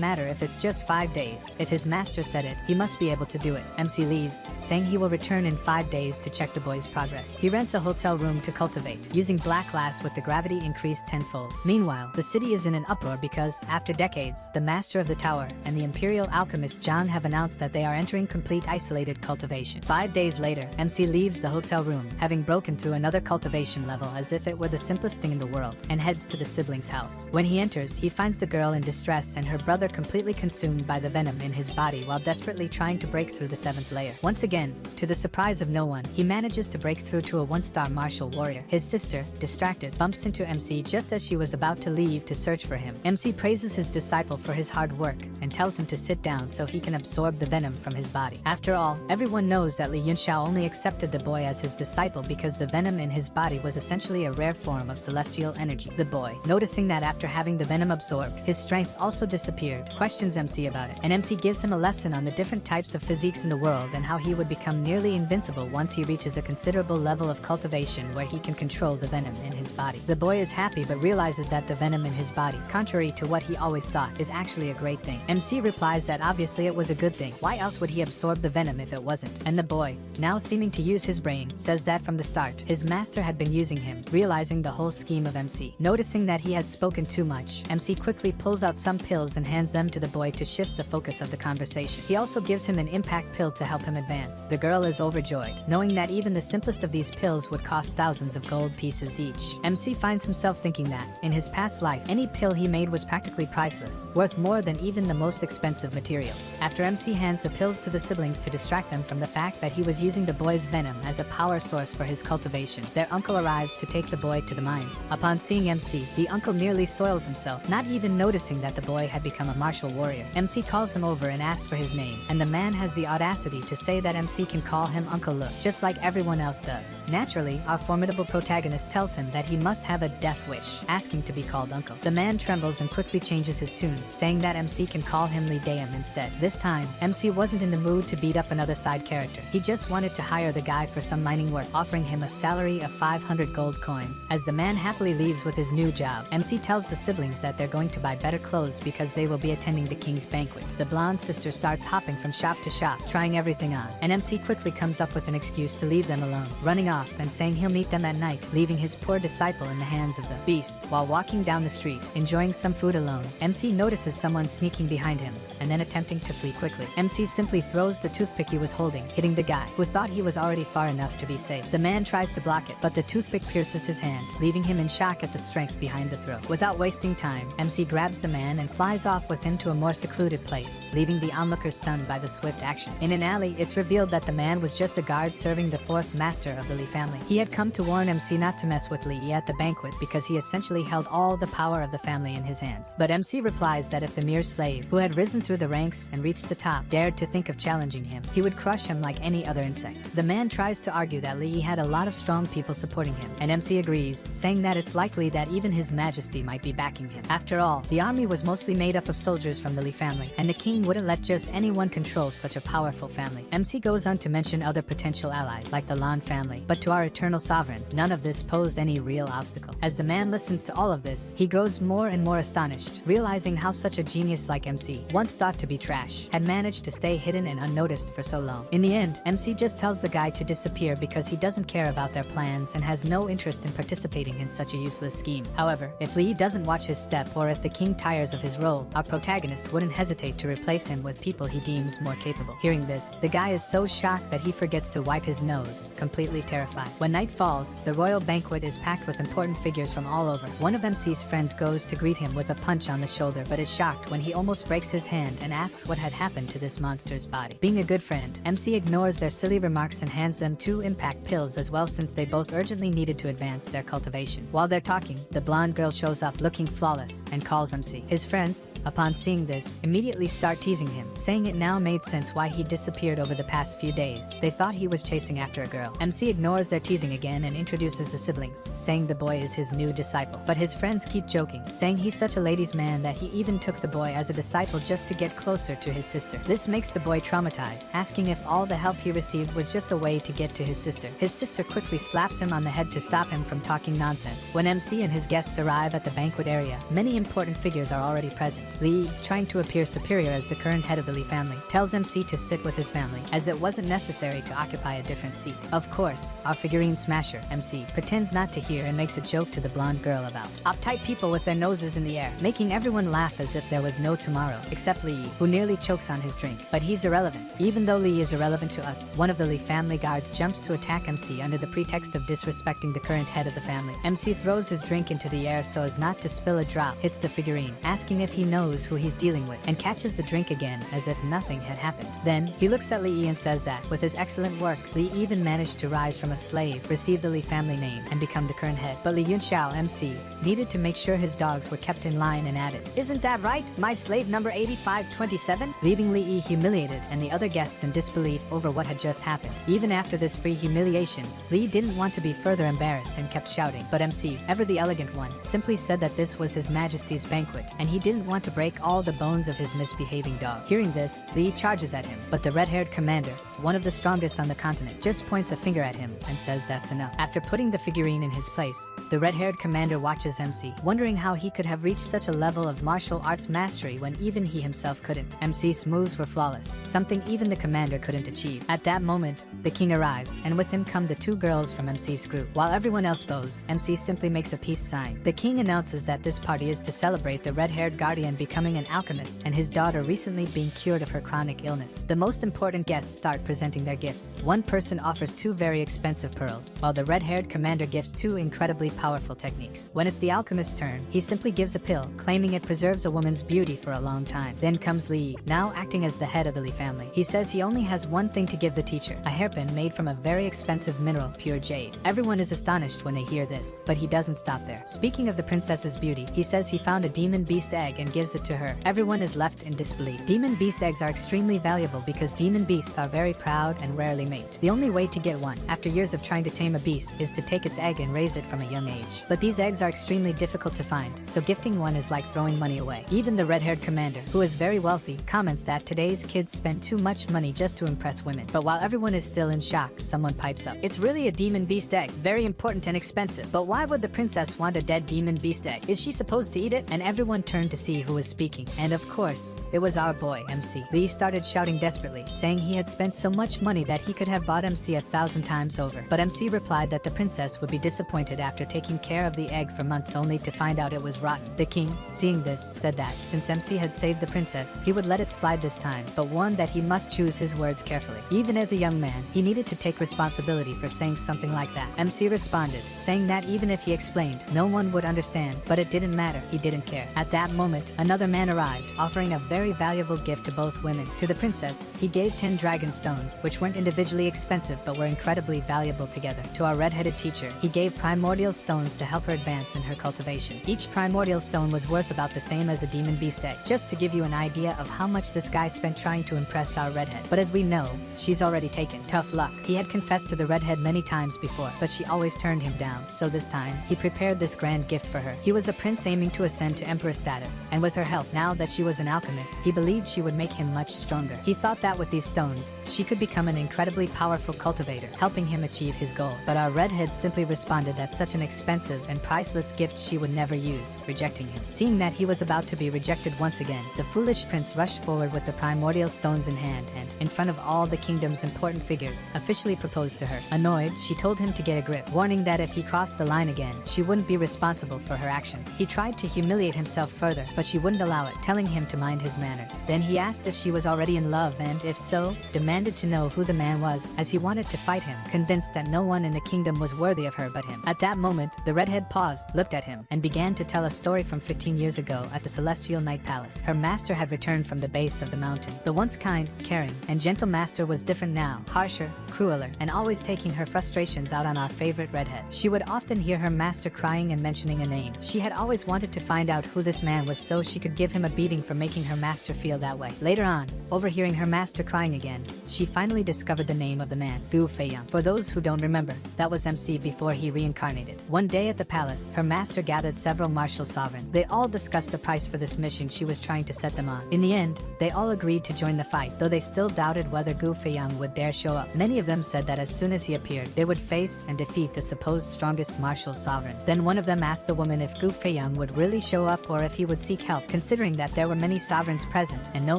matter if it's just 5 days. If his master said it, he must be able to do it. MC leaves, saying he will return in 5 days to check the boy's progress. He rents a hotel room to cultivate, using black glass with the gravity increased tenfold. Meanwhile, the city is in an uproar because, after decades, the master of the tower and the imperial alchemist John have announced that they are entering complete isolated cultivation. 5 days later, MC leaves the hotel room, having broken through another cultivation level as if it were the simplest thing in the world, and heads to the sibling's house. When he enters, he finds the girl in distress and her brother completely consumed by the venom in his body while desperately trying to break through the 7th layer. Once again, to the surprise of no one, he manages to break through to a 1-star martial warrior. His sister, distracted, bumps into MC just as she was about to leave to search for him. MC praises his disciple for his hard work and tells him to sit down so he can absorb the venom from his body. After all, everyone knows that Li Yunxiao only accepted the boy as his disciple because the venom in his body was essentially a rare form of celestial energy. The boy, noticing that after having the venom absorbed, his strength also disappeared, questions MC about it, and MC gives him a lesson on the different types of physiques in the world and how he would become nearly invincible once he reaches a considerable level of cultivation where he can control the venom in his body. The boy is happy but realizes that the venom in his body, contrary to what he always thought, is actually a great thing. MC replies that obviously it was a good thing. Why else would he absorb the venom if it wasn't? And the boy, now seeming to use his brain, says that from the start, his master had been using him, realizing the whole scheme of MC. Noticing that he had spoken too much, MC quickly pulls out some pills and hands them to the boy to shift the focus of the conversation. He also gives him an impact pill to help him advance. The girl is overjoyed, knowing that even the simplest of these pills would cost thousands of gold pieces each. MC finds himself thinking that, in his past life, any pill he made was practically priceless, worth more than even the most expensive materials. After MC hands the pills to the siblings to distract them from the fact that he was using the boy's venom as a power source for his cultivation, their uncle arrives to take the boy to the mines. Upon seeing MC, the uncle nearly soils himself, not even noticing that the boy had become a martial warrior. MC calls him over and asks for his name, and the man has the audacity to say that MC can call him Uncle Look, just like everyone else does. Naturally, our formidable protagonist tells him that he must have a death wish, asking to be called Uncle. The man trembles and quickly changes his tune, saying that MC can call him Li Daeum instead. This time, MC wasn't in the mood to beat up another side character. He just wanted to hire the guy for some mining work, offering him a salary of 500 gold coins. As the man happily leaves with his new job, MC tells the siblings that they're going to buy better clothes because they will be attending the king's banquet. The blonde sister starts hopping from shop to shop, trying everything on, and MC quickly comes up with an excuse to leave them alone, running off and saying he'll meet them at night, leaving his poor disciple in the hands of the beast. While walking down the street, enjoying some food alone, MC notices someone sneaking behind him, and then attempting to flee quickly. MC simply throws the toothpick he was holding, hitting the guy, who thought he was already far enough to be safe. The man tries to block it, but the toothpick pierces his hand, leaving him in shock at the strength behind the throw. Without wasting time, MC grabs the man and flies off with him to a more secluded place, leaving the onlookers stunned by the swift action. In an alley, it's revealed that the man was just a guard serving the 4th master of the Li family. He had come to warn MC not to mess with Li at the banquet because he essentially held all the power of the family in his hands. But MC replies that if the mere slave, who had risen through through the ranks and reached the top, dared to think of challenging him, he would crush him like any other insect. The man tries to argue that Lee had a lot of strong people supporting him, and MC agrees, saying that it's likely that even His Majesty might be backing him. After all, the army was mostly made up of soldiers from the Lee family, and the king wouldn't let just anyone control such a powerful family. MC goes on to mention other potential allies, like the Lan family, but to our eternal sovereign, none of this posed any real obstacle. As the man listens to all of this, he grows more and more astonished, realizing how such a genius like MC, once thought to be trash, had managed to stay hidden and unnoticed for so long. In the end, MC just tells the guy to disappear because he doesn't care about their plans and has no interest in participating in such a useless scheme. However, if Lee doesn't watch his step, or if the king tires of his role, our protagonist wouldn't hesitate to replace him with people he deems more capable. Hearing this, the guy is so shocked that he forgets to wipe his nose, completely terrified. When night falls, the royal banquet is packed with important figures from all over. One of MC's friends goes to greet him with a punch on the shoulder, but is shocked when he almost breaks his hand and asks what had happened to this monster's body. Being a good friend, MC ignores their silly remarks and hands them 2 impact pills as well, since they both urgently needed to advance their cultivation. While they're talking, the blonde girl shows up looking flawless and calls MC. His friends, upon seeing this, immediately start teasing him, saying it now made sense why he disappeared over the past few days. They thought he was chasing after a girl. MC ignores their teasing again and introduces the siblings, saying the boy is his new disciple. But his friends keep joking, saying he's such a ladies' man that he even took the boy as a disciple just to get closer to his sister. This makes the boy traumatized, asking if all the help he received was just a way to get to his sister. His sister quickly slaps him on the head to stop him from talking nonsense. When MC and his guests arrive at the banquet area, many important figures are already present. Lee, trying to appear superior as the current head of the Lee family, tells MC to sit with his family, as it wasn't necessary to occupy a different seat. Of course, our figurine smasher, MC, pretends not to hear and makes a joke to the blonde girl about uptight people with their noses in the air, making everyone laugh as if there was no tomorrow, except Lee, who nearly chokes on his drink. But he's irrelevant. Even though Lee is irrelevant to us, one of the Lee family guards jumps to attack MC under the pretext of disrespecting the current head of the family. MC throws his drink into the air so as not to spill a drop, hits the figurine, asking if he knows who he's dealing with, and catches the drink again as if nothing had happened. Then, he looks at Lee and says that, with his excellent work, Lee even managed to rise from a slave, receive the Lee family name, and become the current head. But Lee Yunxiao, MC, needed to make sure his dogs were kept in line and added, "Isn't that right, my slave number 8527? Leaving Lee humiliated and the other guests in disbelief over what had just happened. Even after this free humiliation, Lee didn't want to be further embarrassed and kept shouting. But MC, ever the elegant one, simply said that this was His Majesty's banquet, and he didn't want to break all the bones of his misbehaving dog. Hearing this, Lee charges at him, but the red-haired commander, one of the strongest on the continent, just points a finger at him and says that's enough. After putting the figurine in his place, the red-haired commander watches MC, wondering how he could have reached such a level of martial arts mastery when even he himself couldn't. MC's moves were flawless, something even the commander couldn't achieve. At that moment, the king arrives, and with him come the 2 girls from MC's group. While everyone else bows, MC simply makes a peace sign. The king announces that this party is to celebrate the red-haired guardian becoming an alchemist and his daughter recently being cured of her chronic illness. The most important guests start presenting their gifts. One person offers 2 very expensive pearls, while the red-haired commander gives 2 incredibly powerful techniques. When it's the alchemist's turn, he simply gives a pill, claiming it preserves a woman's beauty for a long time. Then comes Lee, now acting as the head of the Lee family. He says he only has one thing to give the teacher, a hairpin made from a very expensive mineral, pure jade. Everyone is astonished when they hear this, but he doesn't stop there. Speaking of the princess's beauty, he says he found a demon beast egg and gives it to her. Everyone is left in disbelief. Demon beast eggs are extremely valuable because demon beasts are very proud and rarely mate. The only way to get one, after years of trying to tame a beast, is to take its egg and raise it from a young age. But these eggs are extremely difficult to find, so gifting one is like throwing money away. Even the red-haired commander, who is very wealthy, comments that today's kids spend too much money just to impress women. But while everyone is still in shock, someone pipes up. It's really a demon beast egg, very important and expensive. But why would the princess want a dead demon beast egg? Is she supposed to eat it? And everyone turned to see who was speaking. And of course, it was our boy, MC. Lee started shouting desperately, saying he had spent so much money that he could have bought MC 1,000 times over. But MC replied that the princess would be disappointed after taking care of the egg for months only to find out it was rotten. The king, seeing this, said that since MC had saved the princess, he would let it slide this time, but warned that he must choose his words carefully. Even as a young man, he needed to take responsibility for saying something like that. MC responded, saying that even if he explained, no one would understand, but it didn't matter, he didn't care. At that moment, another man arrived, offering a very valuable gift to both women. To the princess, he gave 10 dragon stones stones, which weren't individually expensive but were incredibly valuable together. To our red-headed teacher, he gave primordial stones to help her advance in her cultivation. Each primordial stone was worth about the same as a demon beast egg, just to give you an idea of how much this guy spent trying to impress our redhead. But as we know, she's already taken. Tough luck. He had confessed to the redhead many times before, but she always turned him down, so this time, he prepared this grand gift for her. He was a prince aiming to ascend to emperor status, and with her help, now that she was an alchemist, he believed she would make him much stronger. He thought that with these stones, she could become an incredibly powerful cultivator, helping him achieve his goal. But our redhead simply responded that such an expensive and priceless gift she would never use, rejecting him. Seeing that he was about to be rejected once again, the foolish prince rushed forward with the primordial stones in hand and, in front of all the kingdom's important figures, officially proposed to her. Annoyed, she told him to get a grip, warning that if he crossed the line again, she wouldn't be responsible for her actions. He tried to humiliate himself further, but she wouldn't allow it, telling him to mind his manners. Then he asked if she was already in love and, if so, demanded to know who the man was, as he wanted to fight him, convinced that no one in the kingdom was worthy of her but him. At that moment, the redhead paused, looked at him, and began to tell a story from 15 years ago at the Celestial Night Palace. Her master had returned from the base of the mountain. The once kind, caring, and gentle master was different now, harsher, crueler, and always taking her frustrations out on our favorite redhead. She would often hear her master crying and mentioning a name. She had always wanted to find out who this man was so she could give him a beating for making her master feel that way. Later on, overhearing her master crying again, she finally discovered the name of the man, Gu Feiyang. For those who don't remember, that was MC before he reincarnated. One day at the palace, her master gathered several martial sovereigns. They all discussed the price for this mission she was trying to set them on. In the end, they all agreed to join the fight, though they still doubted whether Gu Feiyang would dare show up. Many of them said that as soon as he appeared, they would face and defeat the supposed strongest martial sovereign. Then one of them asked the woman if Gu Feiyang would really show up or if he would seek help, considering that there were many sovereigns present and no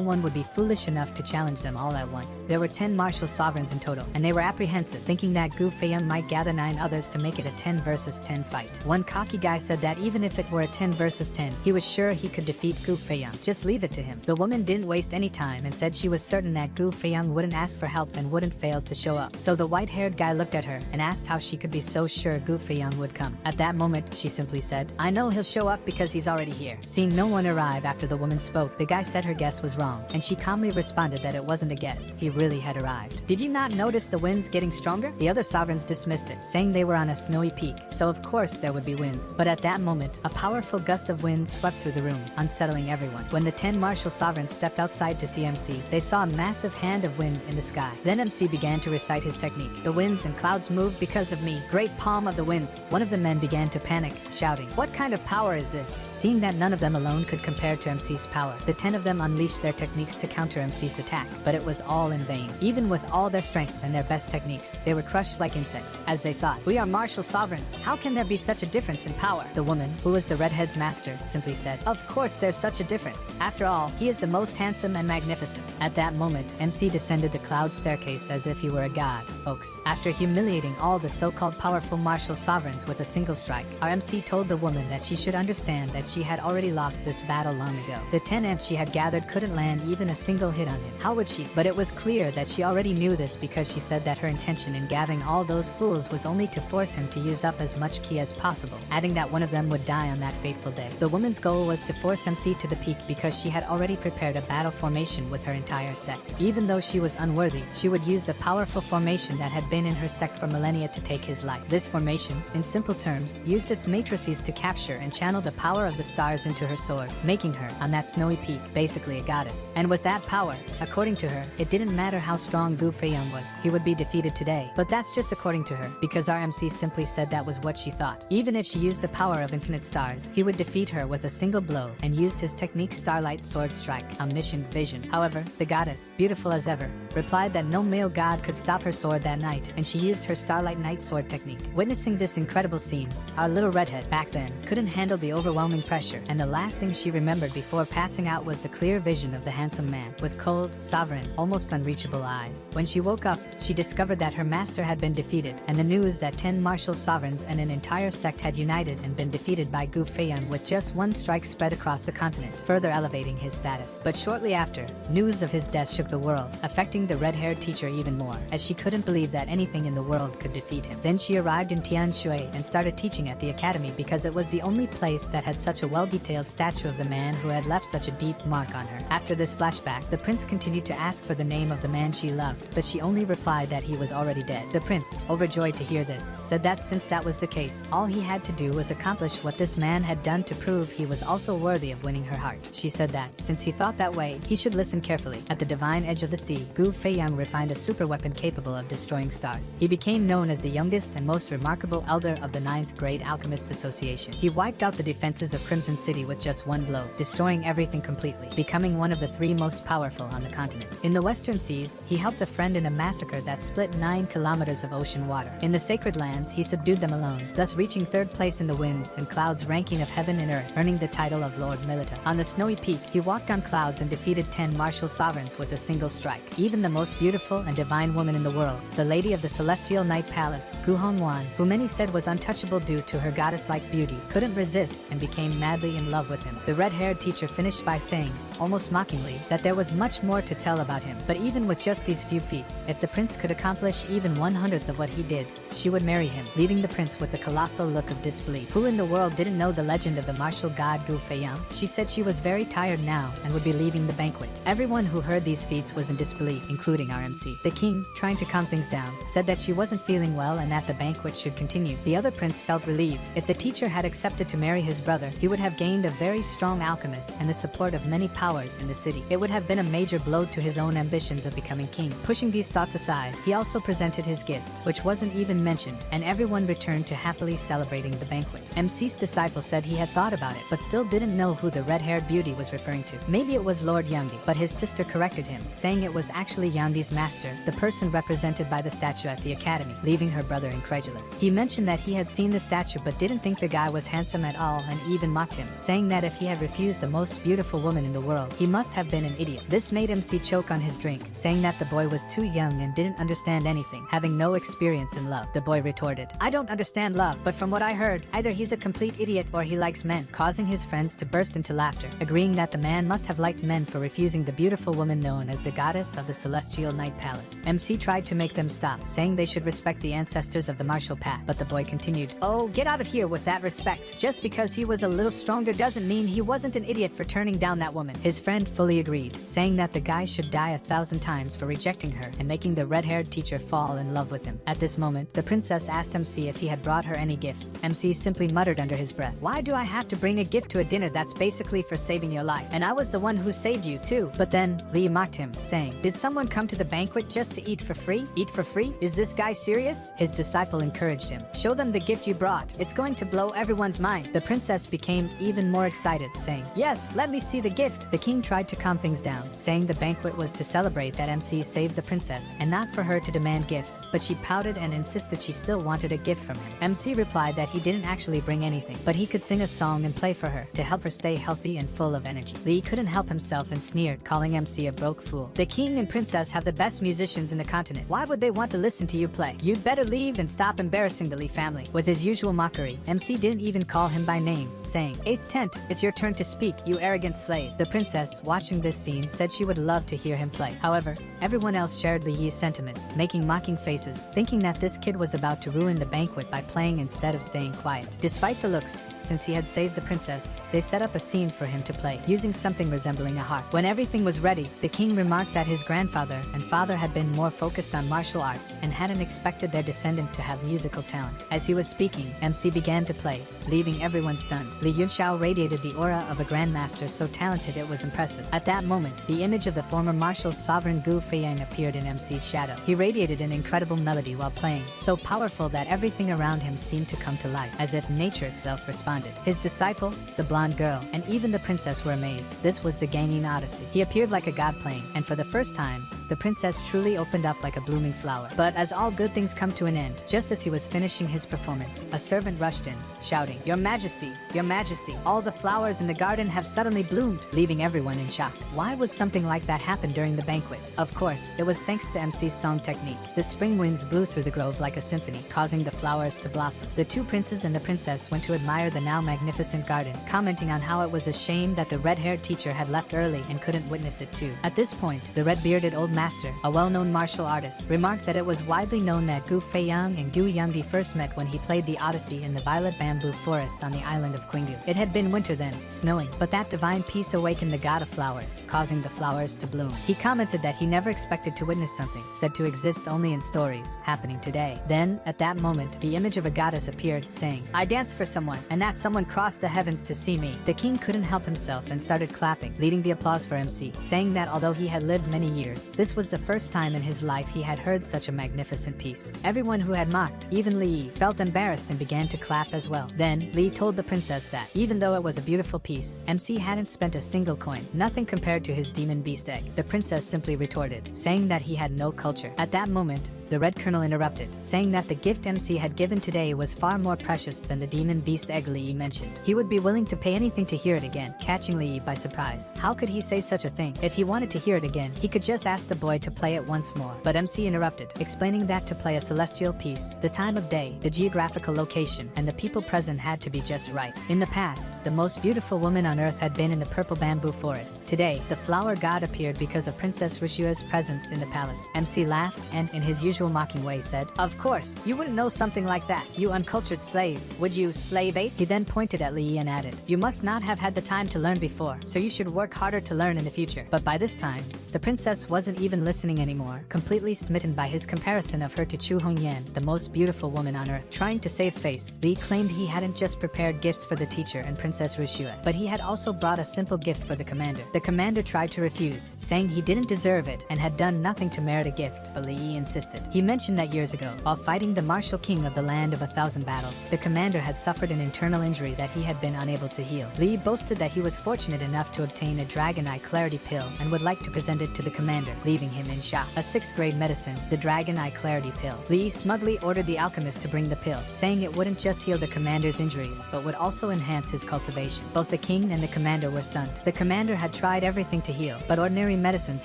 one would be foolish enough to challenge them all at once. There were 10 martial sovereigns in total, and they were apprehensive, thinking that Gu Feiyang might gather 9 others to make it a 10 versus 10 fight. One cocky guy said that even if it were a 10 versus 10, he was sure he could defeat Gu Feiyang. Just leave it to him. The woman didn't waste any time and said she was certain that Gu Feiyang wouldn't ask for help and wouldn't fail to show up. So the white-haired guy looked at her and asked how she could be so sure Gu Feiyang would come. At that moment, she simply said, "I know he'll show up because he's already here." Seeing no one arrive after the woman spoke, the guy said her guess was wrong, and she calmly responded that it wasn't a guess. He really had arrived. "Did you not notice the winds getting stronger?" The other sovereigns dismissed it, saying they were on a snowy peak, so of course there would be winds. But at that moment, a powerful gust of wind swept through the room, unsettling everyone. When the 10 martial sovereigns stepped outside to see MC, they saw a massive hand of wind in the sky. Then MC began to recite his technique. "The winds and clouds moved because of me. Great palm of the winds." One of the men began to panic, shouting, "What kind of power is this?" Seeing that none of them alone could compare to MC's power, the 10 of them unleashed their techniques to counter MC's attack, but it was all in vain. Even with all their strength and their best techniques, they were crushed like insects, as they thought, "We are martial sovereigns. How can there be such a difference in power?" The woman, who was the redhead's master, simply said, "Of course there's such a difference. After all, he is the most handsome and magnificent." At that moment, MC descended the cloud staircase as if he were a god, folks. After humiliating all the so-called powerful martial sovereigns with a single strike, our MC told the woman that she should understand that she had already lost this battle long ago. The 10 ants she had gathered couldn't land even a single hit on him. How would she? But it was clear that she already knew this because she said that her intention in gathering all those fools was only to force him to use up as much ki as possible, adding that one of them would die on that fateful day. The woman's goal was to force MC to the peak because she had already prepared a battle formation with her entire sect. Even though she was unworthy, she would use the powerful formation that had been in her sect for millennia to take his life. This formation, in simple terms, used its matrices to capture and channel the power of the stars into her sword, making her, on that snowy peak, basically a goddess. And with that power, according to her, it didn't matter how strong Gu Feiyang was, he would be defeated today. But that's just according to her, because our MC simply said that was what she thought. Even if she used the power of infinite stars, he would defeat her with a single blow and used his technique Starlight Sword Strike, Omniscient Vision. However, the goddess, beautiful as ever, replied that no male god could stop her sword that night, and she used her Starlight Night Sword technique. Witnessing this incredible scene, our little redhead, back then, couldn't handle the overwhelming pressure, and the last thing she remembered before passing out was the clear vision of the handsome man, with cold, sovereign, almost unreachable eyes. When she woke up, she discovered that her master had been defeated, and the news that 10 martial sovereigns and an entire sect had united and been defeated by Gu Feiyang with just one strike spread across the continent, further elevating his status. But shortly after, news of his death shook the world, affecting the red-haired teacher even more, as she couldn't believe that anything in the world could defeat him. Then she arrived in Tianshui and started teaching at the academy because it was the only place that had such a well-detailed statue of the man who had left such a deep mark on her. After this flashback, the prince continued to ask for the name of the man man she loved, but she only replied that he was already dead. The prince, overjoyed to hear this, said that since that was the case, all he had to do was accomplish what this man had done to prove he was also worthy of winning her heart. She said that, since he thought that way, he should listen carefully. At the divine edge of the sea, Gu Feiyang refined a super weapon capable of destroying stars. He became known as the youngest and most remarkable elder of the 9th grade Alchemist Association. He wiped out the defenses of Crimson City with just one blow, destroying everything completely, becoming one of the 3 most powerful on the continent. In the western seas, he helped a friend in a massacre that split 9 kilometers of ocean water. In the sacred lands, he subdued them alone, thus reaching 3rd place in the winds and clouds ranking of heaven and earth, earning the title of Lord Milita. On the snowy peak, he walked on clouds and defeated 10 martial sovereigns with a single strike. Even the most beautiful and divine woman in the world, the lady of the celestial night palace, Gu Hongwan, who many said was untouchable due to her goddess-like beauty, couldn't resist and became madly in love with him. The red-haired teacher finished by saying, almost mockingly, that there was much more to tell about him. But even with just these few feats, if the prince could accomplish even 1/100th of what he did, she would marry him, leaving the prince with a colossal look of disbelief. Who in the world didn't know the legend of the martial god Gu Feiyang? She said she was very tired now and would be leaving the banquet. Everyone who heard these feats was in disbelief, including our MC. The king, trying to calm things down, said that she wasn't feeling well and that the banquet should continue. The other prince felt relieved. If the teacher had accepted to marry his brother, he would have gained a very strong alchemist and the support of many powers in the city. It would have been a major blow to his own ambitions of becoming king. Pushing these thoughts aside, he also presented his gift, which wasn't even mentioned, and everyone returned to happily celebrating the banquet. MC's disciple said he had thought about it, but still didn't know who the red-haired beauty was referring to. Maybe it was Lord Yangdi, but his sister corrected him, saying it was actually Yangdi's master, the person represented by the statue at the academy, leaving her brother incredulous. He mentioned that he had seen the statue but didn't think the guy was handsome at all and even mocked him, saying that if he had refused the most beautiful woman in the world, he must have been an idiot. This made MC choke on his drink, saying that the boy was too young and didn't understand anything, having no experience in love. The boy retorted, I don't understand love, but from what I heard, either he's a complete idiot or he likes men, causing his friends to burst into laughter, agreeing that the man must have liked men for refusing the beautiful woman known as the goddess of the celestial night palace. MC tried to make them stop, saying they should respect the ancestors of the martial path, but the boy continued, oh, get out of here with that respect. Just because he was a little stronger doesn't mean he wasn't an idiot for turning down that woman. His friend fully agreed, saying that the guy should die 1,000 times for rejecting her and making the red-haired teacher fall in love with him. At this moment, the princess asked MC if he had brought her any gifts. MC simply muttered under his breath, why do I have to bring a gift to a dinner that's basically for saving your life? And I was the one who saved you too. But then, Lee mocked him, saying, did someone come to the banquet just to eat for free? Eat for free? Is this guy serious? His disciple encouraged him, show them the gift you brought. It's going to blow everyone's mind. The princess became even more excited, saying, yes, let me see the gift. The king tried to calm things down, saying the banquet was to celebrate that MC saved the princess and not for her to demand gifts, but she pouted and insisted she still wanted a gift from him. MC replied that he didn't actually bring anything, but he could sing a song and play for her to help her stay healthy and full of energy. Lee couldn't help himself and sneered, calling MC a broke fool. The king and princess have the best musicians in the continent. Why would they want to listen to you play? You'd better leave and stop embarrassing the Lee family. With his usual mockery, MC didn't even call him by name, saying, 8th tent, it's your turn to speak, you arrogant slave. The princess, watching this scene, said she would love to hear him play. However, everyone else shared Li Yi's sentiments, making mocking faces, thinking that this kid was about to ruin the banquet by playing instead of staying quiet. Despite the looks, since he had saved the princess, they set up a scene for him to play, using something resembling a harp. When everything was ready, the king remarked that his grandfather and father had been more focused on martial arts and hadn't expected their descendant to have musical talent. As he was speaking, MC began to play, leaving everyone stunned. Li Yunxiao radiated the aura of a grandmaster so talented it was impressive. At that moment, the image of the former martial sovereign Gu Feiyang appeared in MC's shadow. He radiated an incredible melody while playing, so powerful that everything around him seemed to come to life, as if nature itself responded. His disciple, the blonde girl, and even the princess were amazed. This was the Ganging Odyssey. He appeared like a god playing, and for the first time, the princess truly opened up like a blooming flower. But as all good things come to an end, just as he was finishing his performance, a servant rushed in, shouting, Your Majesty, Your Majesty, all the flowers in the garden have suddenly bloomed, leaving everyone in shock. Why would something like that happen during the banquet? Of course, it was thanks to MC's song technique. The spring winds blew through the grove like a symphony, causing the flowers to blossom. The two princes and the princess went to admire the now magnificent garden, commenting on how it was a shame that the red-haired teacher had left early and couldn't witness it too. At this point, the red-bearded old master, a well-known martial artist, remarked that it was widely known that Gu Feiyang and Gu Yangdi first met when he played the Odyssey in the violet bamboo forest on the island of Qingdu. It had been winter then, snowing, but that divine peace awakened the god of flowers, causing the flowers to bloom. He commented that he never expected to witness something said to exist only in stories happening today. Then, at that moment, the image of a goddess appeared, saying, "I danced for someone, and that someone crossed the heavens to see me." The king couldn't help himself and started clapping, leading the applause for MC, saying that although he had lived many years, this was the first time in his life he had heard such a magnificent piece. Everyone who had mocked, even Li, felt embarrassed and began to clap as well. Then, Li told the princess that, even though it was a beautiful piece, MC hadn't spent a single coin, nothing compared to his demon beast egg. The princess simply retorted, saying that he had no culture. At that moment, the Red Colonel interrupted, saying that the gift MC had given today was far more precious than the demon beast egg Li mentioned. He would be willing to pay anything to hear it again, catching Li by surprise. How could he say such a thing? If he wanted to hear it again, he could just ask the boy to play it once more. But MC interrupted, explaining that to play a celestial piece, the time of day, the geographical location, and the people present had to be just right. In the past, the most beautiful woman on earth had been in the purple bamboo forest. Today, the flower god appeared because of Princess Rishua's presence in the palace. MC laughed and, in his usual mocking way, said, "Of course, you wouldn't know something like that, you uncultured slave. Would you slave ape?" He then pointed at Li and added, "You must not have had the time to learn before, so you should work harder to learn in the future." But by this time, the princess wasn't even listening anymore, completely smitten by his comparison of her to Chu Hongyan, the most beautiful woman on earth. Trying to save face, Li claimed he hadn't just prepared gifts for the teacher and Princess Rishua, but he had also brought a simple gift for the commander. The commander tried to refuse, saying he didn't deserve it and had done nothing to merit a gift, but Li insisted. He mentioned that years ago, while fighting the martial king of the land of 1,000 battles, the commander had suffered an internal injury that he had been unable to heal. Li boasted that he was fortunate enough to obtain a Dragon Eye Clarity pill and would like to present it to the commander, leaving him in shock. A 6th grade medicine, the Dragon Eye Clarity pill. Li smugly ordered the alchemist to bring the pill, saying it wouldn't just heal the commander's injuries, but would also enhance his cultivation. Both the king and the commander were stunned. The commander had tried everything to heal, but ordinary medicines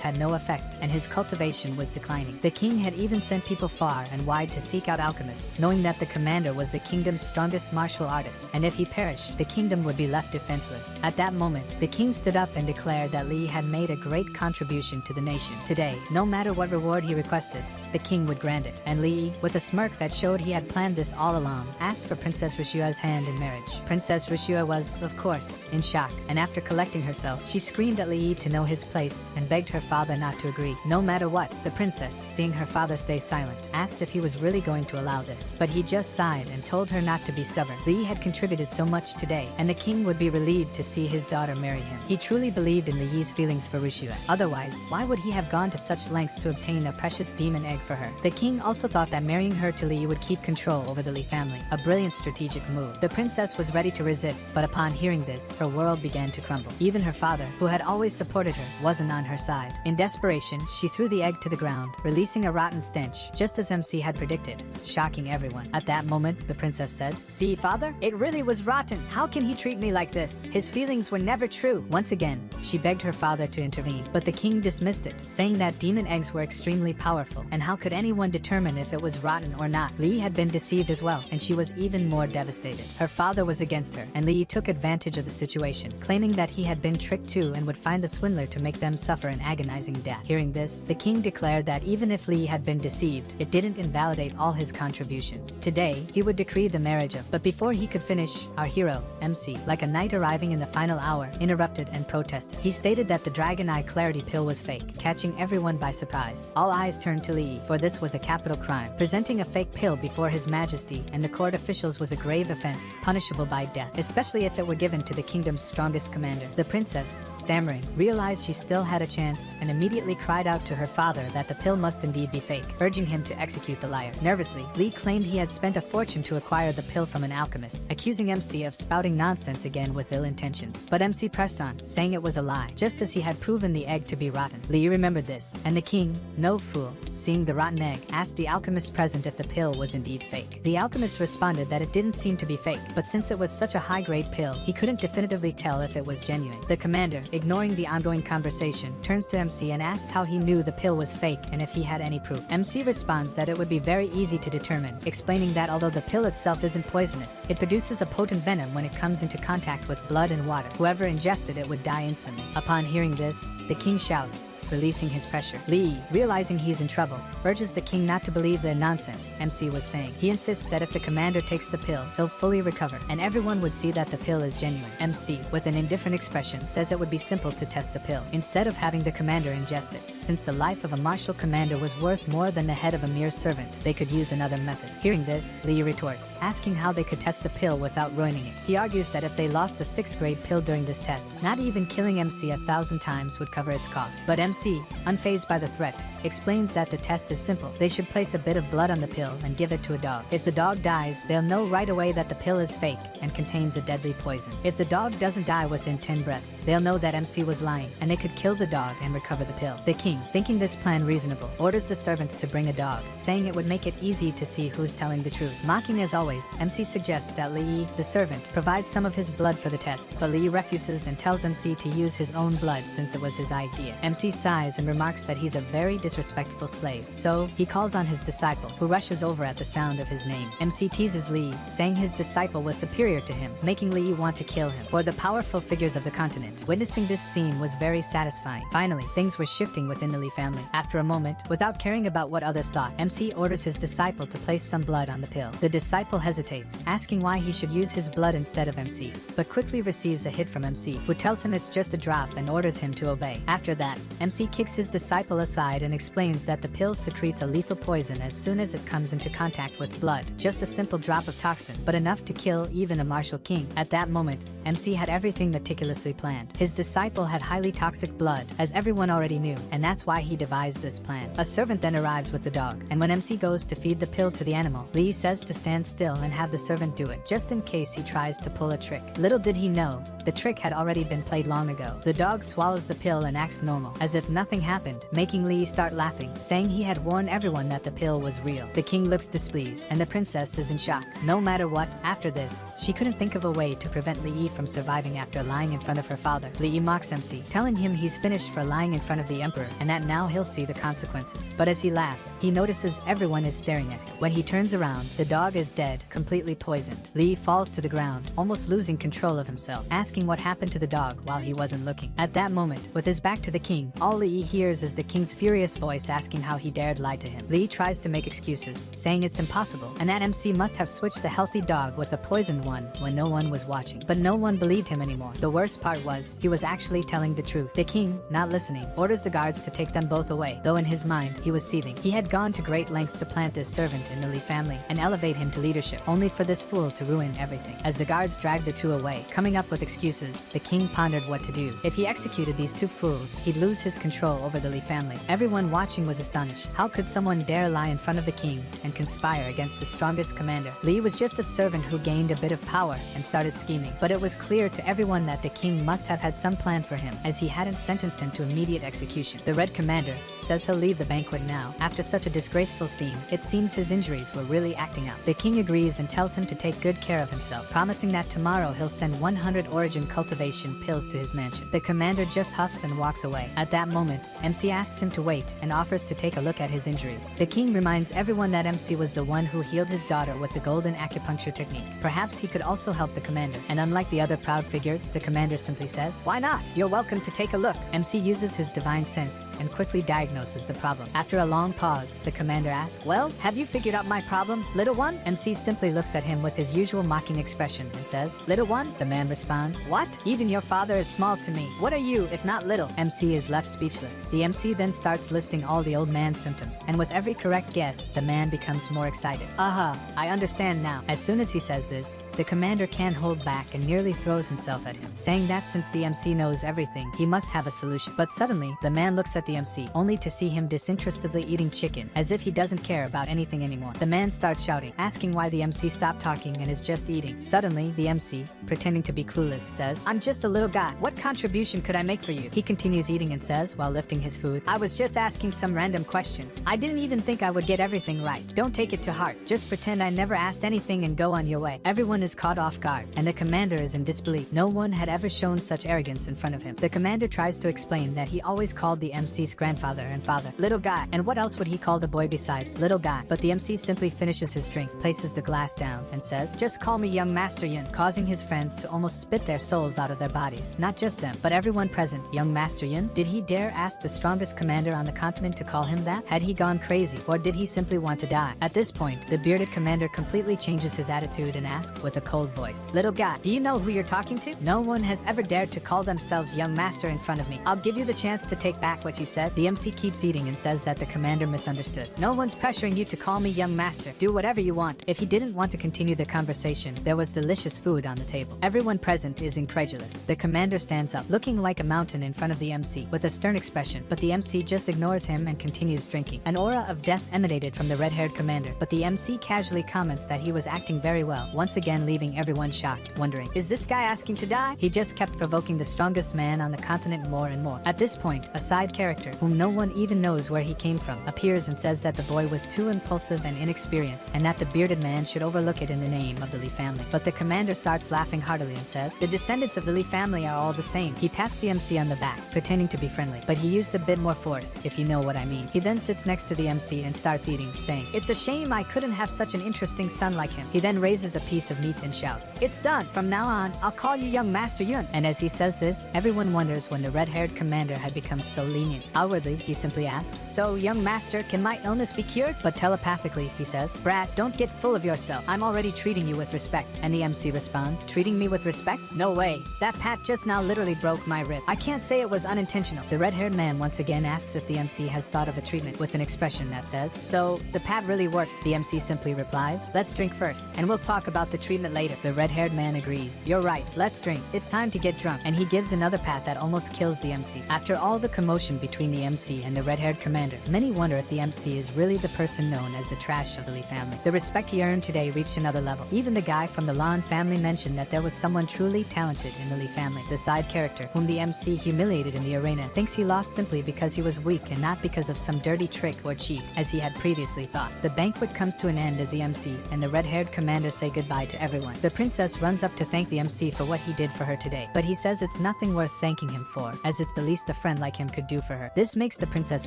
had no effect, and his cultivation was declining. The king had even sent people far and wide to seek out alchemists, knowing that the commander was the kingdom's strongest martial artist, and if he perished, the kingdom would be left defenseless. At that moment, the king stood up and declared that Li had made a great contribution to the nation. Today, no matter what reward he requested, the king would grant it. And Li, with a smirk that showed he had planned this all along, asked for Princess Rishua's hand in marriage. Princess Rishua was, of course, in shock, and after collecting herself, she screamed at Li to know his place and begged her father not to agree. No matter what, the princess, seeing her father stay silent, asked if he was really going to allow this, but he just sighed and told her not to be stubborn. Li had contributed so much today, and the king would be relieved to see his daughter marry him. He truly believed in Li's feelings for Rishua. Otherwise, why would he have gone to such lengths to obtain a precious demon egg for her? The king also thought that marrying her to Li would keep control over the Li family, a brilliant strategic move. The princess was ready to resist, but upon hearing this, her world began to crumble. Even her father, who had always supported her, wasn't on her side. In desperation, she threw the egg to the ground, releasing a rotten stench, just as MC had predicted, shocking everyone. At that moment, the princess said, "See, father? It really was rotten. How can he treat me like this? His feelings were never true." Once again, she begged her father to intervene, but the king dismissed it, saying that demon eggs were extremely powerful, and how could anyone determine if it was rotten or not? Li had been deceived as well, and she was even more devastated. Her father was against her, and Li took advantage of the situation, claiming that he had been tricked too and would find the swindler to make them suffer an agonizing death. Hearing this, the king declared that even if Li had been deceived, it didn't invalidate all his contributions. Today, he would decree the marriage of, but before he could finish, our hero, MC, like a knight arriving in the final hour, interrupted and protested. He stated that the Dragon Eye Clarity pill was fake, catching everyone by surprise. All eyes turned to Li, for this was a capital crime. Presenting a fake pill before his majesty and the court officials was a grave offense, punishable by death, especially if it were given to the kingdom's strongest commander. The princess, stammering, realized she still had a chance and immediately cried out to her father that the pill must indeed be fake, urging him to execute the liar. Nervously, Li claimed he had spent a fortune to acquire the pill from an alchemist, accusing MC of spouting nonsense again with ill intentions. But MC pressed on, saying it was a lie, just as he had proven the egg to be rotten. Li remembered this, and the king, no fool, seeing the rotten egg, asked the alchemist present if the pill was indeed fake. The alchemist responded that it didn't seem to be fake, but since it was such a high-grade pill, he couldn't definitively tell if it was genuine. The commander, ignoring the ongoing conversation, turns to MC and asks how he knew the pill was fake and if he had any proof. MC responds that it would be very easy to determine, explaining that although the pill itself isn't poisonous, it produces a potent venom when it comes into contact with blood and water. Whoever ingested it would die instantly. Upon hearing this, the king shouts, releasing his pressure. Lee, realizing he's in trouble, urges the king not to believe the nonsense MC was saying. He insists that if the commander takes the pill, he'll fully recover, and everyone would see that the pill is genuine. MC, with an indifferent expression, says it would be simple to test the pill, instead of having the commander ingest it. Since the life of a martial commander was worth more than the head of a mere servant, they could use another method. Hearing this, Lee retorts, asking how they could test the pill without ruining it. He argues that if they lost the 6th grade pill during this test, not even killing MC 1,000 times would cover its cost. But MC, unfazed by the threat, explains that the test is simple. They should place a bit of blood on the pill and give it to a dog. If the dog dies, they'll know right away that the pill is fake and contains a deadly poison. If the dog doesn't die within 10 breaths, they'll know that MC was lying, and they could kill the dog and recover the pill. The king, thinking this plan reasonable, orders the servants to bring a dog, saying it would make it easy to see who's telling the truth. Mocking as always, MC suggests that Lee, the servant, provide some of his blood for the test, but Lee refuses and tells MC to use his own blood since it was his idea. MC sighs and remarks that he's a very disrespectful slave, so he calls on his disciple, who rushes over at the sound of his name. MC teases Lee, saying his disciple was superior to him, making Lee want to kill him. For the powerful figures of the continent, witnessing this scene was very satisfying. Finally, things were shifting within the Lee family. After a moment, without caring about what others thought, MC orders his disciple to place some blood on the pill. The disciple hesitates, asking why he should use his blood instead of MC's, but quickly receives a hit from MC, who tells him it's just a drop and orders him to obey. After that, MC kicks his disciple aside and explains that the pill secretes a lethal poison as soon as it comes into contact with blood. Just a simple drop of toxin, but enough to kill even a martial king. At that moment, MC had everything meticulously planned. His disciple had highly toxic blood, as everyone already knew, and that's why he devised this plan. A servant then arrives with the dog, and when MC goes to feed the pill to the animal, Lee says to stand still and have the servant do it, just in case he tries to pull a trick. Little did he know, the trick had already been played long ago. The dog swallows the pill and acts normal, as if nothing happened, making Lee start laughing, saying he had warned everyone that the pill was real. The king looks displeased, and the princess is in shock. No matter what, after this, she couldn't think of a way to prevent Lee from surviving after lying in front of her father. Lee mocks MC, telling him he's finished for lying in front of the emperor, and that now he'll see the consequences. But as he laughs, he notices everyone is staring at him. When he turns around, the dog is dead, completely poisoned. Lee falls to the ground, almost losing control of himself, asking what happened to the dog while he wasn't looking. At that moment, with his back to the king, all Lee hears is the king's furious voice asking how he dared lie to him. Lee tries to make excuses, saying it's impossible, and that MC must have switched the healthy dog with the poisoned one when no one was watching. But no one believed him anymore. The worst part was, he was actually telling the truth. The king, not listening, orders the guards to take them both away, though in his mind, he was seething. He had gone to great lengths to plant this servant in the Lee family and elevate him to leadership, only for this fool to ruin everything. As the guards dragged the two away, coming up with excuses, the king pondered what to do. If he executed these two fools, he'd lose his control over the Lee family. Everyone watching was astonished. How could someone dare lie in front of the king and conspire against the strongest commander? Lee was just a servant who gained a bit of power and started scheming, but it was clear to everyone that the king must have had some plan for him, as he hadn't sentenced him to immediate execution. The Red Commander says he'll leave the banquet now. After such a disgraceful scene, it seems his injuries were really acting out. The king agrees and tells him to take good care of himself, promising that tomorrow he'll send 100 origin cultivation pills to his mansion. The commander just huffs and walks away. At that moment, MC asks him to wait and offers to take a look at his injuries. The king reminds everyone that MC was the one who healed his daughter with the golden acupuncture technique. Perhaps he could also help the commander. And unlike the other proud figures, the commander simply says, "Why not? You're welcome to take a look." MC uses his divine sense and quickly diagnoses the problem. After a long pause, the commander asks, "Well, have you figured out my problem, little one?" MC simply looks at him with his usual mocking expression and says, "Little one?" The man responds, "What? Even your father is small to me. What are you, if not little?" MC is left speechless. The MC then starts listing all the old man's symptoms, and with every correct guess, the man becomes more excited. "Aha, I understand now." As soon as he says this, the commander can't hold back and nearly throws himself at him, saying that since the MC knows everything, he must have a solution. But suddenly, the man looks at the MC, only to see him disinterestedly eating chicken, as if he doesn't care about anything anymore. The man starts shouting, asking why the MC stopped talking and is just eating. Suddenly, the MC, pretending to be clueless, says, "I'm just a little guy. What contribution could I make for you?" He continues eating and says, while lifting his food, "I was just asking some random questions. I didn't even think I would get everything right. Don't take it to heart. Just pretend I never asked anything and go on your way." Everyone is is caught off guard, and the commander is in disbelief. No one had ever shown such arrogance in front of him. The commander tries to explain that he always called the MC's grandfather and father little guy, and what else would he call the boy besides little guy? But the MC simply finishes his drink, places the glass down, and says, "Just call me young Master Yun," causing his friends to almost spit their souls out of their bodies. Not just them, but everyone present. Young Master Yun? Did he dare ask the strongest commander on the continent to call him that? Had he gone crazy, or did he simply want to die? At this point, the bearded commander completely changes his attitude and asks with a cold voice, "Little guy, do you know who you're talking to? No one has ever dared to call themselves young master in front of me. I'll give you the chance to take back what you said." The MC keeps eating and says that the commander misunderstood. "No one's pressuring you to call me young master. Do whatever you want." If he didn't want to continue the conversation, there was delicious food on the table. Everyone present is incredulous. The commander stands up, looking like a mountain in front of the MC, with a stern expression, but the MC just ignores him and continues drinking. An aura of death emanated from the red-haired commander, but the MC casually comments that he was acting very well, once again leaving everyone shocked, wondering, is this guy asking to die? He just kept provoking the strongest man on the continent more and more. At this point, a side character, whom no one even knows where he came from, appears and says that the boy was too impulsive and inexperienced, and that the bearded man should overlook it in the name of the Lee family. But the commander starts laughing heartily and says, "The descendants of the Lee family are all the same." He pats the MC on the back, pretending to be friendly, but he used a bit more force, if you know what I mean. He then sits next to the MC and starts eating, saying, "It's a shame I couldn't have such an interesting son like him." He then raises a piece of meat and shouts, "It's done. From now on, I'll call you young Master Yun." And as he says this, everyone wonders when the red-haired commander had become so lenient. Outwardly, he simply asks, "So, young master, can my illness be cured?" But telepathically, he says, "Brat, don't get full of yourself. I'm already treating you with respect." And the MC responds, "Treating me with respect? No way. That pat just now literally broke my rib. I can't say it was unintentional." The red-haired man once again asks if the MC has thought of a treatment, with an expression that says, "So, the pat really worked?" The MC simply replies, "Let's drink first, and we'll talk about the treatment later." The red-haired man agrees. "You're right, let's drink. It's time to get drunk." And he gives another pat that almost kills the MC. After all the commotion between the MC and the red-haired commander, many wonder if the MC is really the person known as the trash of the Lee family. The respect he earned today reached another level. Even the guy from the Lan family mentioned that there was someone truly talented in the Lee family. The side character, whom the MC humiliated in the arena, thinks he lost simply because he was weak and not because of some dirty trick or cheat, as he had previously thought. The banquet comes to an end as the MC and the red-haired commander say goodbye to everyone. The princess runs up to thank the MC for what he did for her today, but he says it's nothing worth thanking him for, as it's the least a friend like him could do for her. This makes the princess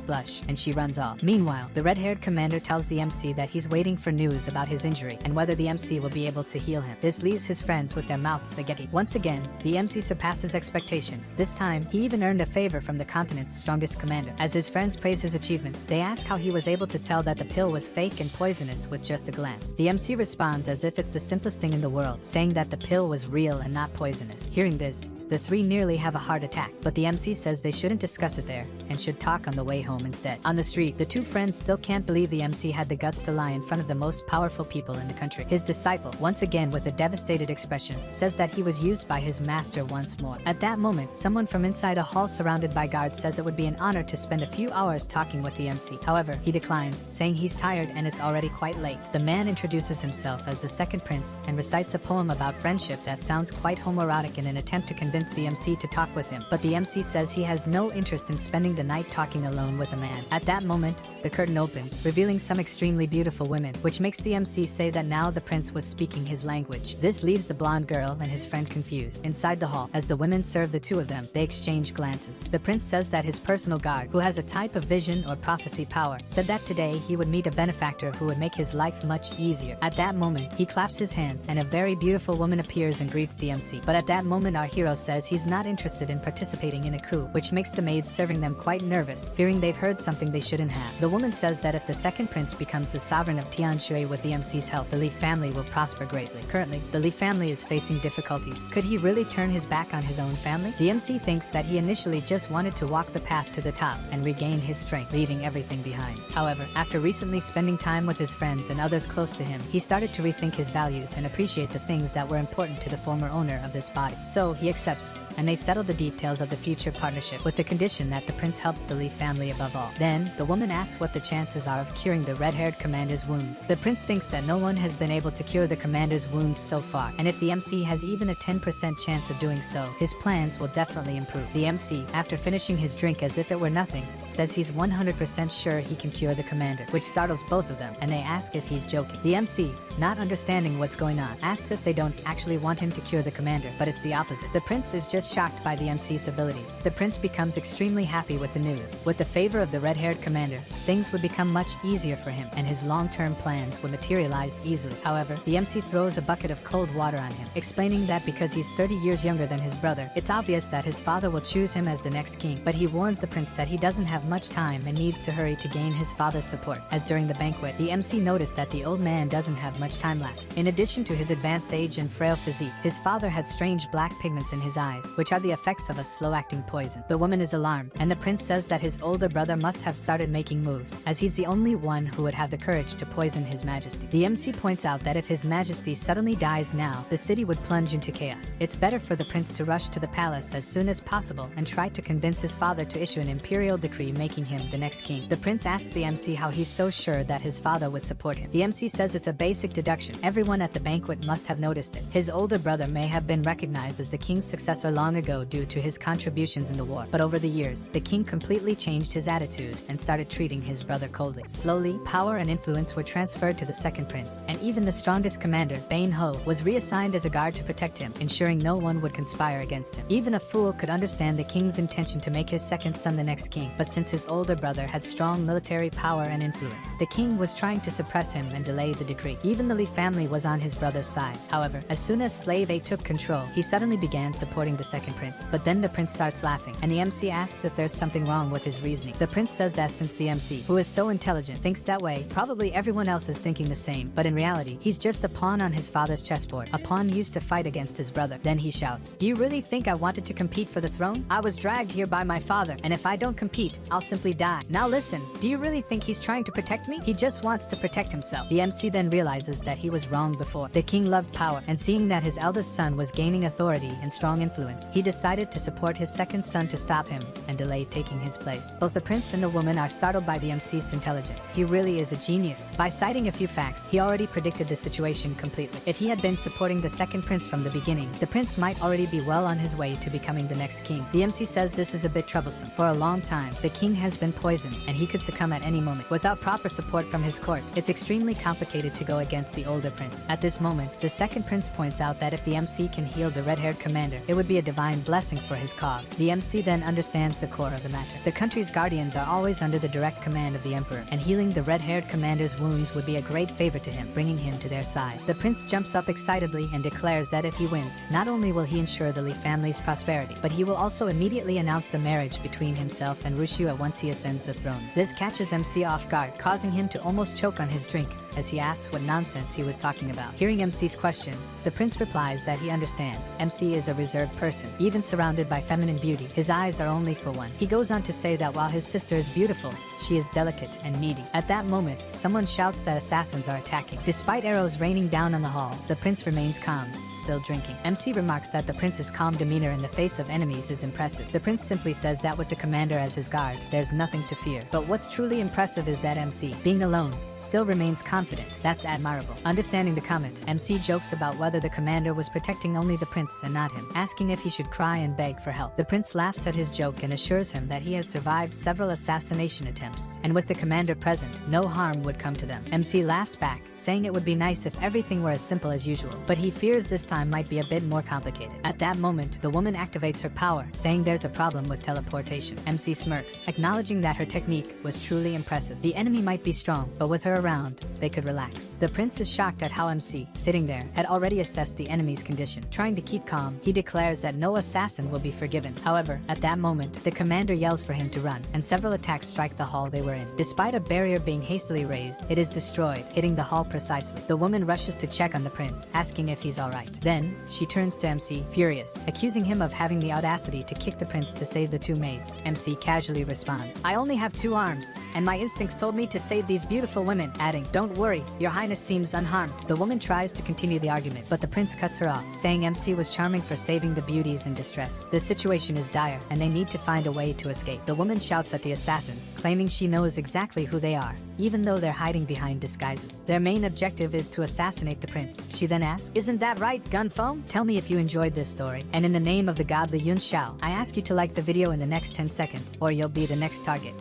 blush, and she runs off. Meanwhile, the red-haired commander tells the MC that he's waiting for news about his injury and whether the MC will be able to heal him. This leaves his friends with their mouths agape. Once again, the MC surpasses expectations. This time, he even earned a favor from the continent's strongest commander. As his friends praise his achievements, they ask how he was able to tell that the pill was fake and poisonous with just a glance. The MC responds as if it's the simplest thing in the world, saying that the pill was real and not poisonous. Hearing this, the three nearly have a heart attack, but the MC says they shouldn't discuss it there and should talk on the way home instead. On the street, the two friends still can't believe the MC had the guts to lie in front of the most powerful people in the country. His disciple, once again with a devastated expression, says that he was used by his master once more. At that moment, someone from inside a hall surrounded by guards says it would be an honor to spend a few hours talking with the MC. However, he declines, saying he's tired and it's already quite late. The man introduces himself as the second prince and recites a poem about friendship that sounds quite homoerotic in an attempt to convince the MC to talk with him, but the MC says he has no interest in spending the night talking alone with a man. At that moment, the curtain opens, revealing some extremely beautiful women, which makes the MC say that now the prince was speaking his language. This leaves the blonde girl and his friend confused. Inside the hall, as the women serve the two of them, they exchange glances. The prince says that his personal guard, who has a type of vision or prophecy power, said that today he would meet a benefactor who would make his life much easier. At that moment, he claps his hands and a very beautiful woman appears and greets the MC. But at that moment, our hero says he's not interested in participating in a coup, which makes the maids serving them quite nervous, fearing they've heard something they shouldn't have. The woman says that if the second prince becomes the sovereign of Tianshui with the MC's help, the Li family will prosper greatly. Currently, the Li family is facing difficulties. Could he really turn his back on his own family? The MC thinks that he initially just wanted to walk the path to the top and regain his strength, leaving everything behind. However, after recently spending time with his friends and others close to him, he started to rethink his values and appreciate the things that were important to the former owner of this body. So he accepts, and they settle the details of the future partnership with the condition that the prince helps the Li family above all. Then, the woman asks what the chances are of curing the red-haired commander's wounds. The prince thinks that no one has been able to cure the commander's wounds so far, and if the MC has even a 10% chance of doing so, his plans will definitely improve. The MC, after finishing his drink as if it were nothing, says he's 100% sure he can cure the commander, which startles both of them, and they ask if he's joking. The MC, not understanding what's going on, asks if they don't actually want him to cure the commander, but it's the opposite. The prince is just shocked by the MC's abilities. The prince becomes extremely happy with the news. With the favor of the red-haired commander, things would become much easier for him, and his long-term plans would materialize easily. However, the MC throws a bucket of cold water on him, explaining that because he's 30 years younger than his brother, it's obvious that his father will choose him as the next king, but he warns the prince that he doesn't have much time and needs to hurry to gain his father's support. As during the banquet, the MC noticed that the old man doesn't have much time left. In addition to his advanced age and frail physique, his father had strange black pigments in his eyes, which are the effects of a slow-acting poison. The woman is alarmed, and the prince says that his older brother must have started making moves, as he's the only one who would have the courage to poison his majesty. The MC points out that if his majesty suddenly dies now, the city would plunge into chaos. It's better for the prince to rush to the palace as soon as possible and try to convince his father to issue an imperial decree making him the next king. The prince asks the MC how he's so sure that his father would support him. The MC says it's a basic deduction. Everyone at the banquet must have noticed it. His older brother may have been recognized as the king's successor long ago due to his contributions in the war, but over the years, the king completely changed his attitude and started treating his brother coldly. Slowly, power and influence were transferred to the second prince, and even the strongest commander, Bane Ho, was reassigned as a guard to protect him, ensuring no one would conspire against him. Even a fool could understand the king's intention to make his second son the next king, but since his older brother had strong military power and influence, the king was trying to suppress him and delay the decree. Even the Lee family was on his brother's side. However, as soon as Slave A took control, he suddenly began supporting the second prince. But then the prince starts laughing, and the MC asks if there's something wrong with his reasoning. The prince says that since the MC, who is so intelligent, thinks that way, probably everyone else is thinking the same, but in reality, he's just a pawn on his father's chessboard, a pawn used to fight against his brother. Then he shouts, "Do you really think I wanted to compete for the throne? I was dragged here by my father, and if I don't compete, I'll simply die. Now listen, do you really think he's trying to protect me? He just wants to protect himself." The MC then realizes that he was wrong before. The king loved power, and seeing that his eldest son was gaining authority and strong influence, he decided to support his second son to stop him and delay taking his place. Both the prince and the woman are startled by the MC's intelligence. He really is a genius. By citing a few facts, he already predicted the situation completely. If he had been supporting the second prince from the beginning, the prince might already be well on his way to becoming the next king. The MC says this is a bit troublesome. For a long time, the king has been poisoned, and he could succumb at any moment. Without proper support from his court, it's extremely complicated to go against the older prince. At this moment, the second prince points out that if the MC can heal the red-haired commander, it would be a divine blessing for his cause. The MC then understands the core of the matter. The country's guardians are always under the direct command of the emperor, and healing the red-haired commander's wounds would be a great favor to him, bringing him to their side. The prince jumps up excitedly and declares that if he wins, not only will he ensure the Lee family's prosperity, but he will also immediately announce the marriage between himself and Rushu at once he ascends the throne. This catches MC off guard, causing him to almost choke on his drink as he asks what nonsense he was talking about. Hearing MC's question, the prince replies that he understands. MC is a reserved person, even surrounded by feminine beauty. His eyes are only for one. He goes on to say that while his sister is beautiful, she is delicate and needy. At that moment, someone shouts that assassins are attacking. Despite arrows raining down on the hall, the prince remains calm, still drinking. MC remarks that the prince's calm demeanor in the face of enemies is impressive. The prince simply says that with the commander as his guard, there's nothing to fear. But what's truly impressive is that MC, being alone, still remains confident. That's admirable. Understanding the comment, MC jokes about whether the commander was protecting only the prince and not him, asking if he should cry and beg for help. The prince laughs at his joke and assures him that he has survived several assassination attempts, and with the commander present, no harm would come to them. MC laughs back, saying it would be nice if everything were as simple as usual, but he fears this time might be a bit more complicated. At that moment, the woman activates her power, saying there's a problem with teleportation. MC smirks, acknowledging that her technique was truly impressive. The enemy might be strong, but with her around, they could relax. The prince is shocked at how MC, sitting there, had already assessed the enemy's condition. Trying to keep calm, he declares that no assassin will be forgiven. However, at that moment, the commander yells for him to run, and several attacks strike the hall they were in. Despite a barrier being hastily raised, it is destroyed, hitting the hall precisely. The woman rushes to check on the prince, asking if he's alright. Then, she turns to MC, furious, accusing him of having the audacity to kick the prince to save the two maids. MC casually responds, "I only have 2 arms, and my instincts told me to save these beautiful women," adding, "Don't worry, your highness seems unharmed." The woman tries to continue the argument, but the prince cuts her off, saying MC was charming for saving the beauties in distress. The situation is dire, and they need to find a way to escape. The woman shouts at the assassins, claiming she knows exactly who they are, even though they're hiding behind disguises. Their main objective is to assassinate the prince. She then asks, "Isn't that right, Gunfoam? Tell me if you enjoyed this story, and in the name of the god Li Yun Xiao, I ask you to like the video in the next 10 seconds, or you'll be the next target."